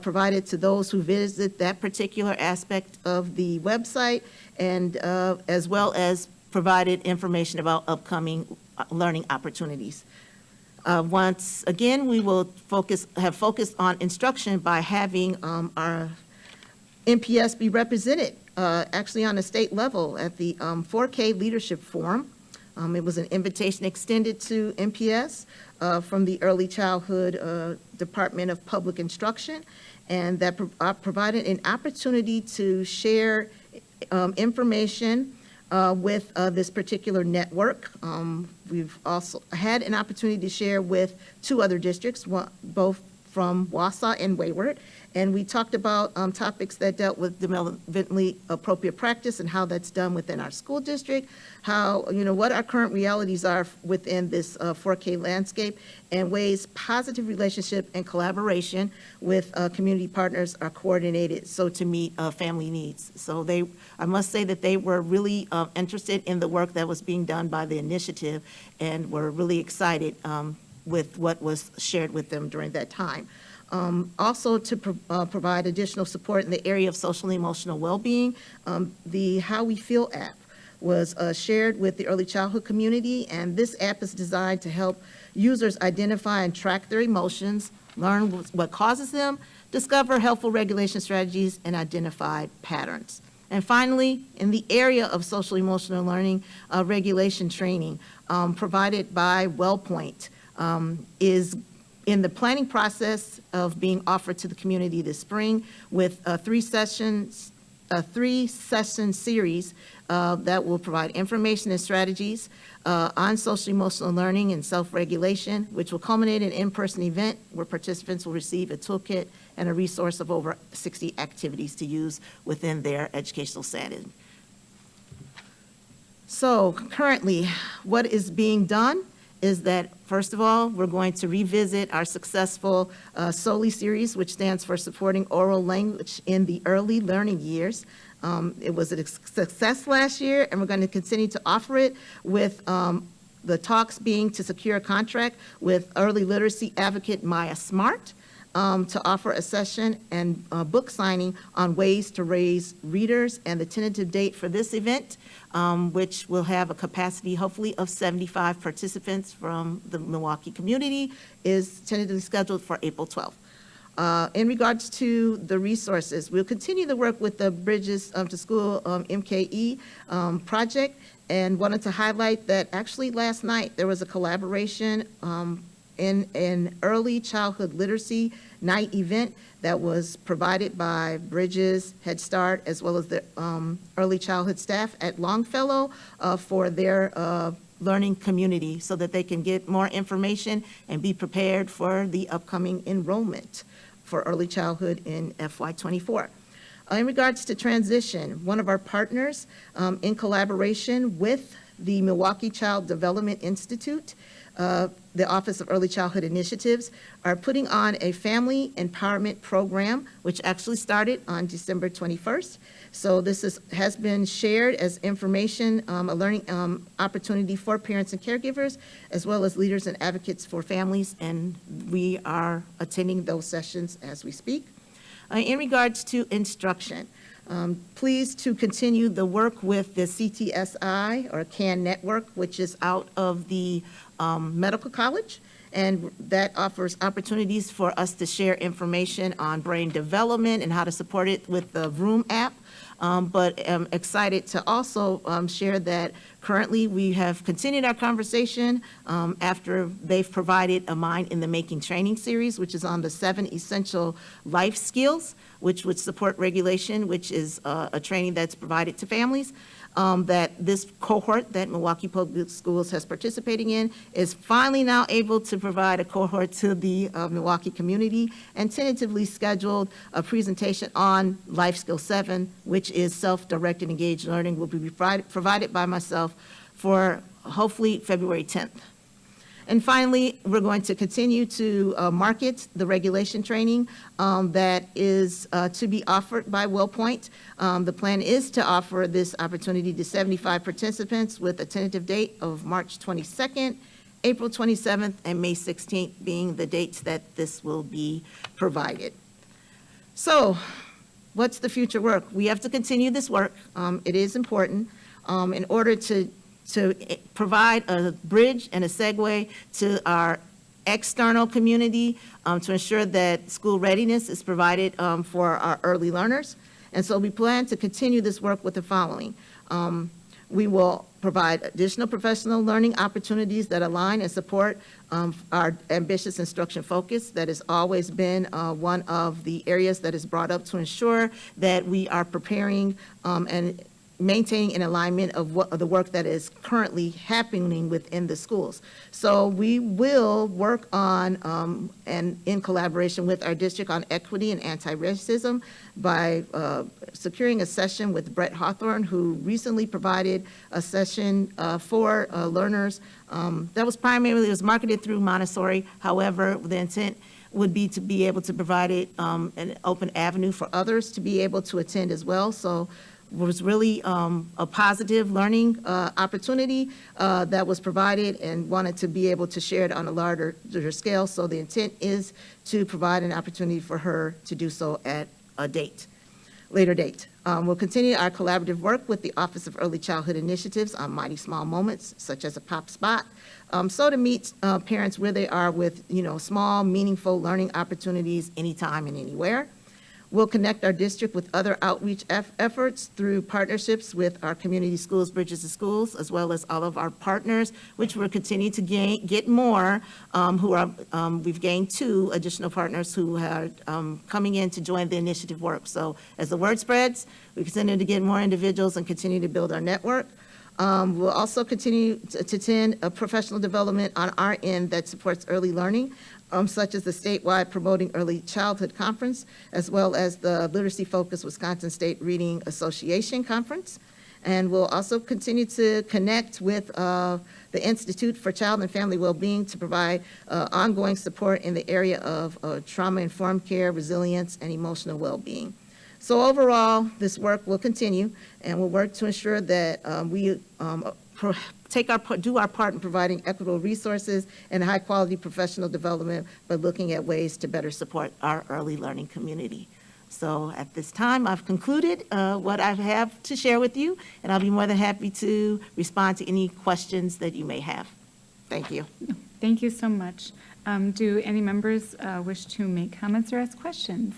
provided to those who visit that particular aspect of the website, and as well as provided information about upcoming learning opportunities. Once again, we will have focused on instruction by having our MPS be represented actually on a state level at the 4K Leadership Forum. It was an invitation extended to MPS from the Early Childhood Department of Public Instruction, and that provided an opportunity to share information with this particular network. We've also had an opportunity to share with 2 other districts, both from Wausau and Wayward, and we talked about topics that dealt with developmentally appropriate practice and how that's done within our school district, how, what our current realities are within this 4K landscape, and ways positive relationship and collaboration with community partners are coordinated so to meet family needs. So I must say that they were really interested in the work that was being done by the initiative, and were really excited with what was shared with them during that time. Also to provide additional support in the area of social and emotional well-being, the How We Feel app was shared with the early childhood community, and this app is designed to help users identify and track their emotions, learn what causes them, discover helpful regulation strategies, and identify patterns. And finally, in the area of social emotional learning, regulation training provided by WellPoint is in the planning process of being offered to the community this spring with a 3-session series that will provide information and strategies on social emotional learning and self-regulation, which will culminate in an in-person event where participants will receive a toolkit and a resource of over 60 activities to use within their educational setting. So currently, what is being done is that, first of all, we're going to revisit our successful SOLI series, which stands for Supporting Oral Language in the Early Learning Years. It was a success last year, and we're going to continue to offer it with the talks being to secure a contract with early literacy advocate Maya Smart to offer a session and book signing on ways to raise readers, and the tentative date for this event, which will have a capacity hopefully of 75 participants from the Milwaukee community, is tentatively scheduled for April 12th. In regards to the resources, we'll continue to work with the Bridges to School MKE project, and wanted to highlight that actually last night there was a collaboration in an early childhood literacy night event that was provided by Bridges, Head Start, as well as the early childhood staff at Longfellow for their learning community, so that they can get more information and be prepared for the upcoming enrollment for early childhood in FY24. In regards to transition, one of our partners in collaboration with the Milwaukee Child Development Institute, the Office of Early Childhood Initiatives, are putting on a family empowerment program, which actually started on December 21st. So this has been shared as information, a learning opportunity for parents and caregivers, as well as leaders and advocates for families, and we are attending those sessions as we speak. In regards to instruction, pleased to continue the work with the CTSI or CAN network, which is out of the medical college, and that offers opportunities for us to share information on brain development and how to support it with the Vroom app. But I'm excited to also share that currently we have continued our conversation after they've provided a Mind in the Making training series, which is on the 7 essential life skills, which would support regulation, which is a training that's provided to families. That this cohort that Milwaukee Public Schools has participating in is finally now able to provide a cohort to the Milwaukee community, and tentatively scheduled a presentation on Life Skill 7, which is self-directed engaged learning, will be provided by myself for hopefully February 10th. And finally, we're going to continue to market the regulation training that is to be offered by WellPoint. The plan is to offer this opportunity to 75 participants with a tentative date of March 22nd, April 27th, and May 16th being the dates that this will be provided. So what's the future work? We have to continue this work. It is important in order to provide a bridge and a segue to our external community to ensure that school readiness is provided for our early learners. And so we plan to continue this work with the following. We will provide additional professional learning opportunities that align and support our ambitious instruction focus. That has always been one of the areas that is brought up to ensure that we are preparing and maintaining an alignment of the work that is currently happening within the schools. So we will work on, and in collaboration with our district, on equity and anti-racism by securing a session with Brett Hawthorne, who recently provided a session for learners that was marketed through Montessori. However, the intent would be to be able to provide it an open avenue for others to be able to attend as well. So was really a positive learning opportunity that was provided, and wanted to be able to share it on a larger scale. So the intent is to provide an opportunity for her to do so at a later date. We'll continue our collaborative work with the Office of Early Childhood Initiatives on mighty small moments, such as a pop spot. So to meet parents where they are with, small, meaningful learning opportunities anytime and anywhere. We'll connect our district with other outreach efforts through partnerships with our community schools, Bridges to Schools, as well as all of our partners, which we're continuing to get more, we've gained 2 additional partners who are coming in to join the initiative work. So as the word spreads, we continue to get more individuals and continue to build our network. We'll also continue to attend a professional development on our end that supports early learning, such as the statewide Promoting Early Childhood Conference, as well as the Literacy Focused Wisconsin State Reading Association Conference. And we'll also continue to connect with the Institute for Child and Family Wellbeing to provide ongoing support in the area of trauma-informed care, resilience, and emotional well-being. So overall, this work will continue, and we'll work to ensure that we do our part in providing equitable resources and high-quality professional development by looking at ways to better support our early learning community. So at this time, I've concluded what I have to share with you, and I'll be more than happy to respond to any questions that you may have. Thank you. Thank you so much. Do any members wish to make comments or ask questions?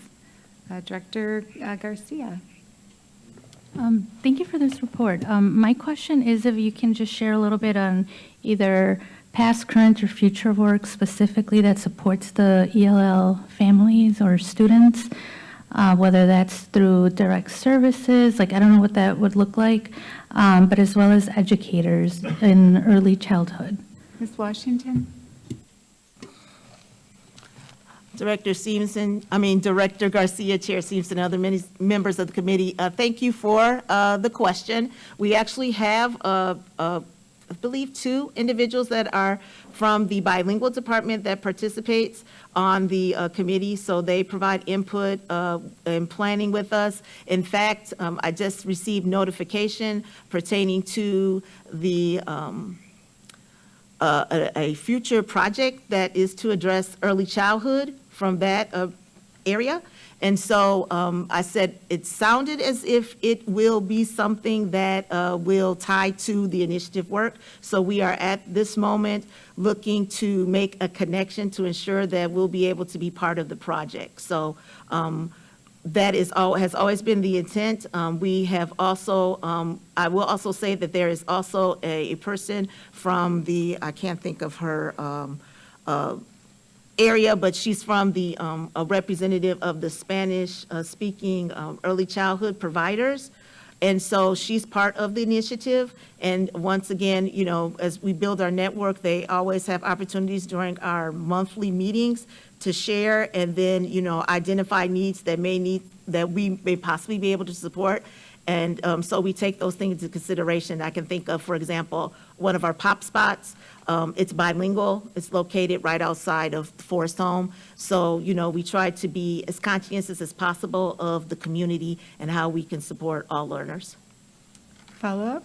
Director Garcia. Thank you for this report. My question is if you can just share a little bit on either past, current, or future work specifically that supports the ELL families or students, whether that's through direct services, I don't know what that would look like, but as well as educators in early childhood. Ms. Washington? Director Garcia, Chair Seamson, and other many members of the committee, thank you for the question. We actually have a I believe, 2 individuals that are from the bilingual department that participates on the committee, so they provide input in planning with us. In fact, I just received notification pertaining to the a future project that is to address early childhood from that area. And so I said, it sounded as if it will be something that will tie to the initiative work. So we are at this moment looking to make a connection to ensure that we'll be able to be part of the project. So that has always been the intent. We have also, I will also say that there is also a person from the, I can't think of her area, but she's from the, a representative of the Spanish speaking early childhood providers. And so she's part of the initiative. And once again, you know, as we build our network, they always have opportunities during our monthly meetings to share and then, you know, identify needs that we may possibly be able to support. And so we take those things into consideration. I can think of, for example, one of our pop spots. It's bilingual. It's located right outside of Forest Home. So, you know, we try to be as conscientious as possible of the community and how we can support all learners. Follow-up?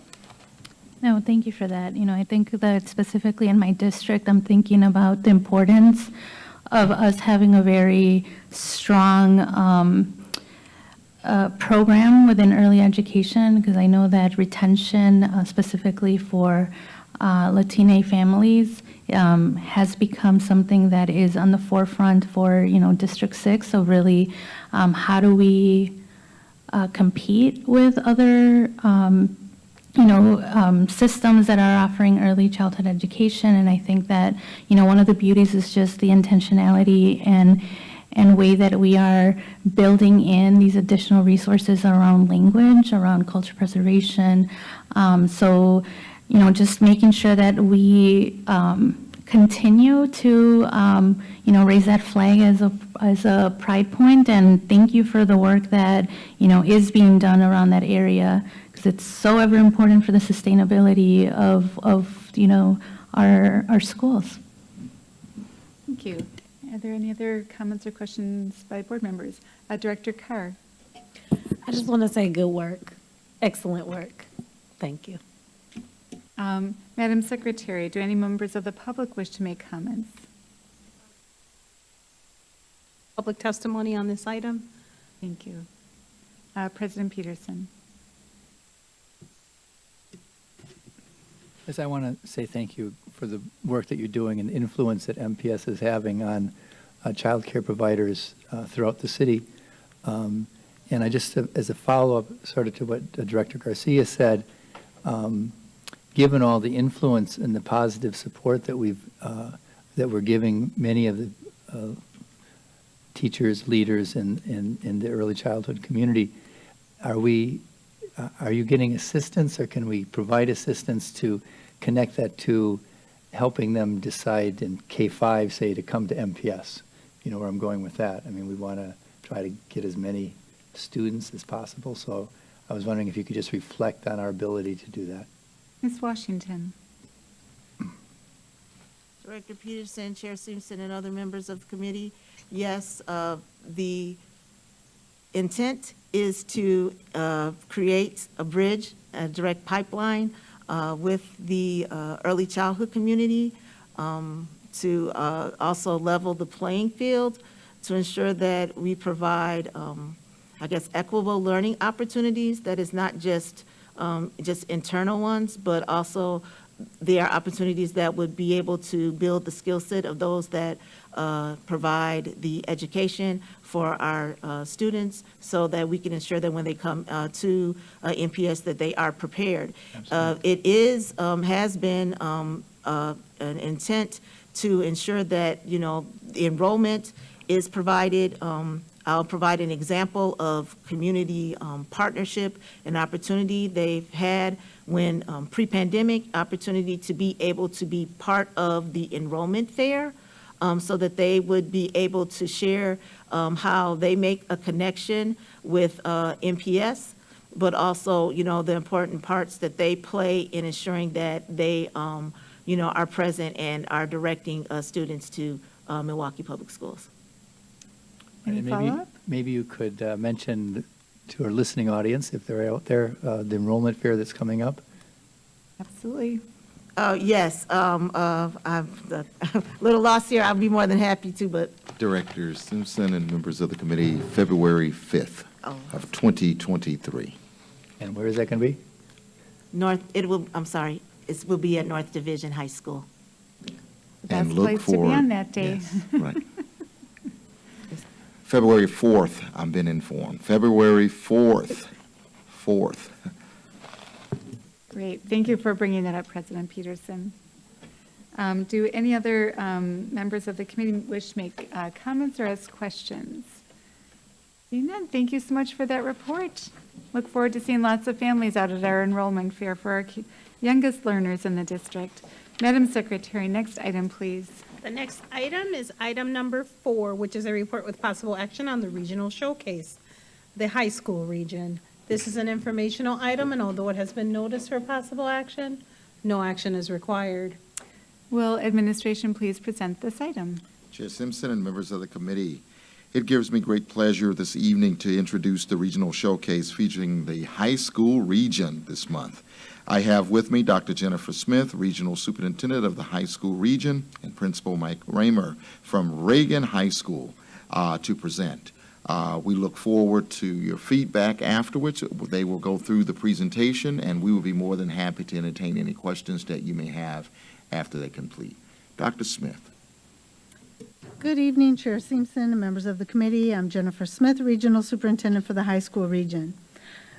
No, thank you for that. You know, I think that specifically in my district, I'm thinking about the importance of us having a very strong program within early education, because I know that retention, specifically for Latina families, has become something that is on the forefront for, you know, District 6. So really, how do we compete with other systems that are offering early childhood education? And I think that, you know, one of the beauties is just the intentionality and way that we are building in these additional resources around language, around culture preservation. So, you know, just making sure that we continue to, you know, raise that flag as a pride point. And thank you for the work that, you know, is being done around that area, because it's so ever important for the sustainability of you know, our schools. Thank you. Are there any other comments or questions by board members? Director Carr. I just want to say good work, excellent work. Thank you. Madam Secretary, do any members of the public wish to make comments? Public testimony on this item? Thank you. President Peterson. Yes, I want to say thank you for the work that you're doing and the influence that MPS is having on child care providers throughout the city. And I just, as a follow-up sort of to what Director Garcia said, given all the influence and the positive support that we're giving many of the teachers, leaders in the early childhood community, are you getting assistance, or can we provide assistance to connect that to helping them decide in K-5, say, to come to MPS? You know where I'm going with that. I mean, we want to try to get as many students as possible. So I was wondering if you could just reflect on our ability to do that. Ms. Washington. Director Peterson, Chair Simpson, and other members of the committee, yes, the intent is to create a bridge, a direct pipeline with the early childhood community to also level the playing field, to ensure that we provide, I guess, equitable learning opportunities that is not just internal ones, but also there are opportunities that would be able to build the skill set of those that provide the education for our students, so that we can ensure that when they come to MPS that they are prepared. It is, has been an intent to ensure that, you know, the enrollment is provided. I'll provide an example of community partnership and opportunity they've had when pre-pandemic, opportunity to be able to be part of the enrollment fair, so that they would be able to share how they make a connection with MPS, but also, the important parts that they play in ensuring that they, are present and are directing students to Milwaukee Public Schools. Any And follow-up? maybe you could mention to our listening audience, if they're out there, the enrollment fair that's coming up. Absolutely. Yes, I'm a little lost here. I'll be more than happy to, but Director Simpson and members of the committee, February 5th of 2023. And where is that going to be? it will be at North Division High School. Best And look place to be for- on that day. Right. February 4th, I've been informed. February 4th. Great. Thank you for bringing that up, President Peterson. Do any other members of the committee wish to make comments or ask questions? Seeing none, thank you so much for that report. Look forward to seeing lots of families out at our enrollment fair for our youngest learners in the district. Madam Secretary, next item, please. The next item is item number 4, which is a report with possible action on the regional showcase, the high school region. This is an informational item, and although it has been noticed for possible action, no action is required. Will administration please present this item? Chair Simpson and members of the committee, it gives me great pleasure this evening to introduce the regional showcase featuring the high school region this month. I have with me Dr. Jennifer Smith, Regional Superintendent of the High School Region, and Principal Mike Raymer from Reagan High School to present. We look forward to your feedback afterwards. They will go through the presentation, and we will be more than happy to entertain any questions that you may have after they complete. Dr. Smith. Good evening, Chair Simpson and members of the committee. I'm Jennifer Smith, Regional Superintendent for the High School Region.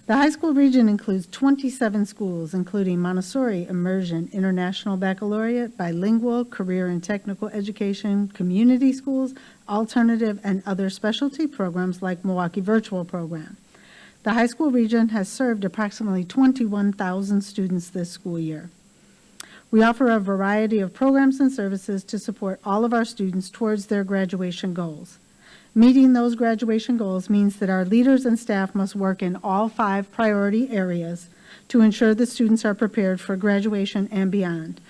The high school region includes 27 schools, including Montessori, Immersion, International Baccalaureate, Bilingual, Career and Technical Education, Community Schools, Alternative, and other specialty programs like Milwaukee Virtual Program. The high school region has served approximately 21,000 students this school year. We offer a variety of programs and services to support all of our students towards their graduation goals. Meeting those graduation goals means that our leaders and staff must work in all 5 priority areas to ensure that students are prepared for graduation and beyond.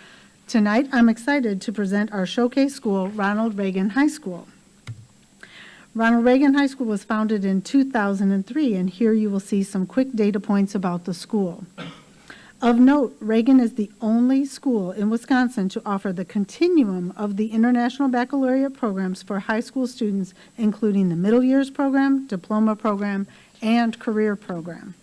Tonight, I'm excited to present our showcase school, Ronald Reagan High School. Ronald Reagan High School was founded in 2003, and here you will see some quick data points about the school. Of note, Reagan is the only school in Wisconsin to offer the continuum of the International Baccalaureate programs for high school students, including the middle years program, diploma program, and career program.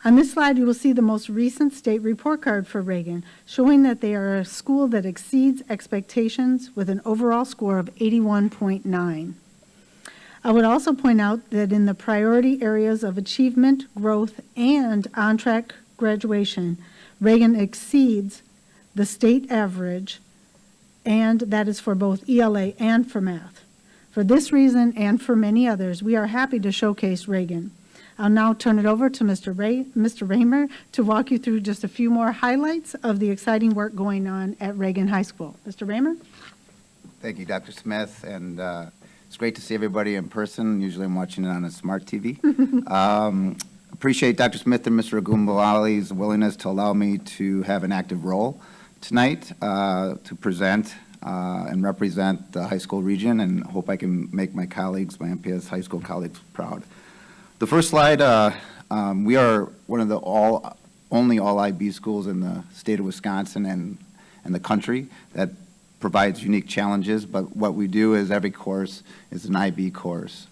On this slide, you will see the most recent state report card for Reagan, showing that they are a school that exceeds expectations with an overall score of 81.9. I would also point out that in the priority areas of achievement, growth, and on-track graduation, Reagan exceeds the state average, and that is for both ELA and for math. For this reason and for many others, we are happy to showcase Reagan. I'll now turn it over to Mr. Raymer to walk you through just a few more highlights of the exciting work going on at Reagan High School. Mr. Raymer? Thank you, Dr. Smith, and it's great to see everybody in person. Usually I'm watching it on a smart TV. Appreciate Dr. Smith and Mr. Agumbawali's willingness to allow me to have an active role tonight to present and represent the high school region, and hope I can make my colleagues, my MPS high school colleagues, proud. The first slide, we are one of the only all IB schools in the state of Wisconsin and the country that provides unique challenges, but what we do is every course is an IB course.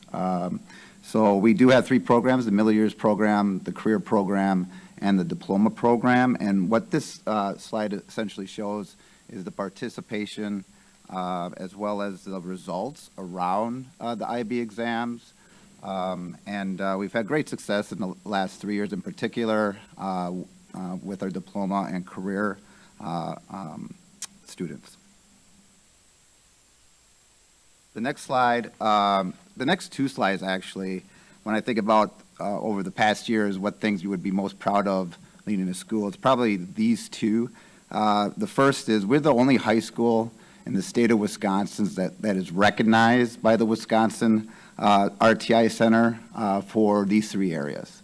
So we do have 3 programs, the middle years program, the career program, and the diploma program. And what this slide essentially shows is the participation as well as the results around the IB exams. We've had great success in the last 3 years in particular with our diploma and career students. The next slide, the next 2 slides actually, when I think about over the past years, what things you would be most proud of leading a school, it's probably these 2. The first is we're the only high school in the state of Wisconsin that is recognized by the Wisconsin RTI center for these 3 areas.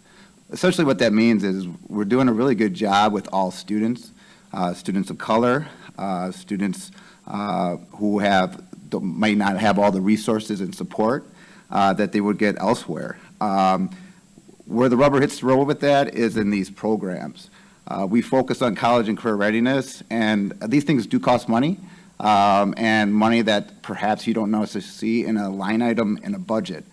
Essentially what that means is we're doing a really good job with all students, students of color, students who might not have all the resources and support that they would get elsewhere. Where the rubber hits the road with that is in these programs. We focus on college and career readiness, and these things do cost money, and money that perhaps you don't necessarily see in a line item in a budget.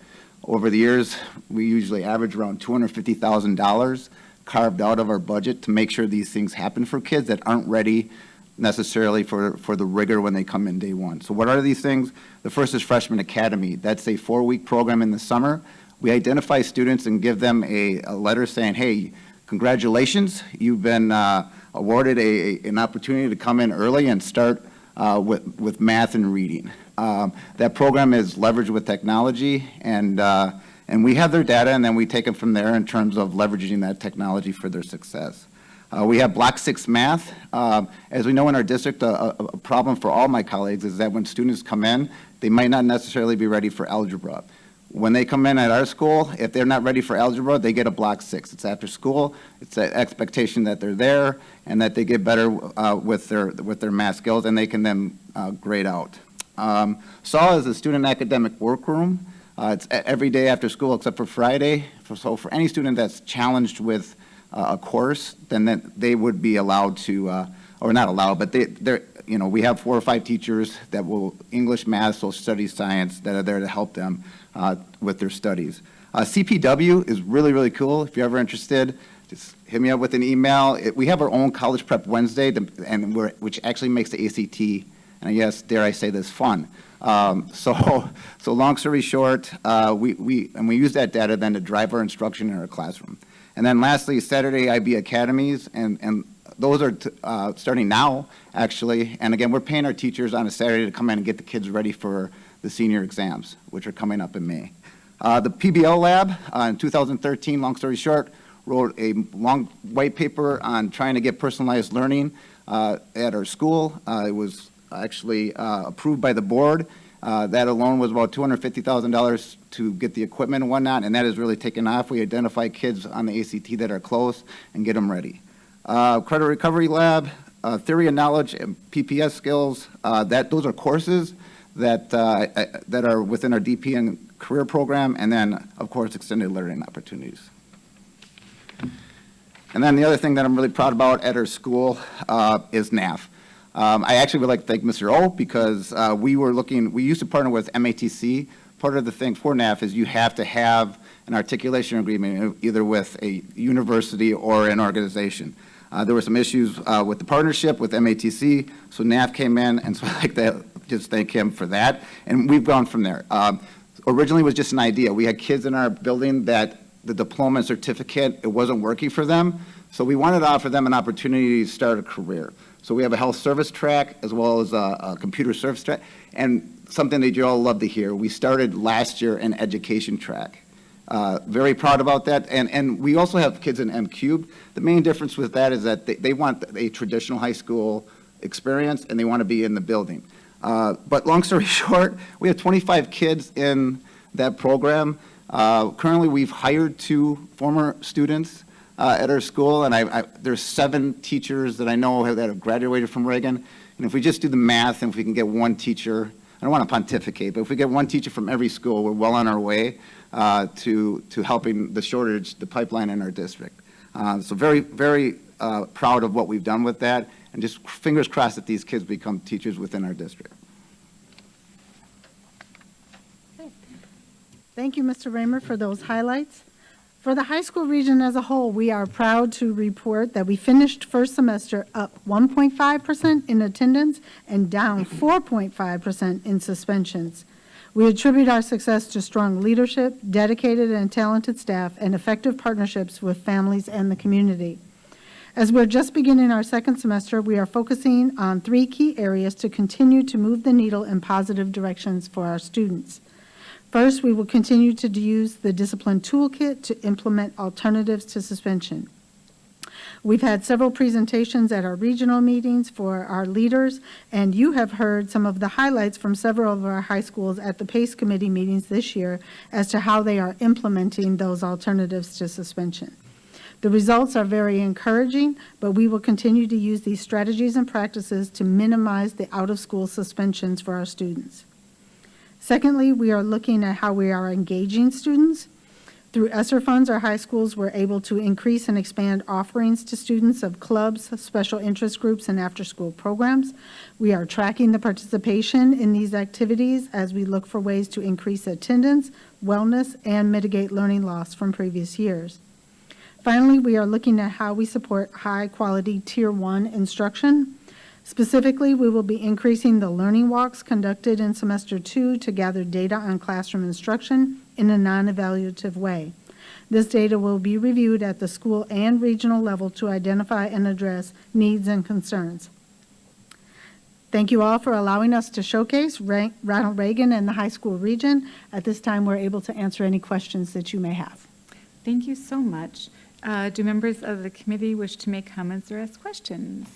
Over the years, we usually average around $250,000 carved out of our budget to make sure these things happen for kids that aren't ready necessarily for the rigor when they come in day one. So what are these things? The first is Freshman Academy. That's a 4-week program in the summer. We identify students and give them a letter saying, hey, congratulations, you've been awarded an opportunity to come in early and start with math and reading. That program is leveraged with technology, and we have their data, and then we take them from there in terms of leveraging that technology for their success. We have Block 6 math. As we know in our district, a problem for all my colleagues is that when students come in, they might not necessarily be ready for algebra. When they come in at our school, if they're not ready for algebra, they get a Block 6. It's after school. It's an expectation that they're there and that they get better with their math skills, and they can then grade out. SAW is a student academic workroom. It's every day after school except for Friday. So for any student that's challenged with a course, then they would be allowed to, or not allowed, but we have 4 or 5 teachers that will English, math, social studies, science that are there to help them with their studies. CPW is really, really cool. If you're ever interested, just hit me up with an email. We have our own College Prep Wednesday, which actually makes the ACT, and I guess, dare I say this, fun. So long story short, we use that data then to drive our instruction in our classroom. And then lastly, Saturday IB Academies, and those are starting now, actually. And again, we're paying our teachers on a Saturday to come in and get the kids ready for the senior exams, which are coming up in May. The PBL lab in 2013, long story short, wrote a long white paper on trying to get personalized learning at our school. It was actually approved by the board. That alone was about $250,000 to get the equipment and whatnot, and that has really taken off. We identify kids on the ACT that are close and get them ready. Credit Recovery Lab, Theory of Knowledge and PPS skills, those are courses that are within our DP and career program, and then, of course, extended learning opportunities. And then the other thing that I'm really proud about at our school is NAF. I actually would like to thank Mr. O because we used to partner with MATC. Part of the thing for NAF is you have to have an articulation agreement either with a university or an organization. There were some issues with the partnership with MATC, so NAF came in, and so I'd like to just thank him for that. And we've gone from there. Originally, it was just an idea. We had kids in our building that the diploma and certificate, it wasn't working for them, so we wanted to offer them an opportunity to start a career. So we have a health service track as well as a computer service track, and something that you all love to hear. We started last year an education track. Very proud about that, and we also have kids in M-Cubed. The main difference with that is that they want a traditional high school experience and they want to be in the building. But long story short, we have 25 kids in that program. Currently, we've hired 2 former students at our school, and there's 7 teachers that I know that have graduated from Reagan. And if we just do the math, and if we can get 1 teacher, I don't want to pontificate, but if we get 1 teacher from every school, we're well on our way to helping the pipeline in our district. So very, very proud of what we've done with that, and just fingers crossed that these kids become teachers within our district. Thank you, Mr. Raymer, for those highlights. For the high school region as a whole, we are proud to report that we finished first semester up 1.5% in attendance and down 4.5% in suspensions. We attribute our success to strong leadership, dedicated and talented staff, and effective partnerships with families and the community. As we're just beginning our second semester, we are focusing on 3 key areas to continue to move the needle in positive directions for our students. First, we will continue to use the discipline toolkit to implement alternatives to suspension. We've had several presentations at our regional meetings for our leaders, and you have heard some of the highlights from several of our high schools at the PACE committee meetings this year as to how they are implementing those alternatives to suspension. The results are very encouraging, but we will continue to use these strategies and practices to minimize the out-of-school suspensions for our students. Secondly, we are looking at how we are engaging students. Through ESSER funds, our high schools were able to increase and expand offerings to students of clubs, special interest groups, and after-school programs. We are tracking the participation in these activities as we look for ways to increase attendance, wellness, and mitigate learning loss from previous years. Finally, we are looking at how we support high-quality Tier 1 instruction. Specifically, we will be increasing the learning walks conducted in Semester 2 to gather data on classroom instruction in a non-evaluative way. This data will be reviewed at the school and regional level to identify and address needs and concerns. Thank you all for allowing us to showcase Ronald Reagan and the high school region. At this time, we're able to answer any questions that you may have. Thank you so much. Do members of the committee wish to make comments or ask questions?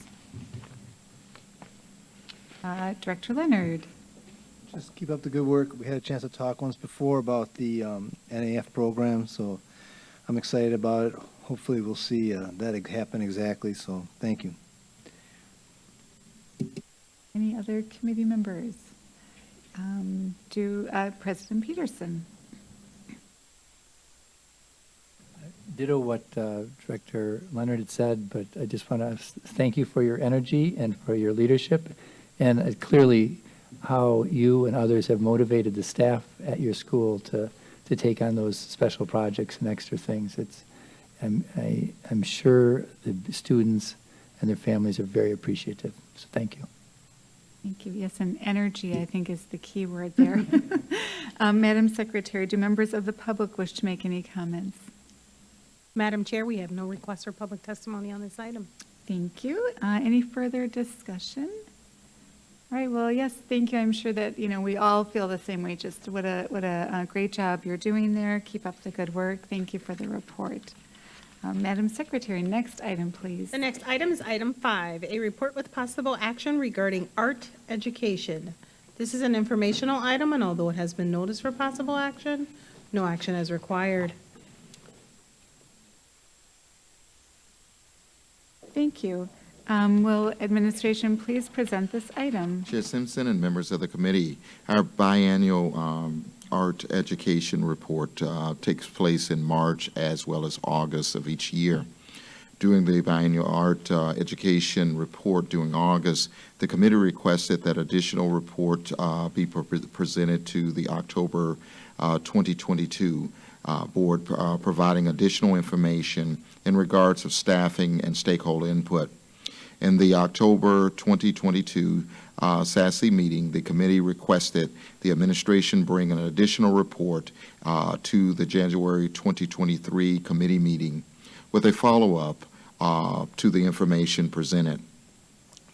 Director Leonard. Just keep up the good work. We had a chance to talk once before about the NAF program, so I'm excited about it. Hopefully we'll see that happen exactly, so thank you. Any other committee members? President Peterson. Ditto what Director Leonard had said, but I just want to thank you for your energy and for your leadership, and clearly how you and others have motivated the staff at your school to take on those special projects and extra things. I'm sure the students and their families are very appreciative, so thank you. Thank you. Yes, and energy, I think, is the key word there. Madam Secretary, do members of the public wish to make any comments? Madam Chair, we have no request for public testimony on this item. Thank you. Any further discussion? All right, well, yes, thank you. I'm sure that, we all feel the same way. Just what a great job you're doing there. Keep up the good work. Thank you for the report. Madam Secretary, next item, please. The next item is item 5, a report with possible action regarding art education. This is an informational item, and although it has been noticed for possible action, no action is required. Thank you. Will administration please present this item? Chair Simpson and members of the committee, our biannual art education report takes place in March as well as August of each year. During the biannual art education report during August, the committee requested that additional report be presented to the October 2022 board, providing additional information in regards of staffing and stakeholder input. In the October 2022 SASE meeting, the committee requested the administration bring an additional report to the January 2023 committee meeting with a follow-up to the information presented.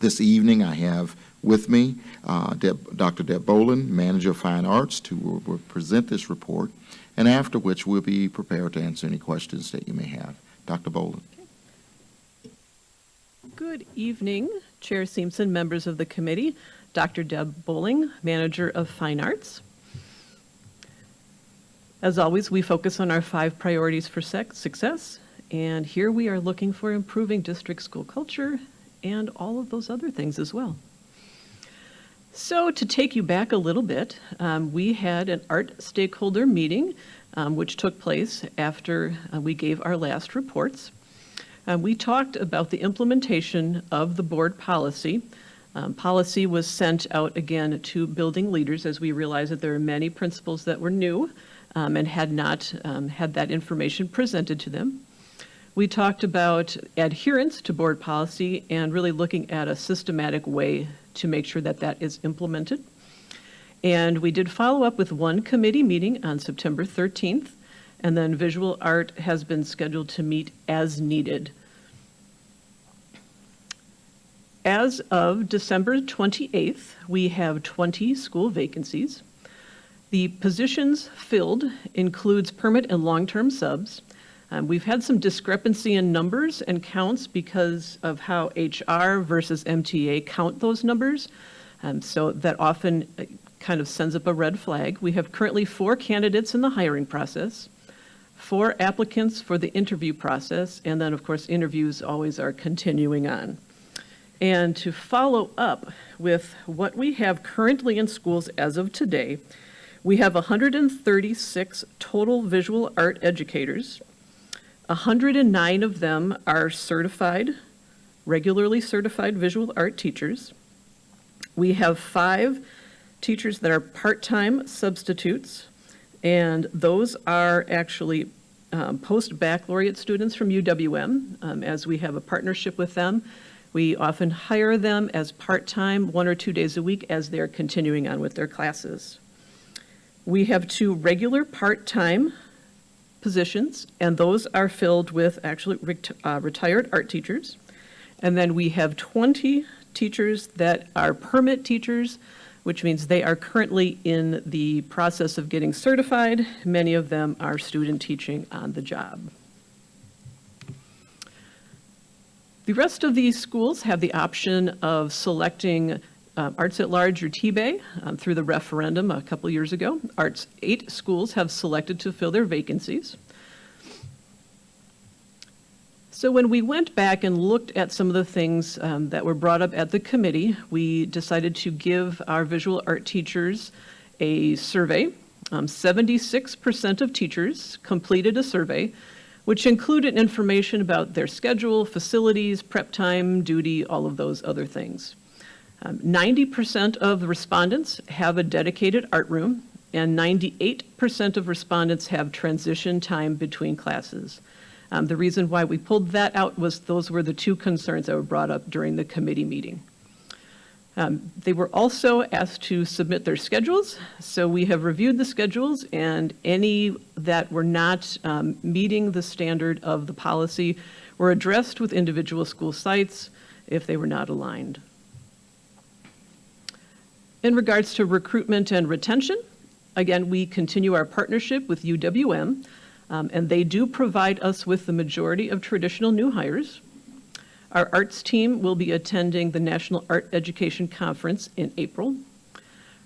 This evening, I have with me Dr. Deb Boland, Manager of Fine Arts, to present this report, and after which we'll be prepared to answer any questions that you may have. Dr. Boland. Good evening, Chair Simpson, members of the committee, Dr. Deb Bowling, Manager of Fine Arts. As always, we focus on our 5 priorities for success, and here we are looking for improving district school culture and all of those other things as well. So to take you back a little bit, we had an art stakeholder meeting, which took place after we gave our last reports. We talked about the implementation of the board policy. Policy was sent out again to building leaders as we realized that there are many principals that were new and had not had that information presented to them. We talked about adherence to board policy and really looking at a systematic way to make sure that that is implemented. And we did follow up with one committee meeting on September 13th, and then visual art has been scheduled to meet as needed. As of December 28th, we have 20 school vacancies. The positions filled includes permanent and long-term subs. We've had some discrepancy in numbers and counts because of how HR versus MTA count those numbers. So that often kind of sends up a red flag. We have currently 4 candidates in the hiring process, 4 applicants for the interview process, and then, of course, interviews always are continuing on. And to follow up with what we have currently in schools as of today, we have 136 total visual art educators. 109 of them are certified, regularly certified visual art teachers. We have 5 teachers that are part-time substitutes, and those are actually post-baccalaureate students from UWM. As we have a partnership with them, we often hire them as part-time, 1 or 2 days a week, as they're continuing on with their classes. We have 2 regular part-time positions, and those are filled with actually retired art teachers. And then we have 20 teachers that are permit teachers, which means they are currently in the process of getting certified. Many of them are student teaching on the job. The rest of these schools have the option of selecting Arts at Large or T-Bay through the referendum a couple years ago. 8 schools have selected to fill their vacancies. So when we went back and looked at some of the things that were brought up at the committee, we decided to give our visual art teachers a survey. 76% of teachers completed a survey, which included information about their schedule, facilities, prep time, duty, all of those other things. 90% of the respondents have a dedicated art room, and 98% of respondents have transition time between classes. The reason why we pulled that out was those were the 2 concerns that were brought up during the committee meeting. They were also asked to submit their schedules, so we have reviewed the schedules, and any that were not meeting the standard of the policy were addressed with individual school sites if they were not aligned. In regards to recruitment and retention, again, we continue our partnership with UWM, and they do provide us with the majority of traditional new hires. Our arts team will be attending the National Art Education Conference in April.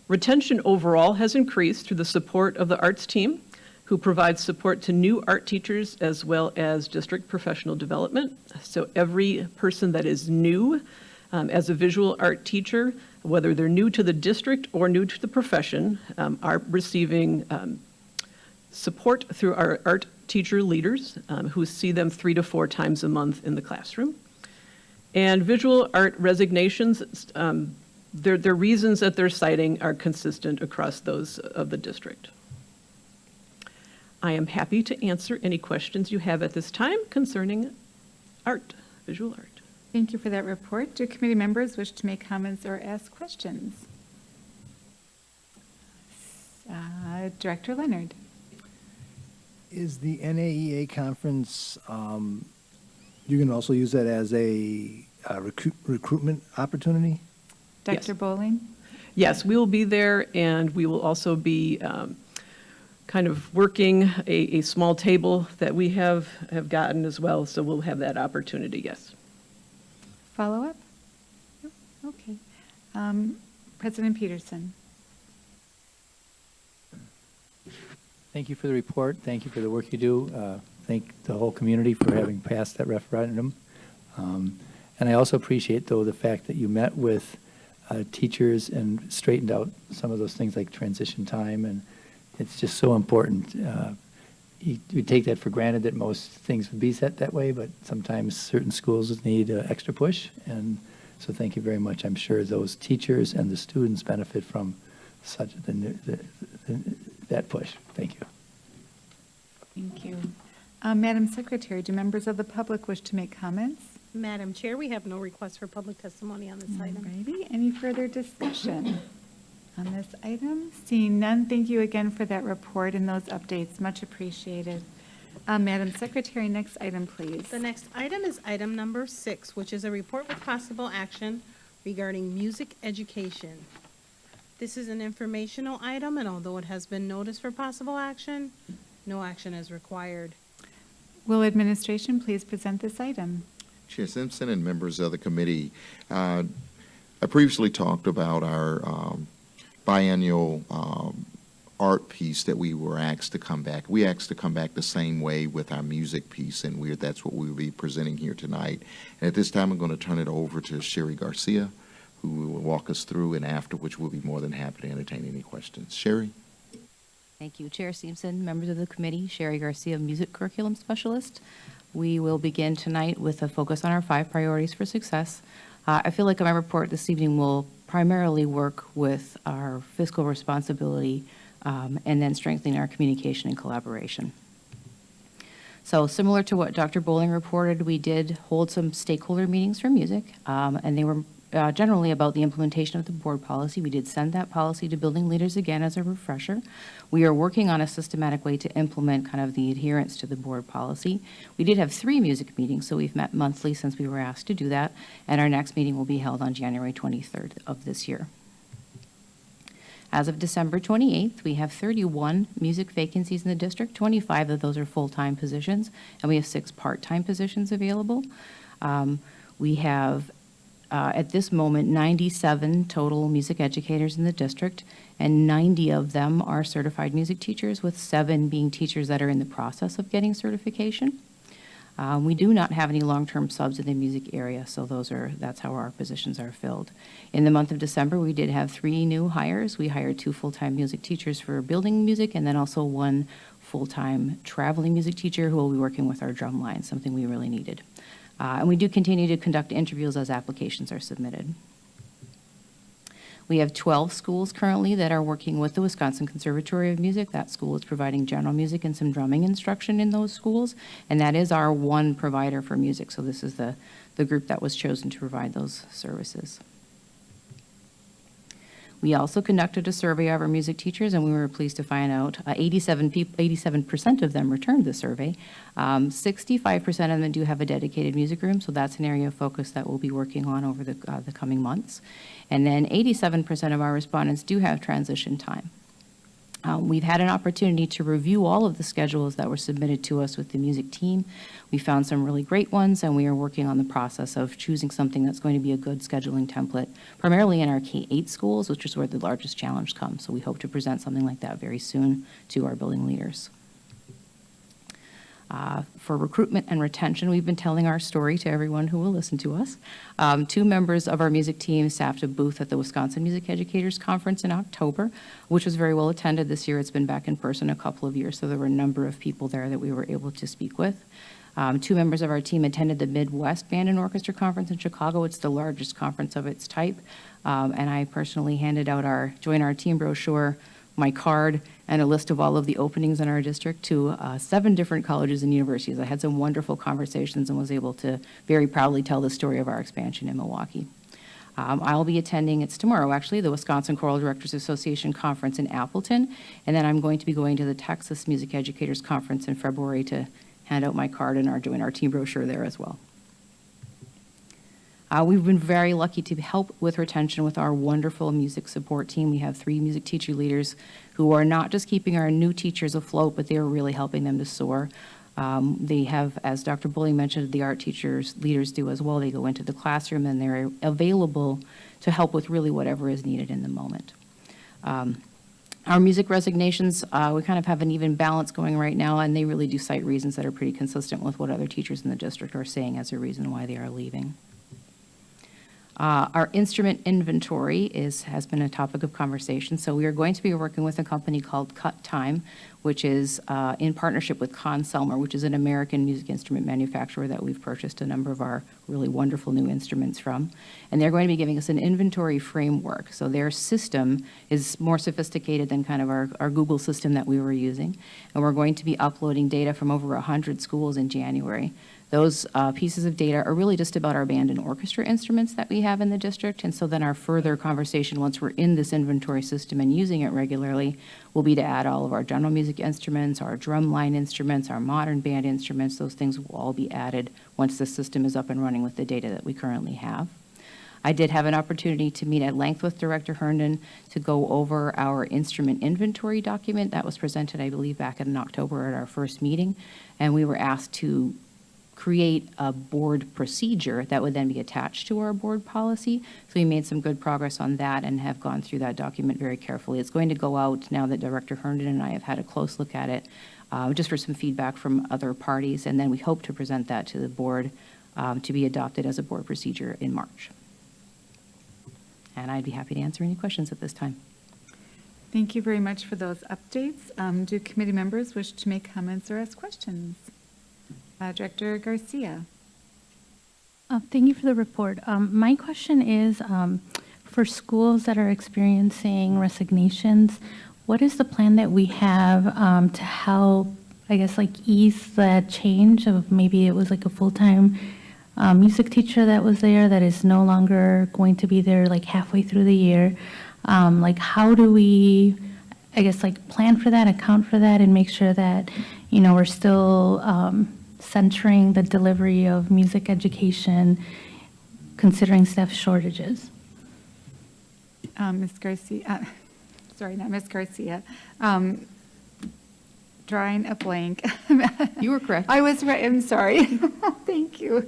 Retention overall has increased through the support of the arts team, who provides support to new art teachers as well as district professional development. So every person that is new as a visual art teacher, whether they're new to the district or new to the profession, are receiving support through our art teacher leaders who see them 3 to 4 times a month in the classroom. And visual art resignations, their reasons that they're citing are consistent across those of the district. I am happy to answer any questions you have at this time concerning art, visual art. Thank you for that report. Do committee members wish to make comments or ask questions? Director Leonard. Is the NAEA conference, you can also use that as a recruitment opportunity? Dr. Bowling? Yes, we will be there, and we will also be kind of working a small table that we have gotten as well, so we'll have that opportunity, yes. Follow-up? Okay. President Peterson. Thank you for the report. Thank you for the work you do. Thank the whole community for having passed that referendum. And I also appreciate, though, the fact that you met with teachers and straightened out some of those things like transition time, and it's just so important. You take that for granted that most things would be set that way, but sometimes certain schools need an extra push, and so thank you very much. I'm sure those teachers and the students benefit from such that push. Thank you. Thank you. Madam Secretary, do members of the public wish to make comments? Madam Chair, we have no request for public testimony on this item. Alrighty. Any further discussion on this item? Seeing none, thank you again for that report and those updates. Much appreciated. Madam Secretary, next item, please. The next item is item number 6, which is a report with possible action regarding music education. This is an informational item, and although it has been noticed for possible action, no action is required. Will administration please present this item? Chair Simpson and members of the committee, I previously talked about our biennial art piece that we were asked to come back. We asked to come back the same way with our music piece, and that's what we'll be presenting here tonight. And at this time, I'm going to turn it over to Sherry Garcia, who will walk us through, and after which we'll be more than happy to entertain any questions. Sherry? Thank you, Chair Simpson, members of the committee. Sherry Garcia, Music Curriculum Specialist. We will begin tonight with a focus on our 5 priorities for success. I feel like my report this evening will primarily work with our fiscal responsibility and then strengthening our communication and collaboration. So similar to what Dr. Bowling reported, we did hold some stakeholder meetings for music, and they were generally about the implementation of the board policy. We did send that policy to building leaders again as a refresher. We are working on a systematic way to implement kind of the adherence to the board policy. We did have 3 music meetings, so we've met monthly since we were asked to do that, and our next meeting will be held on January 23rd of this year. As of December 28th, we have 31 music vacancies in the district. 25 of those are full-time positions, and we have 6 part-time positions available. We have at this moment, 97 total music educators in the district, and 90 of them are certified music teachers, with 7 being teachers that are in the process of getting certification. We do not have any long-term subs in the music area, so that's how our positions are filled. In the month of December, we did have 3 new hires. We hired 2 full-time music teachers for building music, and then also 1 full-time traveling music teacher who will be working with our drum line, something we really needed. And we do continue to conduct interviews as applications are submitted. We have 12 schools currently that are working with the Wisconsin Conservatory of Music. That school is providing general music and some drumming instruction in those schools, and that is our one provider for music. So this is the group that was chosen to provide those services. We also conducted a survey of our music teachers, and we were pleased to find out 87% of them returned the survey. 65% of them do have a dedicated music room, so that's an area of focus that we'll be working on over the coming months. And then 87% of our respondents do have transition time. We've had an opportunity to review all of the schedules that were submitted to us with the music team. We found some really great ones, and we are working on the process of choosing something that's going to be a good scheduling template, primarily in our K-8 schools, which is where the largest challenge comes. So we hope to present something like that very soon to our building leaders. For recruitment and retention, we've been telling our story to everyone who will listen to us. 2 members of our music team staffed a booth at the Wisconsin Music Educators Conference in October, which was very well attended this year. It's been back in person a couple of years, so there were a number of people there that we were able to speak with. 2 members of our team attended the Midwest Band and Orchestra Conference in Chicago. It's the largest conference of its type, and I personally handed out our Join Our Team brochure, my card, and a list of all of the openings in our district to 7 different colleges and universities. I had some wonderful conversations and was able to very proudly tell the story of our expansion in Milwaukee. I'll be attending, it's tomorrow actually, the Wisconsin Choral Directors Association Conference in Appleton, and then I'm going to be going to the Texas Music Educators Conference in February to hand out my card and our Join Our Team brochure there as well. We've been very lucky to help with retention with our wonderful music support team. We have 3 music teacher leaders who are not just keeping our new teachers afloat, but they are really helping them to soar. They have, as Dr. Bully mentioned, the art teachers, leaders do as well. They go into the classroom and they're available to help with really whatever is needed in the moment. Our music resignations, we kind of have an even balance going right now, and they really do cite reasons that are pretty consistent with what other teachers in the district are saying as a reason why they are leaving. Our instrument inventory has been a topic of conversation. So we are going to be working with a company called Cut Time, which is in partnership with Conn-Selmer, which is an American music instrument manufacturer that we've purchased a number of our really wonderful new instruments from. And they're going to be giving us an inventory framework. So their system is more sophisticated than kind of our Google system that we were using. And we're going to be uploading data from over 100 schools in January. Those pieces of data are really just about our band and orchestra instruments that we have in the district. And so then our further conversation, once we're in this inventory system and using it regularly, will be to add all of our general music instruments, our drum line instruments, our modern band instruments. Those things will all be added once the system is up and running with the data that we currently have. I did have an opportunity to meet at length with Director Herndon to go over our instrument inventory document that was presented, I believe, back in October at our first meeting. And we were asked to create a board procedure that would then be attached to our board policy. So we made some good progress on that and have gone through that document very carefully. It's going to go out now that Director Herndon and I have had a close look at it, just for some feedback from other parties. And then we hope to present that to the board to be adopted as a board procedure in March. And I'd be happy to answer any questions at this time. Thank you very much for those updates. Do committee members wish to make comments or ask questions? Director Garcia. Thank you for the report. My question is, for schools that are experiencing resignations, what is the plan that we have to help, I guess, like ease that change of maybe it was like a full-time music teacher that was there that is no longer going to be there like halfway through the year? Like how do we, I guess, like plan for that, account for that, and make sure that, you know, we're still centering the delivery of music education, considering staff shortages? Ms. Garcia, sorry, not Ms. Garcia. Drawing a blank. You were correct. I was right, I'm sorry. Thank you.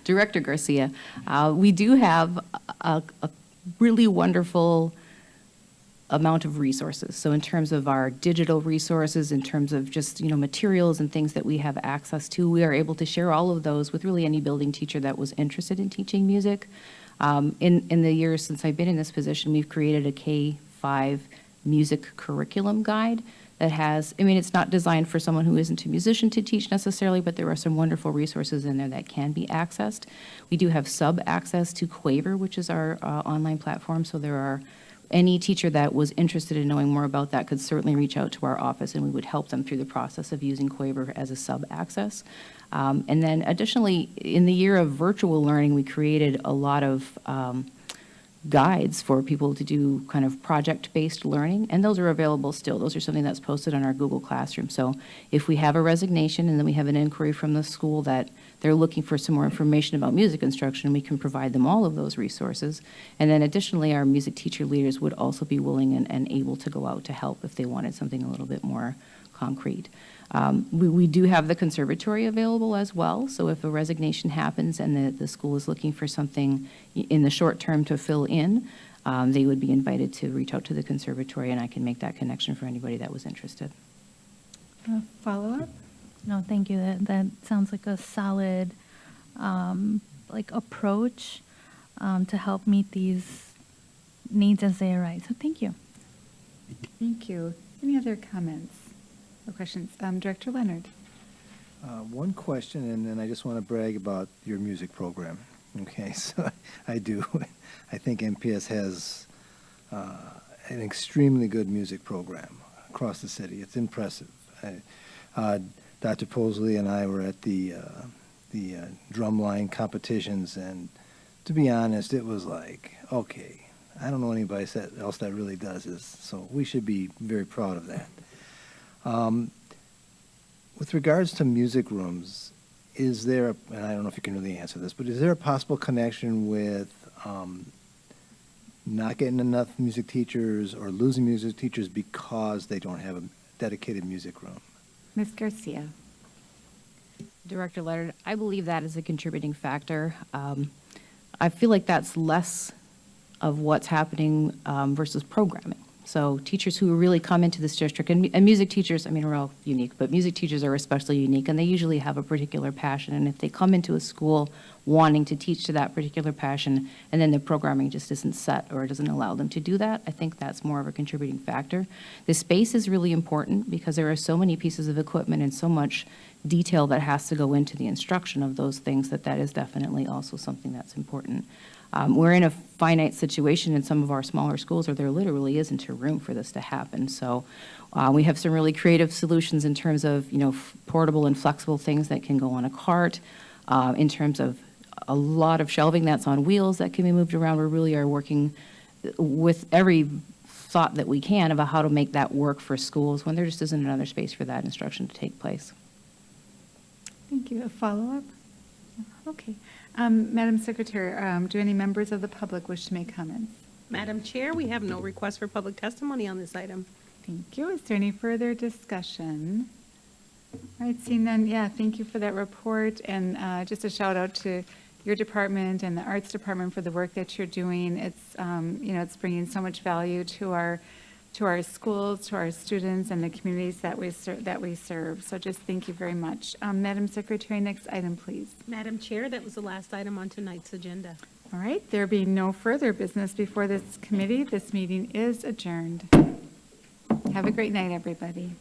Director Garcia, we do have a really wonderful amount of resources. So in terms of our digital resources, in terms of just, you know, materials and things that we have access to, we are able to share all of those with really any building teacher that was interested in teaching music. In the years since I've been in this position, we've created a K-5 music curriculum guide that has, I mean, it's not designed for someone who isn't a musician to teach necessarily, but there are some wonderful resources in there that can be accessed. We do have sub-access to Quaver, which is our online platform, so there are any teacher that was interested in knowing more about that could certainly reach out to our office, and we would help them through the process of using Quaver as a sub-access. And then additionally, in the year of virtual learning, we created a lot of guides for people to do kind of project-based learning, and those are available still. Those are something that's posted on our Google Classroom. So if we have a resignation and then we have an inquiry from the school that they're looking for some more information about music instruction, we can provide them all of those resources. And then additionally, our music teacher leaders would also be willing and able to go out to help if they wanted something a little bit more concrete. We do have the conservatory available as well, so if a resignation happens and the school is looking for something in the short term to fill in, they would be invited to reach out to the conservatory, and I can make that connection for anybody that was interested. Follow-up? No, thank you. That sounds like a solid like approach to help meet these needs as they arise. So thank you. Thank you. Any other comments or questions? Director Leonard. One question, and then I just want to brag about your music program. Okay, so I do. I think MPS has an extremely good music program across the city. It's impressive. Dr. Posey and I were at the drumline competitions, and to be honest, it was like, okay, I don't know anybody else that really does this, so we should be very proud of that. With regards to music rooms, is there, and I don't know if you can really answer this, but is there a possible connection with not getting enough music teachers or losing music teachers because they don't have a dedicated music room? Ms. Garcia. Director Leonard, I believe that is a contributing factor. I feel like that's less of what's happening versus programming. So teachers who really come into this district, and music teachers, I mean, we're all unique, but music teachers are especially unique, and they usually have a particular passion. And if they come into a school wanting to teach to that particular passion, and then the programming just isn't set or doesn't allow them to do that, I think that's more of a contributing factor. The space is really important because there are so many pieces of equipment and so much detail that has to go into the instruction of those things that is definitely also something that's important. We're in a finite situation in some of our smaller schools where there literally isn't a room for this to happen. So we have some really creative solutions in terms of, you know, portable and flexible things that can go on a cart, in terms of a lot of shelving that's on wheels that can be moved around. We really are working with every thought that we can about how to make that work for schools when there just isn't another space for that instruction to take place. Thank you. A follow-up? Okay. Madam Secretary, do any members of the public wish to make comments? Madam Chair, we have no request for public testimony on this item. Thank you. Is there any further discussion? All right, seeing none, yeah, thank you for that report, and just a shout out to your department and the arts department for the work that you're doing. It's, it's bringing so much value to our schools, to our students, and the communities that we serve. So just thank you very much. Madam Secretary, next item, please. Madam Chair, that was the last item on tonight's agenda. All right, there being no further business before this committee, this meeting is adjourned. Have a great night, everybody.